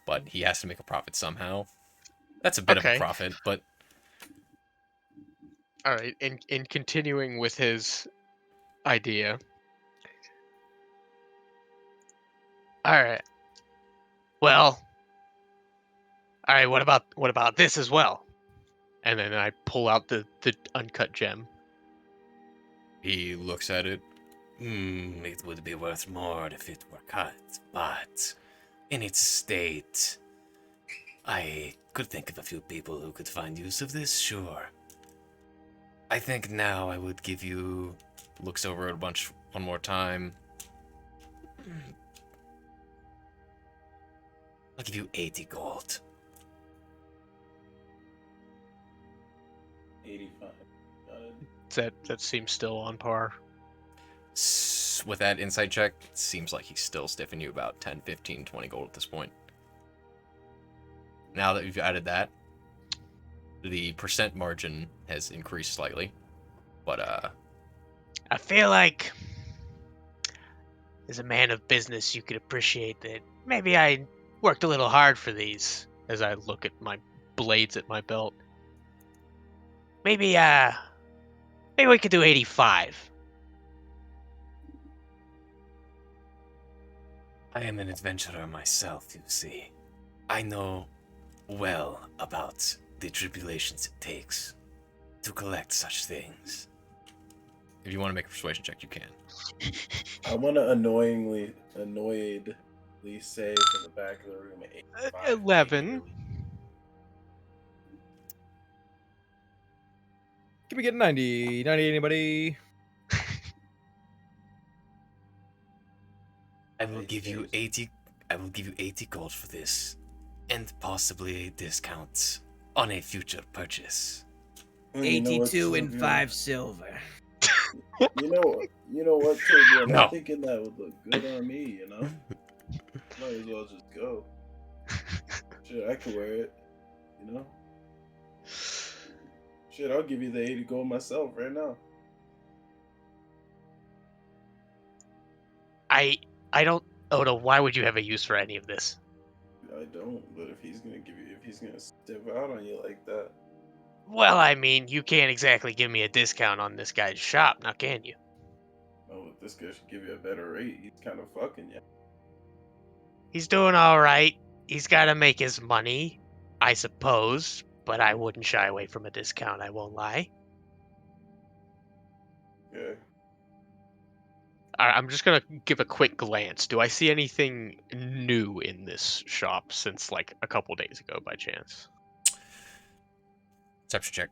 But he has to make a profit somehow. That's a bit of a Okay. profit, but All right. In continuing with his idea. All right. Well. All right. What about this as well? And then I pull out the uncut gem. he looks at it. It would be worth more if it were cut, but in its state, I could think of a few people who could find use of this, sure. I think now I would give you... Looks over it one more time. I'll give you 80 gold. 85. Got it. That seems still on par. With that insight check, it seems like he's still stiffing you about 10, 15, 20 gold at this point. Now that you've added that, the percent margin has increased slightly. But, I feel like, as a man of business, you could appreciate that maybe I worked a little hard for these. As I look at my blades at my belt, maybe we could do 85. I am an adventurer myself, you see. I know well about the tribulations it takes to collect such things. If you want to make a persuasion check, you can. I want to annoyedly say from the back of the room 85. 11. Can we get 90? 90, anybody? I will give you 80 gold for this, and possibly a discount on a future purchase. And you know what, 82 and Torbjorn? 5 silver. You know what, Torbjorn? No. I'm thinking that would look good on me, you know? Might as well just go. Shit, I could wear it, you know? Shit, I'll give you the 80 gold myself right now. I don't. Oda, why would you have a use for any of this? I don't, but if he's gonna step out on you like that, Well, I mean, you can't exactly give me a discount on this guy's shop, now can you? oh, this guy should give you a better rate. He's kind of fucking you. He's doing all right. He's got to make his money, I suppose, but I wouldn't shy away from a discount, I won't lie. Yeah. I'm just going to give a quick glance. Do I see anything new in this shop since, like, a couple days ago, by chance? Perception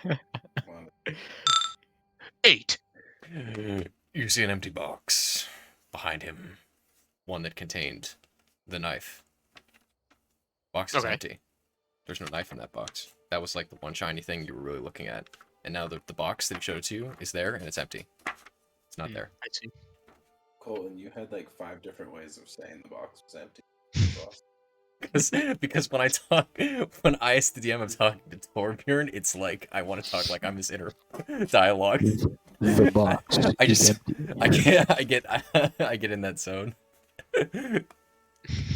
Come on. 8. check. You see an empty box behind him. One that contained the knife. Box is Okay. empty. There's no knife in that box. That was like the one shiny thing you were really looking at. And now the box that he showed it to you is there and it's empty. It's not there. I see. Colton, you had like 5 different ways of saying the box was empty. That's awesome. Because when I as the DM am talking to Torbjorn, it's like I want to talk like I'm his inner dialogue. The box. I is just empty. I get in that zone.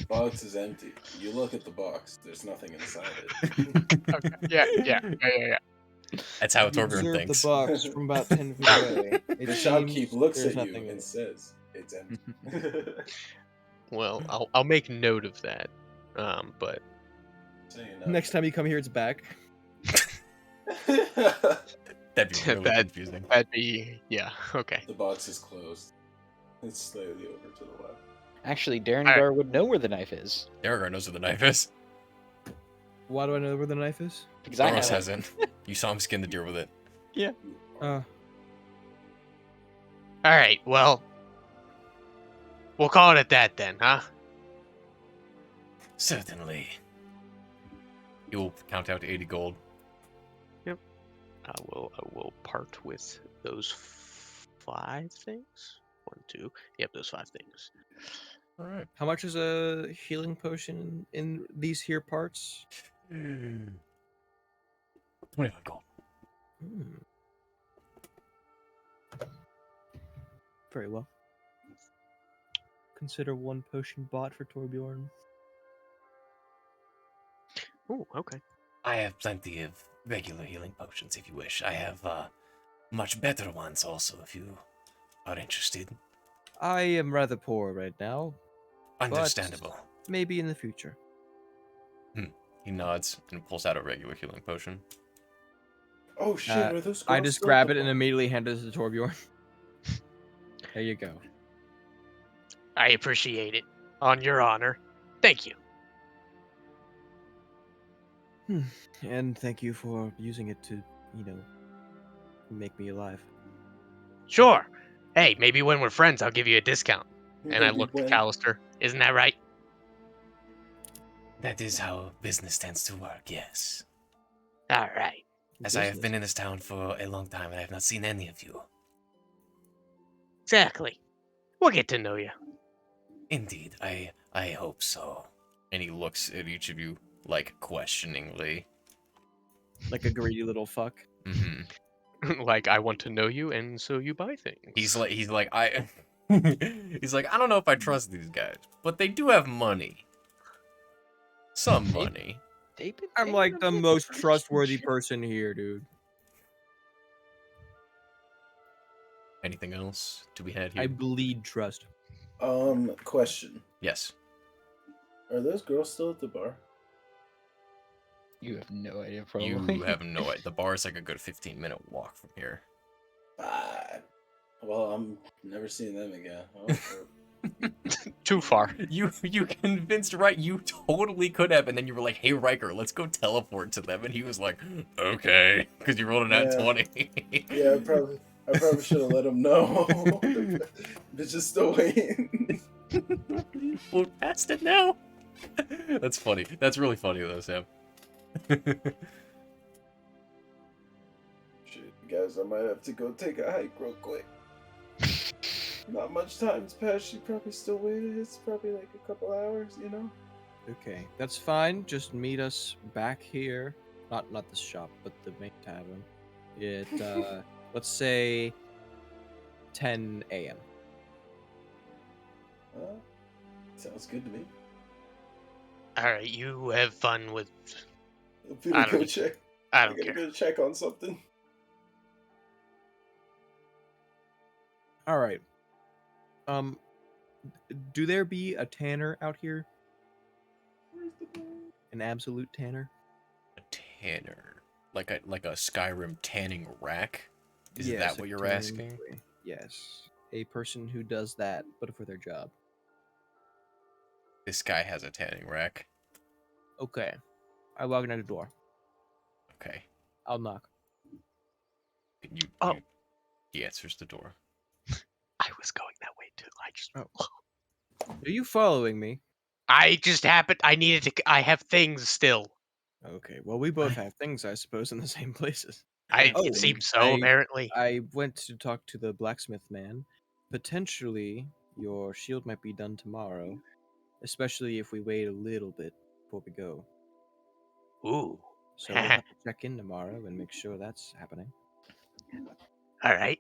Box is empty. You look at the box. There's nothing inside it. Okay. Yeah. That's how You Torbjorn observe thinks. the box from about 10 feet away. It The seems shopkeep looks there's at you nothing in and it. says, "It's empty." Well, I'll make note of that. But So you know. Next time you come here, it's back. That'd be really confusing. that'd be... Yeah, okay. The box is closed. It's slightly over to the left. Actually, Darrengar would know where the knife is. Darrengar knows where the knife is. Why do I know where the knife is? Because I Boros have it. hasn't. You saw him skin the deer with it. Uh, Alright, well... We'll call it at that then, huh? Certainly. He will count out 80 gold. I will part with those 5 things. 1, 2. Yep, those 5 things. All right. How much is a healing potion in these here parts? 25 gold. Hmm. Very well. Consider 1 potion bought for Torbjorn. Oh, okay. I have plenty of regular healing potions if you wish. I have much better ones also if you are interested. I am rather poor right now. Understandable. Maybe in the future. He nods and pulls out a regular healing potion. Oh shit, are those I girls just still at grab the it and bar? immediately hand it to Torbjorn. There you go. I appreciate it. On your honor. Thank you. And thank you for using it to, make me alive. Sure. Hey, maybe when we're friends, I'll give you a discount. And I Maybe looked at when- Callister. Isn't that right? That is how business tends to work, yes. All right. As I have been in this town for a long time and I have not seen any of you. Exactly. We'll get to know you. Indeed, I hope so. And he looks at each of you, like, questioningly. Like a greedy little fuck. Mm-hmm. Like, I want to know you, and so you buy things. He's like, he's like, I don't know if I trust these guys, but they do have money. Some money. They've been I'm paying like them the good most price and trustworthy shit. person here, dude. Anything else to be had here? I bleed trust. Question. Yes. Are those girls still at the bar? You have no idea, probably. You have no idea. The bar is like a good 15-minute walk from here. Ah, well, I'm never seeing them again. Oh, Too far. You convinced Riker. You totally could have, and then you were like, "Hey Riker, let's go teleport to them," and he was like, "Okay," because you rolled a nat Yeah. 20. yeah, I probably should have let them know. Bitch is still waiting. We're past it now. That's funny. That's really funny though, Sam. Shit, guys, I might have to go take a hike real quick. Not much time's passed. She probably still waited. It's probably like a couple hours, you know? Okay, that's fine. Just meet us back here. Not this shop, but the main tavern. At let's say 10 a.m. Sounds good to me. All right, you have fun with. I'm I gonna don't- go check. I I don't gotta care. go check on something. All right. Do there be a tanner out here? Where's the bar? An absolute tanner? A tanner, like a Skyrim tanning rack. Is Yes, that a what you're tanning asking? boy. Yes. A person who does that, but for their job. This guy has a tanning rack. Okay. I walk in at the door. Okay. I'll knock. Oh. He answers the door. I was going that way too. Are you following me? I just happened. I needed to. I have things still. Okay. Well, we both have things, I suppose, in the same places. It seems so. Apparently. I went to talk to the blacksmith man. Potentially, your shield might be done tomorrow, especially if we wait a little bit before we go. Ooh. So we'll have to check in tomorrow and make sure that's happening. All right.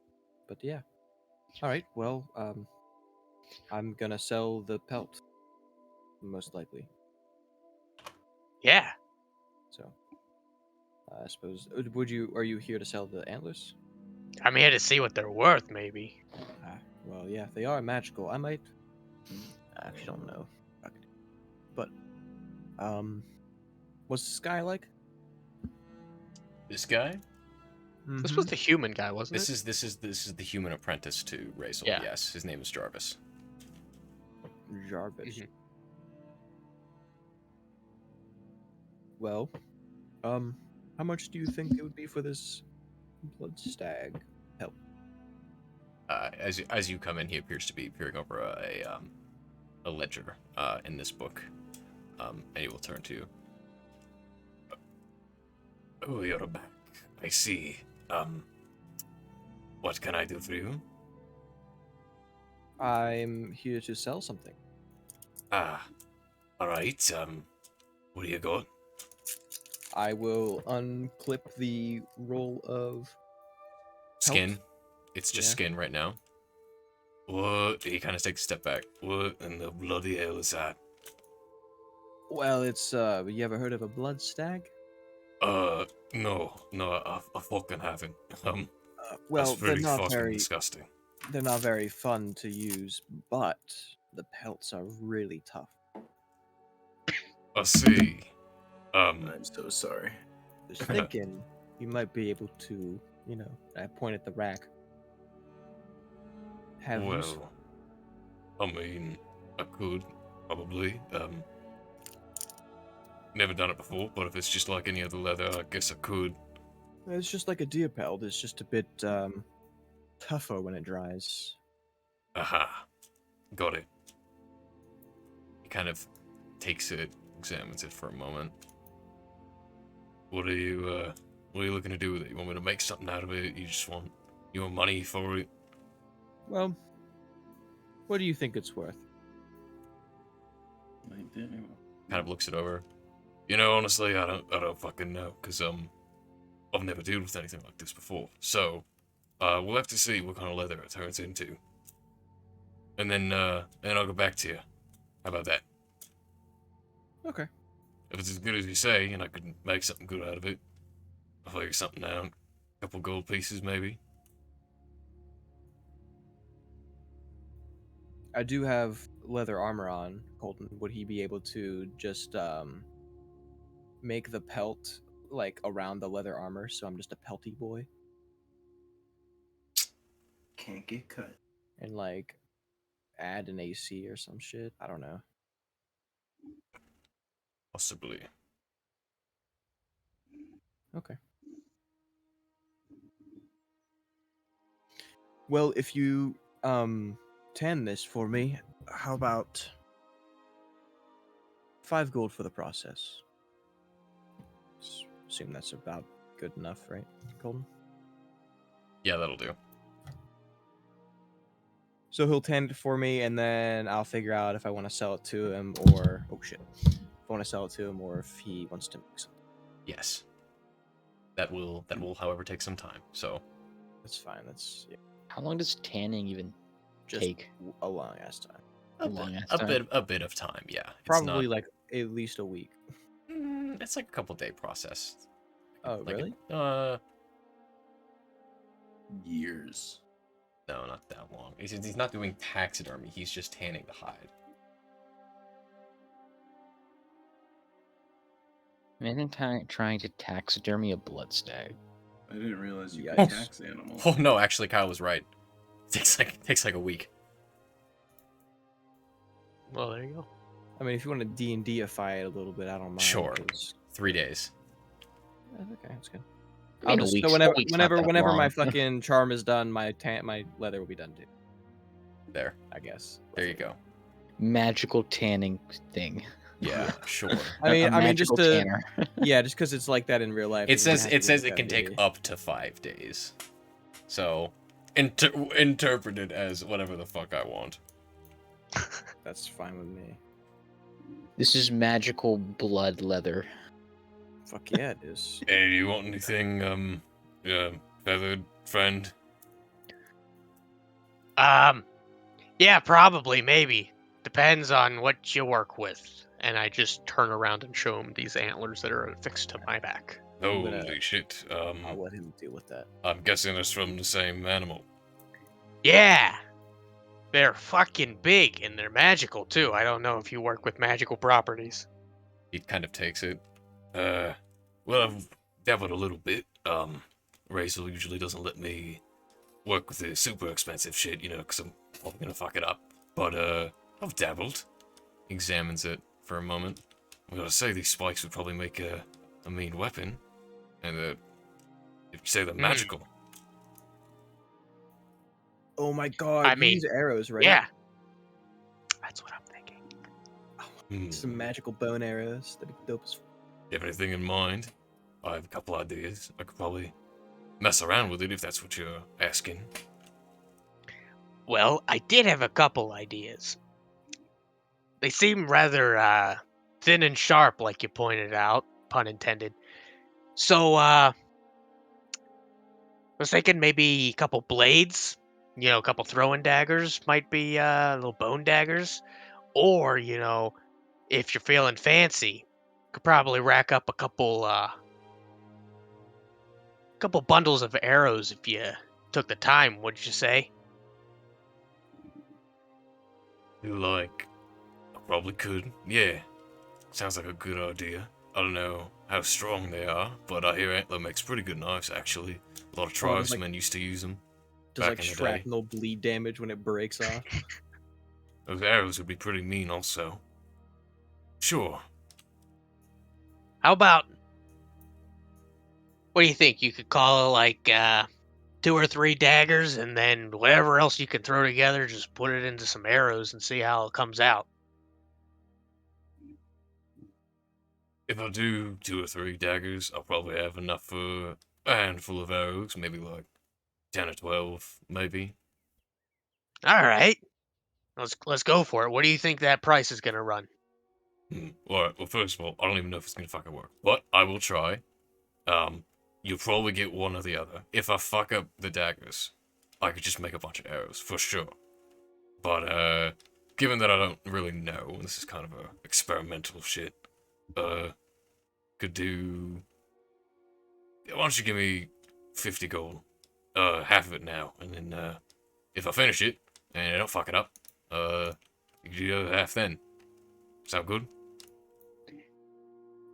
But yeah. All right. Well, I'm gonna sell the pelt, most likely. Yeah. So, I suppose. Are you here to sell the antlers? I'm here to see what they're worth. Maybe. Well, yeah. If they are magical, I might. I actually don't know. But, what's the sky like? This guy? This was the human guy, wasn't This it? is the human apprentice to Razel. Yeah. Yes, his name is Jarvis. Jarvis. Mhm. Well, how much do you think it would be for this blood stag pelt? As you come in, he appears to be peering over a ledger in this book, and he will turn to you. Oh, you're back. I see. What can I do for you? I'm here to sell something. Ah, alright, what do you got? I will unclip the roll of Skin. It's just Yeah. skin right now. What? He kind of takes a step back. What in the bloody hell is that? Well, it's you ever heard of a blood stag? No, I fucking haven't. Well, That's pretty fucking disgusting. they're not very fun to use, but the pelts are really tough. I see. I'm so sorry. Just thinking you might be able to, I point at the rack. Have use. Well, I mean, I could, probably. Never done it before, but if it's just like any other leather, I guess I could. It's just like a deer pelt. It's just a bit tougher when it dries. Aha. Got it. He kind of takes it, examines it for a moment. What are you looking to do with it? You want me to make something out of it? You want money for it? Well, what do you think it's worth? Like, damn. Kind of looks it over. You know, honestly, I don't fucking know, because, I've never dealt with anything like this before. So, we'll have to see what kind of leather it turns into. And then I'll go back to you. How about that? Okay. If it's as good as you say, and I can make something good out of it, I'll figure something out. A couple gold pieces, maybe. I do have leather armor on, Colton. Would he be able to just make the pelt like around the leather armor, so I'm just a pelty boy? Can't get cut. And like add an AC or some shit? I don't know. Possibly. Okay. Well, if you tan this for me, how about 5 gold for the process? Assume that's about good enough, right, Colton? Yeah, that'll do. So he'll tan it for me, and then I'll figure out if I want to sell it to him or if I want to sell it to him or if he wants to make something. Yes. That will, however, take some time. So That's fine. That's How long does tanning even just take? a long ass time. a bit of time. Yeah. Probably It's not, like at least a week. it's like a couple day process. Oh, Like really? Years. No, not that long. He's not doing taxidermy. He's just tanning the hide. Imagine trying to taxidermy a blood stag. I didn't realize you Yikes. could tax animals. Oh no, actually, Kyle was right. It takes like a week. Well, there you go. I mean, if you want to D&Dify it a little bit, I don't mind. Sure. 'cause- 3 days. Okay, that's good. I mean, I'll a just, week's- so a week's not that whenever my long. fucking charm is done, my leather will be done too. There. I guess. There you go. Magical tanning thing. Yeah, sure. I mean, A magical just to tanner. yeah, just because it's like that in real life. It doesn't says have to it be says like it that can in take D&D. up to 5 days. So, interpret it as whatever the fuck I want. That's fine with me. This is magical blood leather. Fuck yeah, it is. Hey, do you want anything, feathered friend? Yeah, probably, maybe. Depends on what you work with. And I just turn around and show him these antlers that are affixed to my back. I'm gonna- Holy shit. I'll let him deal with that. I'm guessing it's from the same animal. Yeah! They're fucking big, and they're magical, too. I don't know if you work with magical properties. He kind of takes it. Well, I've dabbled a little bit. Razel usually doesn't let me work with the super expensive shit, you know, because I'm probably gonna fuck it up. But, I've dabbled. Examines it for a moment. I gotta say, these spikes would probably make a mean weapon. And, if you say they're magical. Oh my god, I you mean, use arrows, right? Yeah. That's what I'm thinking. Hmm. Some magical bone arrows. That'd be dope as You have anything in mind? I have a couple ideas. I could probably mess around with it if that's what you're asking. Well, I did have a couple ideas. They seem rather thin and sharp, like you pointed out, pun intended. So, I was thinking maybe a couple blades, a couple throwing daggers might be little bone daggers. Or, if you're feeling fancy, could probably rack up a couple bundles of arrows if you took the time, wouldn't you say? Like, I probably could. Yeah, sounds like a good idea. I don't know how strong they are, but I hear Antler makes pretty good knives, actually. A lot of Oh, does, like- tribesmen used to use them. Does Back like in the day. shrapnel bleed damage when it breaks off? Those arrows would be pretty mean, also. Sure. How about, what do you think? You could call it like 2 or 3 daggers, and then whatever else you can throw together, just put it into some arrows and see how it comes out. If I do 2 or 3 daggers, I'll probably have enough for a handful of arrows, maybe like 10 or 12, maybe. All right, let's go for it. What do you think that price is gonna run? Alright, well, first of all, I don't even know if it's gonna fucking work, but I will try. You'll probably get one or the other. If I fuck up the daggers, I could just make a bunch of arrows, for sure. But, given that I don't really know, and this is kind of a experimental shit, could do... Why don't you give me 50 gold? Half of it now, and then, if I finish it, and I don't fuck it up, you can do the other half then. Sound good?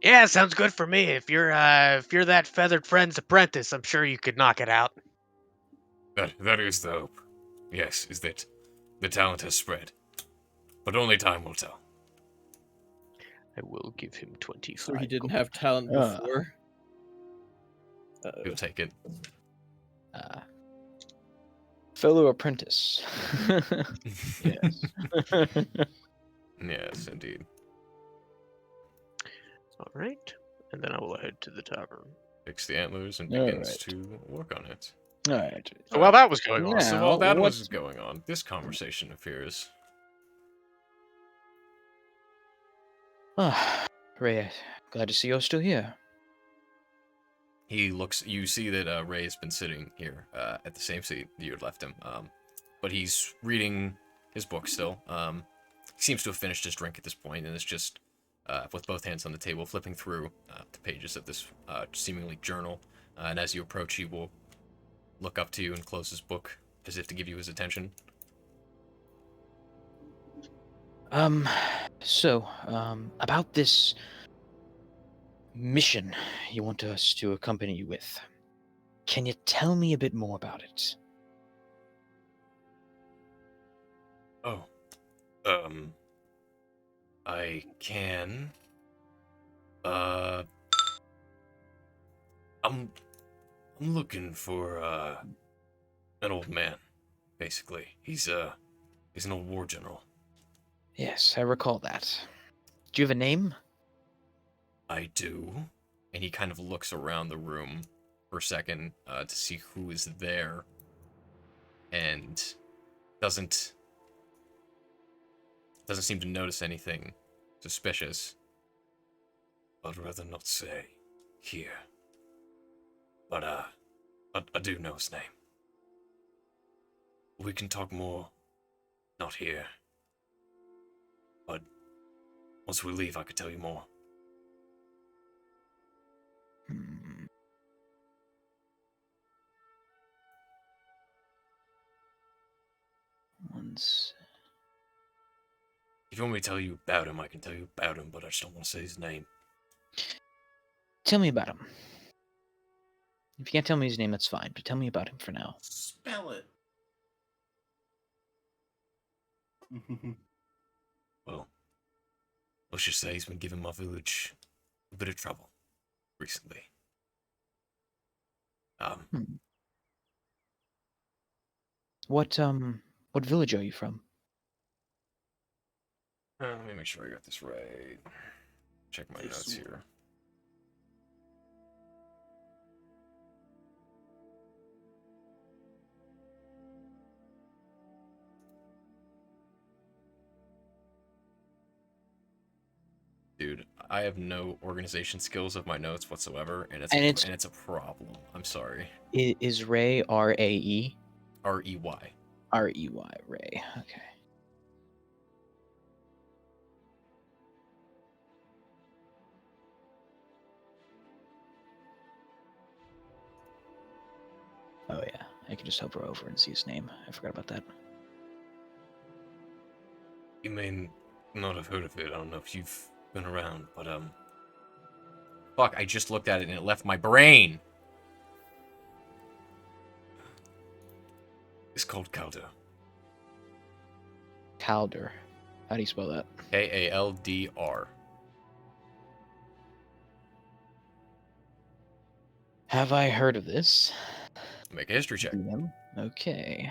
Yeah, sounds good for me. If you're that feathered friend's apprentice, I'm sure you could knock it out. That is the hope. Yes, is that the talent has spread. But only time will tell. I will give him 25. So he didn't have talent Ah. before. You'll take it. Fellow apprentice. Yes. Yes, indeed. All right, and then I will head to the tavern. Picks the antlers and All begins right. to work on it. All right. So while that was going on, Now, So while that was what's- going on, this conversation appears. Ah, Ray, glad to see you're still here. He looks. You see that Ray has been sitting here at the same seat that you had left him. But he's reading his book still. He seems to have finished his drink at this point, and is just with both hands on the table, flipping through the pages of this seemingly journal. And as you approach, he will look up to you and close his book as if to give you his attention. About this mission you want us to accompany you with, can you tell me a bit more about it? Oh, I can. I'm looking for an old man, basically. He's an old war general. Yes, I recall that. Do you have a name? I do. And he kind of looks around the room for a second to see who is there, and doesn't seem to notice anything suspicious. I'd rather not say here. But I do know his name. We can talk more, not here. But once we leave, I could tell you more. Once. If you want me to tell you about him, I can tell you about him, but I just don't want to say his name. Tell me about him. If you can't tell me his name, that's fine, but tell me about him for now. Spell it. Well, let's just say he's been giving my village a bit of trouble recently. What village are you from? Let me make sure I got this right. Check my notes here. dude, I have no organization skills of my notes whatsoever, and And it's a problem. I'm sorry. is Ray R-A-E? R-E-Y. R-E-Y, Ray. Okay. Oh yeah, I can just hover over and see his name. I forgot about that. You may not have heard of it. I don't know if you've been around, but fuck, I just looked at it and it left my brain. It's called Calder. Calder. How do you spell that? K-A-L-D-R. Have I heard of this? Make a history check. DM? Okay.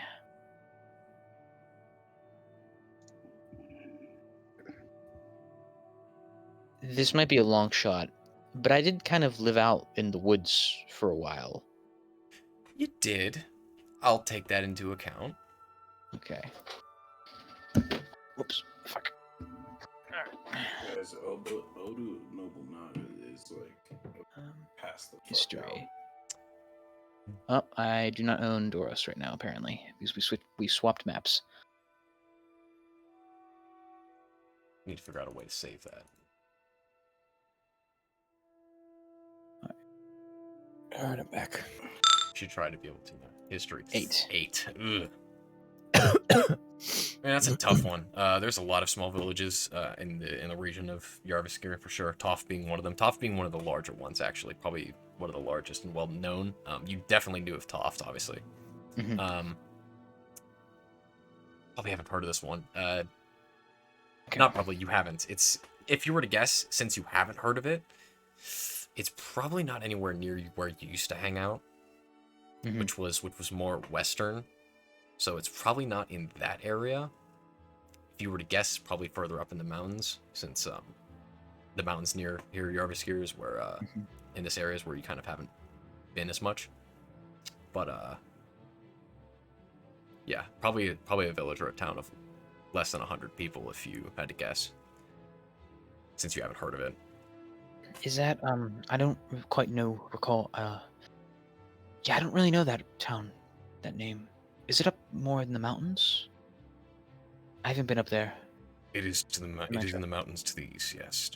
This might be a long shot, but I did kind of live out in the woods for a while. You did. I'll take that into account. Okay. Whoops. Fuck. Guys, Odu Nobunaga is like past the fuck History. out. Oh, I do not own Doros right now, apparently, because we swapped maps. Need to figure out a way to save that. Alright, I'm back. Should try to be able to. History. 8. 8. Ugh. Man, that's a tough one. There's a lot of small villages in the region of Yarviskir for sure. Toft being one of them. Toft being one of the larger ones, actually. Probably one of the largest and well known. You definitely knew of Toft, obviously. Mhm. Probably haven't heard of this one. Okay. Not probably, you haven't. It's, if you were to guess, since you haven't heard of it, it's probably not anywhere near where you used to hang out, Mhm. which was more western. So it's probably not in that area. If you were to guess, probably further up in the mountains, since the mountains near here, Yarviskir, is where in this area is where you kind of haven't been as much. But yeah, probably a village or a town of less than 100 people, if you had to guess, since you haven't heard of it. Is that I don't quite recall yeah, I don't really know that town, that name. Is it up more in the mountains? I haven't been up there. It is in the mountains to the east. Yes,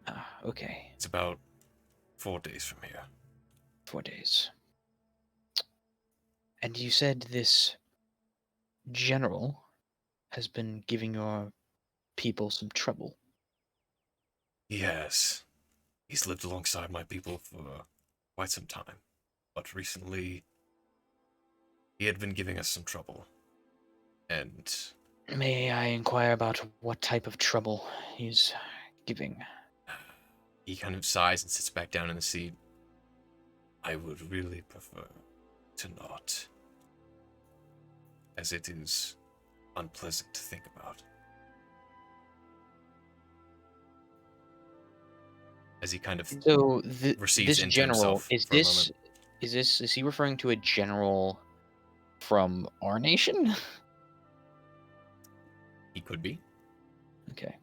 Ah, okay. it's about 4 days from here. 4 days. And you said this general has been giving your people some trouble. Yes, he's lived alongside my people for quite some time, but recently he had been giving us some trouble, and May I inquire about what type of trouble he's giving? he kind of sighs and sits back down in the seat. I would really prefer to not, as it is unpleasant to think about. As he kind of So recedes this into general himself is for a moment. is he referring to a general from our nation? He could be. Okay.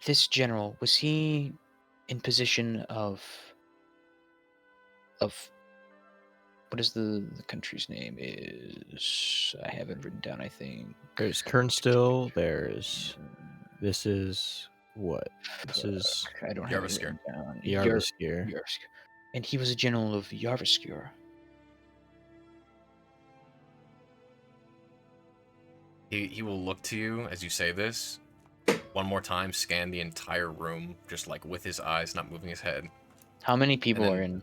This general, was he in position of what is the country's name is? I have it written down, I think. There's Kernstill, there's this is what? This is I don't have it Yarviskir. written down. Yarviskir. Yarviskir. And he was a general of Yarviskir. He will look to you as you say this. One more time, scan the entire room, just like with his eyes, not moving his head. How many people then- are in?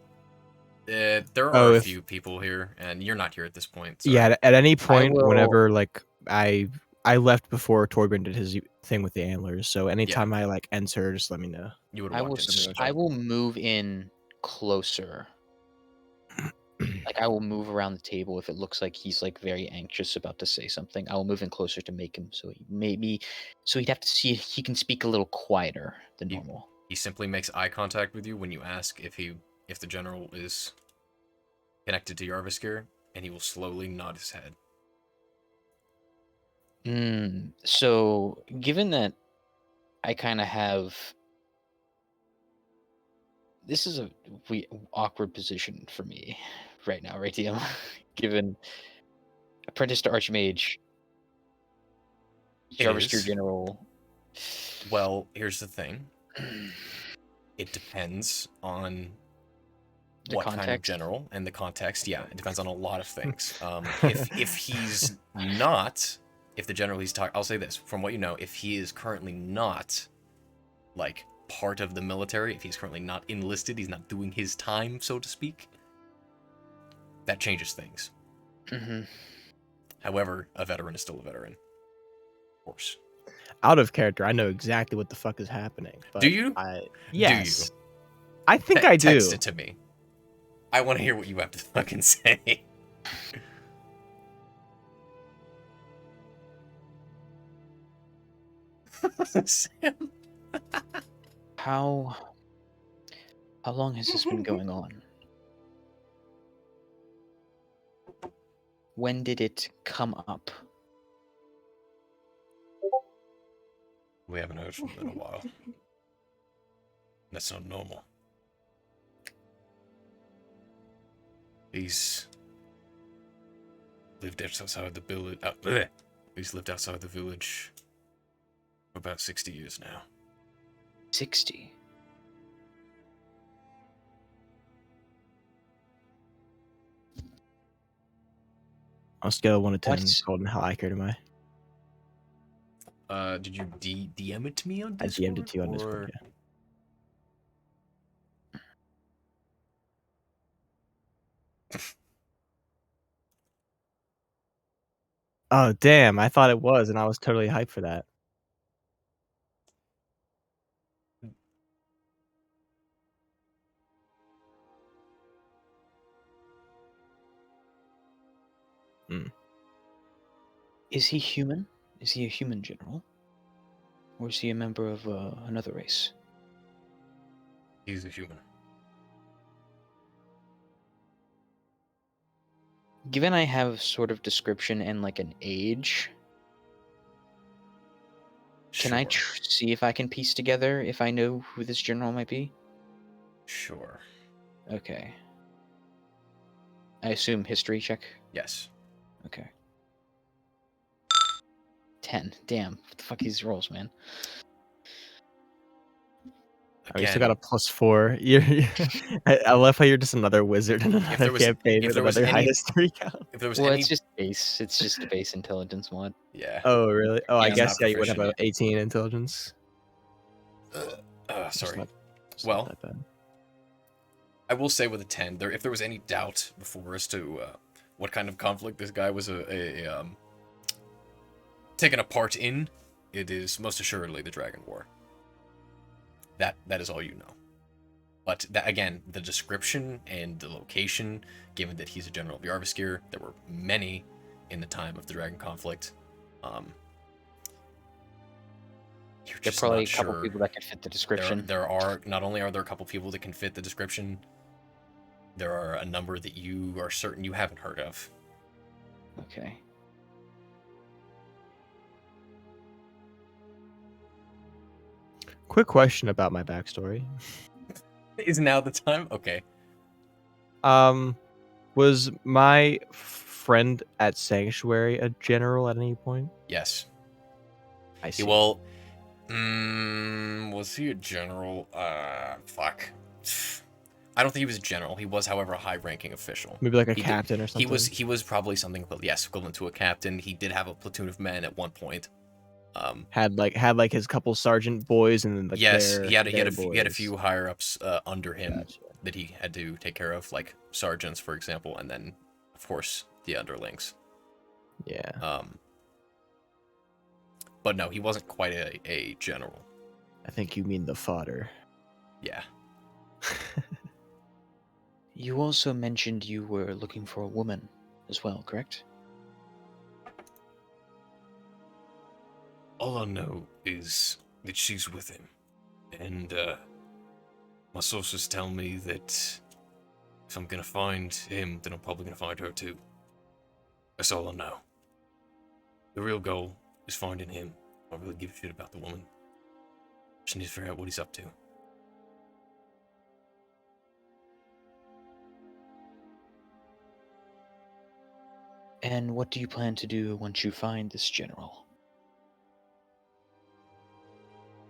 There Oh, are a if- few people here, and you're not here at this point. So Yeah, at any point, will- whenever like I left before Torbjorn did his thing with the antlers, so anytime I like enter, just let me know. you would I have will. walked into it. I will move in closer. Like I will move around the table if it looks like he's like very anxious about to say something. I will move in closer to make him so he'd have to see if he can speak a little quieter than You- normal. He simply makes eye contact with you when you ask if the general is connected to Yarviskir, and he will slowly nod his head. So given that I kind of have This is a awkward position for me right now, right, DM? Given apprentice to archmage, It Jarvis is. General. Well, here's the thing. It depends on The what kind of context? general and the context. Yeah, it depends on a lot of things. If he's not, if the general he's talking, I'll say this from what you know, if he is currently not like part of the military, if he's currently not enlisted, he's not doing his time, so to speak, that changes things. Mm-hmm. However, a veteran is still a veteran, of course. Out of character, I know exactly what the fuck is happening. But Do you? Yes. I think I do. Text it to me. I want to hear what you have to fucking say. Sam. How long has this been going on? When did it come up? We haven't heard from him in a while. That's not normal. He's lived outside the village. He's lived outside the village for about 60 years now. 60. On a scale of 1 to 10, What's- Golden, how accurate am I? Did you DM it to me on I Discord? DM'd it to you on Discord, yeah. Oh, damn. I thought it was, and I was totally hyped for that. Is he human? Is he a human general? Or is he a member of another race? He's a human. Given I have sort of description and like an age, can I see if I can piece together if I know who this general might be? Sure. Okay. I assume history check? Yes. Okay. 10. Damn. What the fuck are these rolls, man? Oh, you still got a +4. I love how you're just another wizard in another campaign with another high history count. If there was Well, any... it's just base. It's just a base intelligence mod. Yeah. Oh, really? Oh, I He's guess, not yeah, you would have proficient. an 18 intelligence. Sorry. It's Well, not that bad. I will say with a 10, if there was any doubt before as to what kind of conflict this guy was taken a part in, it is most assuredly the Dragon War. That is all you know. But that, again, the description and the location, given that he's a general of Yarviskir, there were many in the time of the Dragon conflict. You're There are just probably a not couple sure. people that can fit the description. There are not only are there a couple people that can fit the description, there are a number that you are certain you haven't heard of. Okay. Quick question about my backstory. Is now the time? Okay. Was my friend at Sanctuary a general at any point? Yes. I see. Well, was he a general? Fuck. I don't think he was a general. He was, however, a high-ranking official. Maybe like a captain or something. He was probably something, yes, equivalent to a captain. He did have a platoon of men at one point. Had like his couple sergeant boys and then like yes, their, he had a boys. few higher ups under him Gotcha. that he had to take care of, like sergeants, for example, and then of course the underlings. Yeah. But no, he wasn't quite a general. I think you mean the fodder. Yeah. You also mentioned you were looking for a woman as well, correct? All I know is that she's with him, and my sources tell me that if I'm gonna find him, then I'm probably gonna find her too. That's all I know. The real goal is finding him. I don't really give a shit about the woman. Just need to figure out what he's up to. And what do you plan to do once you find this general?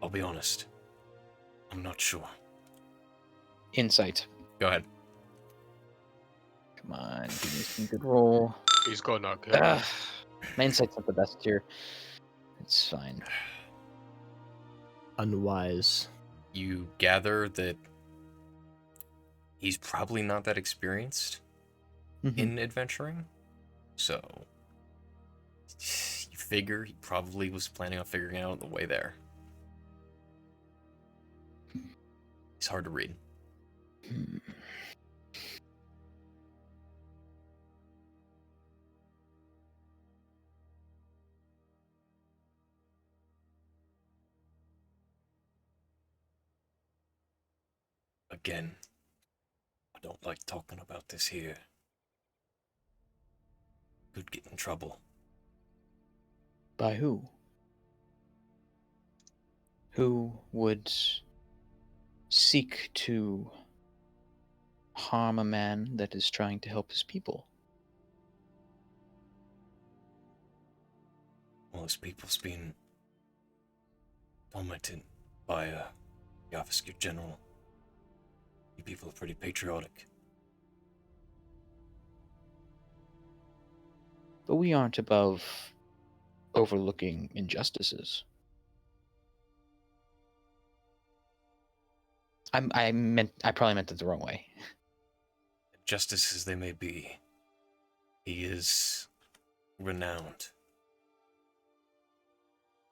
I'll be honest. I'm not sure. Insight. Go ahead. Come on, give me some good roll. He's gonna kill. Ugh, my insight's not the best here. It's fine. Unwise. You gather that he's probably not that experienced in adventuring, so you figure he probably was planning on figuring it out on the way there. It's hard to read. Again, I don't like talking about this here. Could get in trouble. By who? Who would seek to harm a man that is trying to help his people? Well, his people's been tormented by the Officer General. You people are pretty patriotic. But we aren't above overlooking injustices. I probably meant it the wrong way. Justice as they may be, he is renowned.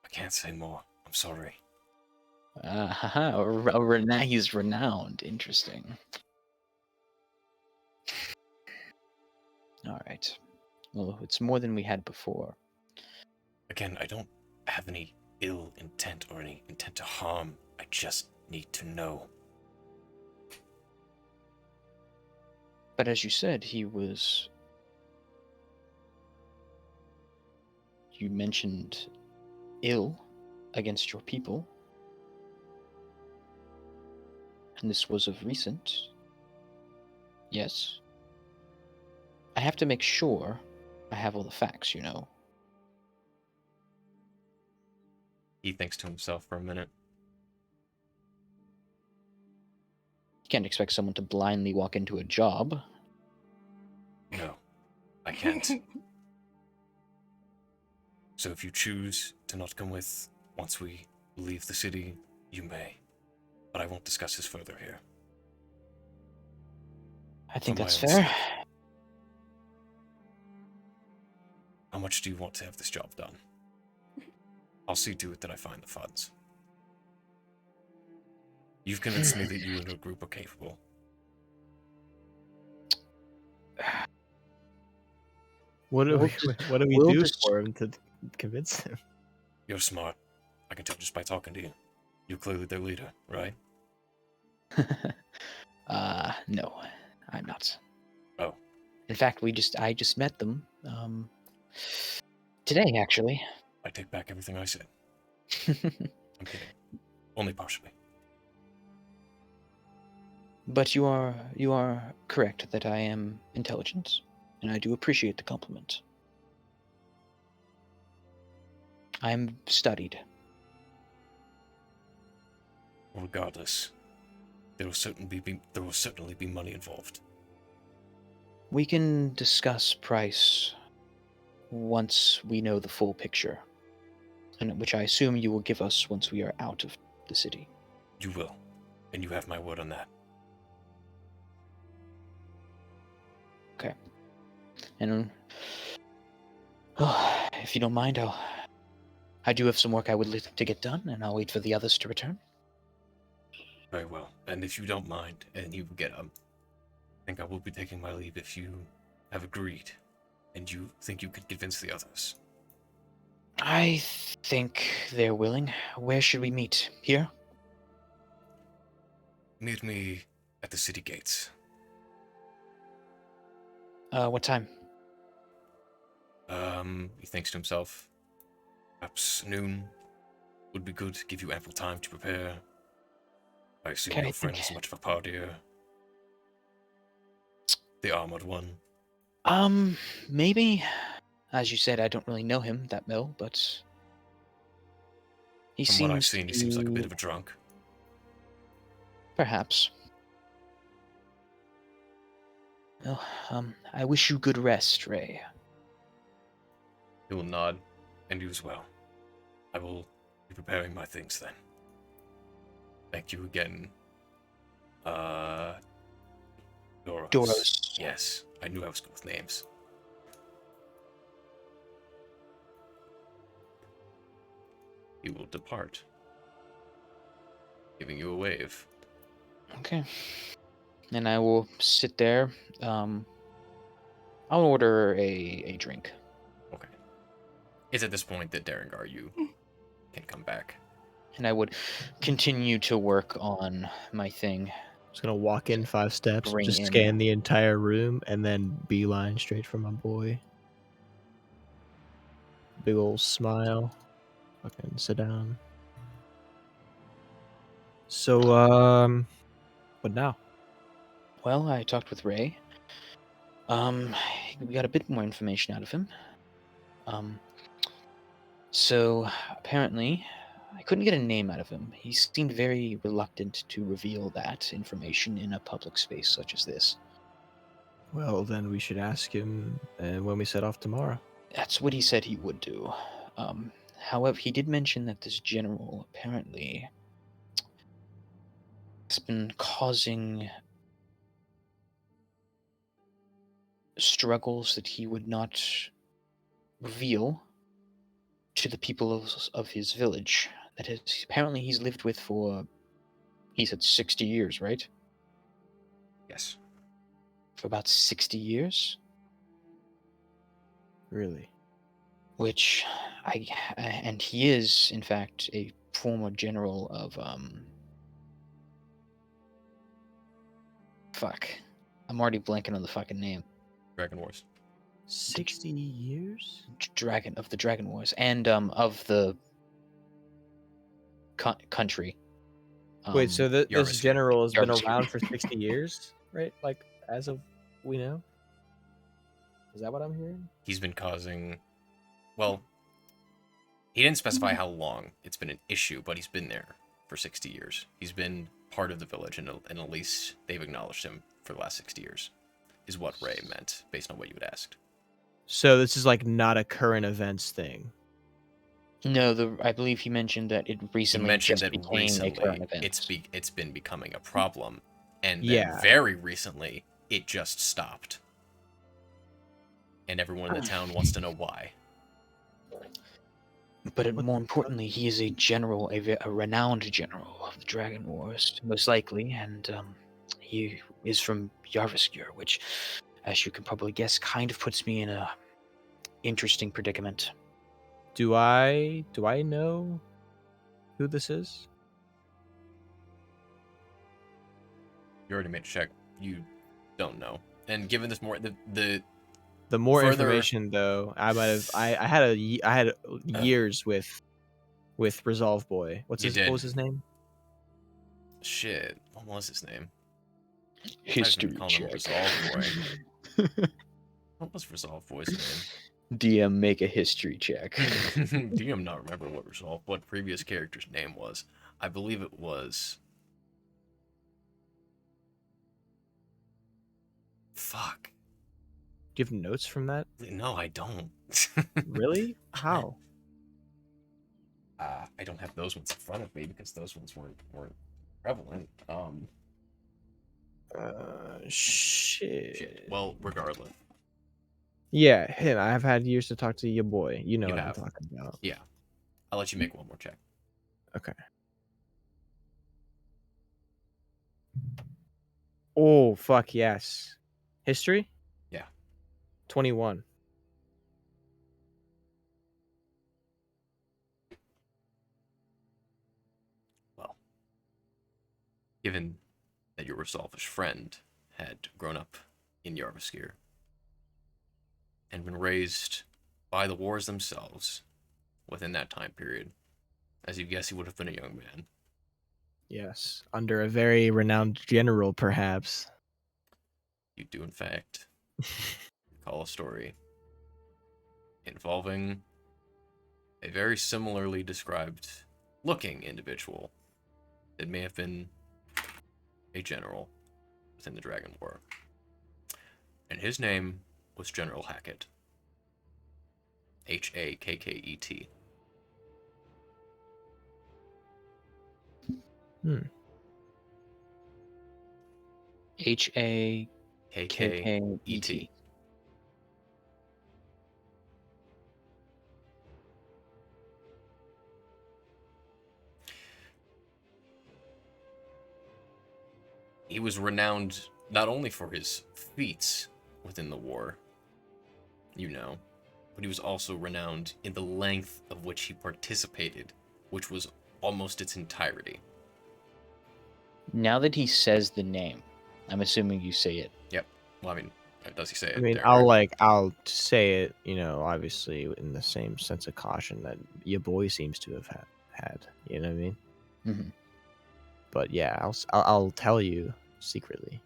I can't say more. I'm sorry. He's renowned. Interesting. All right. Well, it's more than we had before. Again, I don't have any ill intent or any intent to harm. I just need to know. But as you said, he was... You mentioned ill against your people. And this was of recent. Yes. I have to make sure I have all the facts, you know. He thinks to himself for a minute. You can't expect someone to blindly walk into a job. No, I can't. So if you choose to not come with once we leave the city, you may. But I won't discuss this further here. I think For my that's own fair. sake. How much do you want to have this job done? I'll see to it that I find the funds. You've convinced me that you and your group are capable. What do we we'll do just- for him to convince him? You're smart. I can tell just by talking to you. You're clearly their leader, right? No, I'm not. Oh. In fact, I just met them, today, actually. I take back everything I said. I'm kidding. Only partially. But you are correct that I am intelligent, and I do appreciate the compliment. I'm studied. Regardless, there will certainly be money involved. We can discuss price once we know the full picture, and which I assume you will give us once we are out of the city. You will, and you have my word on that. Okay. And if you don't mind, I do have some work I would like to get done, and I'll wait for the others to return. Very well. And if you don't mind, and you get up, I think I will be taking my leave if you have agreed, and you think you could convince the others. I think they're willing. Where should we meet? Here? Meet me at the city gates. What time? He thinks to himself, perhaps noon would be good to give you ample time to prepare. I assume Okay, your friend is much of a partier. The armored one. Maybe As you said, I don't really know him that well, but he From what I've seems seen, he seems like a bit of a drunk. Perhaps. Well, I wish you good rest, Ray. He will nod, and you as well. I will be preparing my things then. Thank you again. Doros. Yes, I knew I was good with names. He will depart, giving you a wave. Okay. And I will sit there. I'll order a drink. Okay. It's at this point that Derengar, you can come back. And I would continue to work on my thing. Just gonna walk in 5 steps, Bring just in- scan the entire room, and then beeline straight for my boy. Big ol' smile. Fucking sit down. So, what now? Well, I talked with Ray. We got a bit more information out of him. So apparently, I couldn't get a name out of him. He seemed very reluctant to reveal that information in a public space such as this. Well, then we should ask him when we set off tomorrow. That's what he said he would do. However, he did mention that this general apparently has been causing struggles that he would not reveal to the people of his village. That is, apparently he's lived with for, he said 60 years, right? Yes. For about 60 years? Really? Which and he is in fact a former general of fuck, I'm already blanking on the fucking name. Dragon Wars. 60 years? Of the Dragon Wars, and of the country. Wait, so this Yarvis here. general has been Yarvis here. around for 60 years, right? Like, as of we know? Is that what I'm hearing? He's been causing... Well, he didn't specify how long it's been an issue, but he's been there for 60 years. He's been part of the village, and at least they've acknowledged him for the last 60 years, is what Ray meant, based on what you had asked. So this is like not a current events thing. No, I believe he mentioned that it recently He mentioned just that became a recently current event. it's been becoming a problem, and Yeah. then very recently it just stopped. And everyone in the town wants to know why. But more importantly, he is a general, a renowned general of the Dragon Wars, most likely, and he is from Yarviskir, which, as you can probably guess, kind of puts me in a interesting predicament. Do I know who this is? You already made a check. You don't know. And given this more The more further- information, though, I might have. I had years with Resolve Boy. What was his name? Shit, what was his name? History Calling him check. Resolve Boy. What was Resolve Boy's name? DM, make a history check. DM not remember what previous character's name was. I believe it was. Fuck. Do you have notes from that? No, I don't. Really? How? I don't have those ones in front of me because those ones weren't prevalent. Shit. Well, regardless. Yeah, him. I have had years to talk to your boy. You know You what have. I'm talking about. Yeah. I'll let you make one more check. Okay. Oh, fuck yes. History? Yeah. 21. Well, given that your Resolvish friend had grown up in Yarviskir and been raised by the wars themselves within that time period, as you guess, he would have been a young man. Yes. Under a very renowned general, perhaps. You do, in fact, recall a story involving a very similarly described looking individual. It may have been a general within the Dragon War. And his name was General Hackett. Hakkett. Hakkett. He was renowned not only for his feats within the war, but he was also renowned in the length of which he participated, which was almost its entirety. Now that he says the name, I'm assuming you say it. Yep. Well, I mean, does he say it? I mean, there? I'll say it, obviously in the same sense of caution that your boy seems to have had. You know what I mean? Mhm. But yeah, I'll tell you secretly.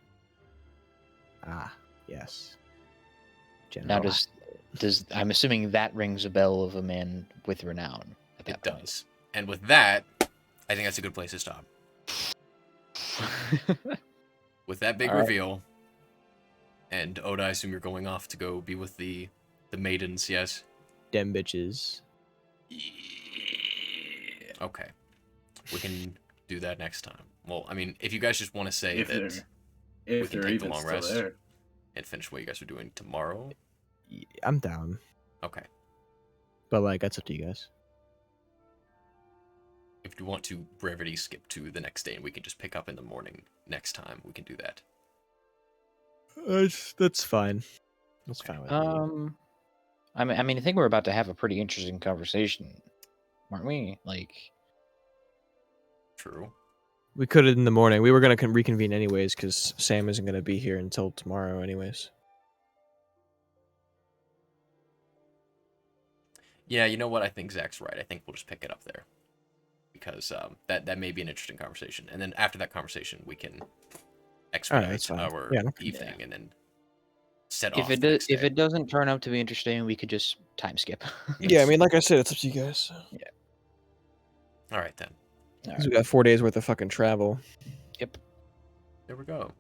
Ah, yes. Now General. does I'm assuming that rings a bell of a man with renown at that It does. And with that, I think that's a good place to stop. point. With that big All right. reveal, and Oda, I assume you're going off to go be with the maidens, yes? Dem bitches. Okay. We can do that next time. Well, I mean, if you guys just want to say If that they're we if can they're take the even long still rest there. and finish what you guys are doing tomorrow. I'm down, Okay. but like that's up to you guys. If you want to brevity skip to the next day and we can just pick up in the morning next time, we can do that. That's fine. That's Okay. fine with me. I mean, I think we're about to have a pretty interesting conversation, aren't we? Like, True. We could in the morning. We were gonna reconvene anyways because Sam isn't gonna be here until tomorrow anyways. Yeah, you know what? I think Zach's right. I think we'll just pick it up there. Because that may be an interesting conversation. And then after that conversation, we can expedite that's fine. our Yeah, no evening and then set if off it the does, next if day. it doesn't turn out to be interesting, we could just time skip. Yeah, I mean, like I said, it's up to you guys. All right, then. Because we got 4 days worth of fucking travel. Yep. There we go.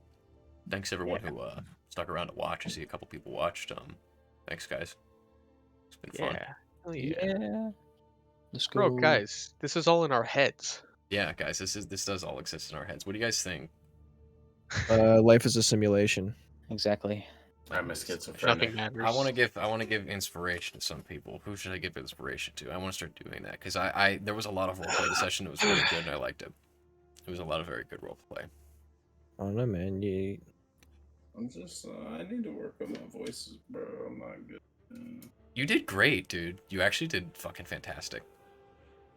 Thanks, everyone who stuck around to watch. I see a couple people watched. Thanks, guys. It's been fun. Hell Yeah. Let's go. Bro, guys, this is all in our heads. Yeah, guys, this does all exist in our heads. What do you guys think? Life is a simulation. Exactly. I'm a Nothing schizophrenic. matters. I want to give inspiration to some people. Who should I give inspiration to? I want to start doing that because there was a lot of roleplay this session. It was really good and I liked it. It was a lot of very good roleplay. I don't know, man. I'm just I need to work on my voices, bro. I'm not good. You did great, dude. You actually did fucking fantastic.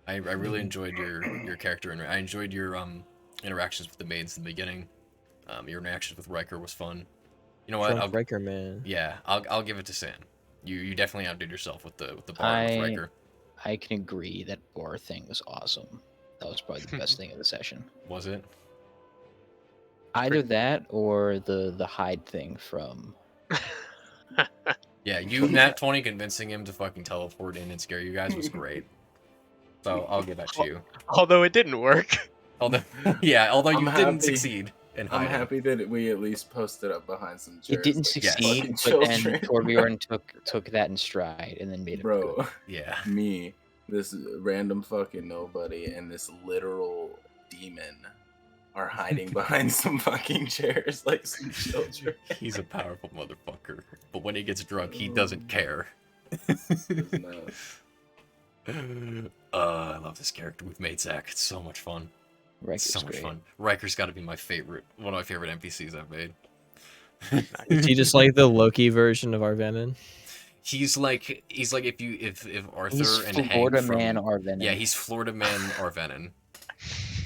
I really enjoyed your character and I enjoyed your interactions with the maids in the beginning. Your interactions with Riker was fun. You know what? Drunk Riker, man. Yeah, I'll give it to Sam. You definitely outdid yourself with the bar with Riker. I can agree that bar thing was awesome. That was probably the best thing of the session. Was it? Either that or the hide thing from. Yeah, you nat 20 convincing him to fucking teleport in and scare you guys was great. So I'll give that to you. Although it didn't work. Although you I'm didn't happy. succeed in I'm hiding. happy that we at least posted up behind some chairs. It didn't like succeed, fucking but then children. Torbjorn took that in stride and then made it Bro, good. Yeah. me, this random fucking nobody, and this literal demon are hiding behind some fucking chairs like some children. He's a powerful motherfucker. But when he gets drunk, he doesn't care. I love this character we've made, Zach. It's so much fun. Riker's So much great. fun. Riker's got to be my favorite, one of my favorite NPCs I've made. Is he just like the Loki version of Arvenin? He's like if Arthur He's and Hank Florida from Man Arvenin. yeah, he's Florida Man Arvenin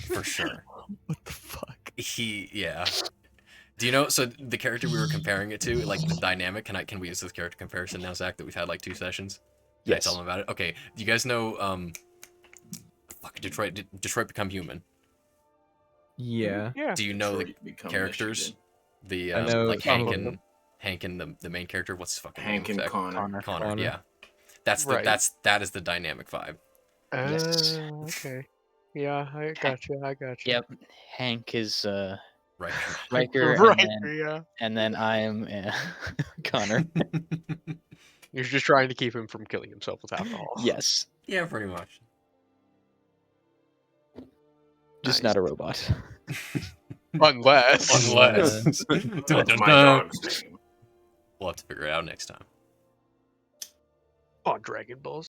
for sure. What the fuck? Yeah. Do you know? So the character we were comparing it to, like the dynamic. Can we use this character comparison now, Zach? That we've had like 2 sessions. Can I tell them about it? Okay. Do you guys know? Fuck, Detroit Become Human. Yeah. Yeah. Do you know the Detroit Become characters? Michigan. The I know like some Hank of and the main character. What's his fucking Hank name? and Zach? Connor. Connor. Yeah. Right. That is the dynamic vibe. Yes. Okay. Yeah, I got you. Yep. Hank is Riker. Riker, Yeah. and then I am Connor. You're just trying to keep him from killing himself with alcohol. Yes. Yeah, pretty much. Just Nice. not a robot. Unless. Unless. That's my dog's name. We'll have to figure it out next time. On Dragon Balls.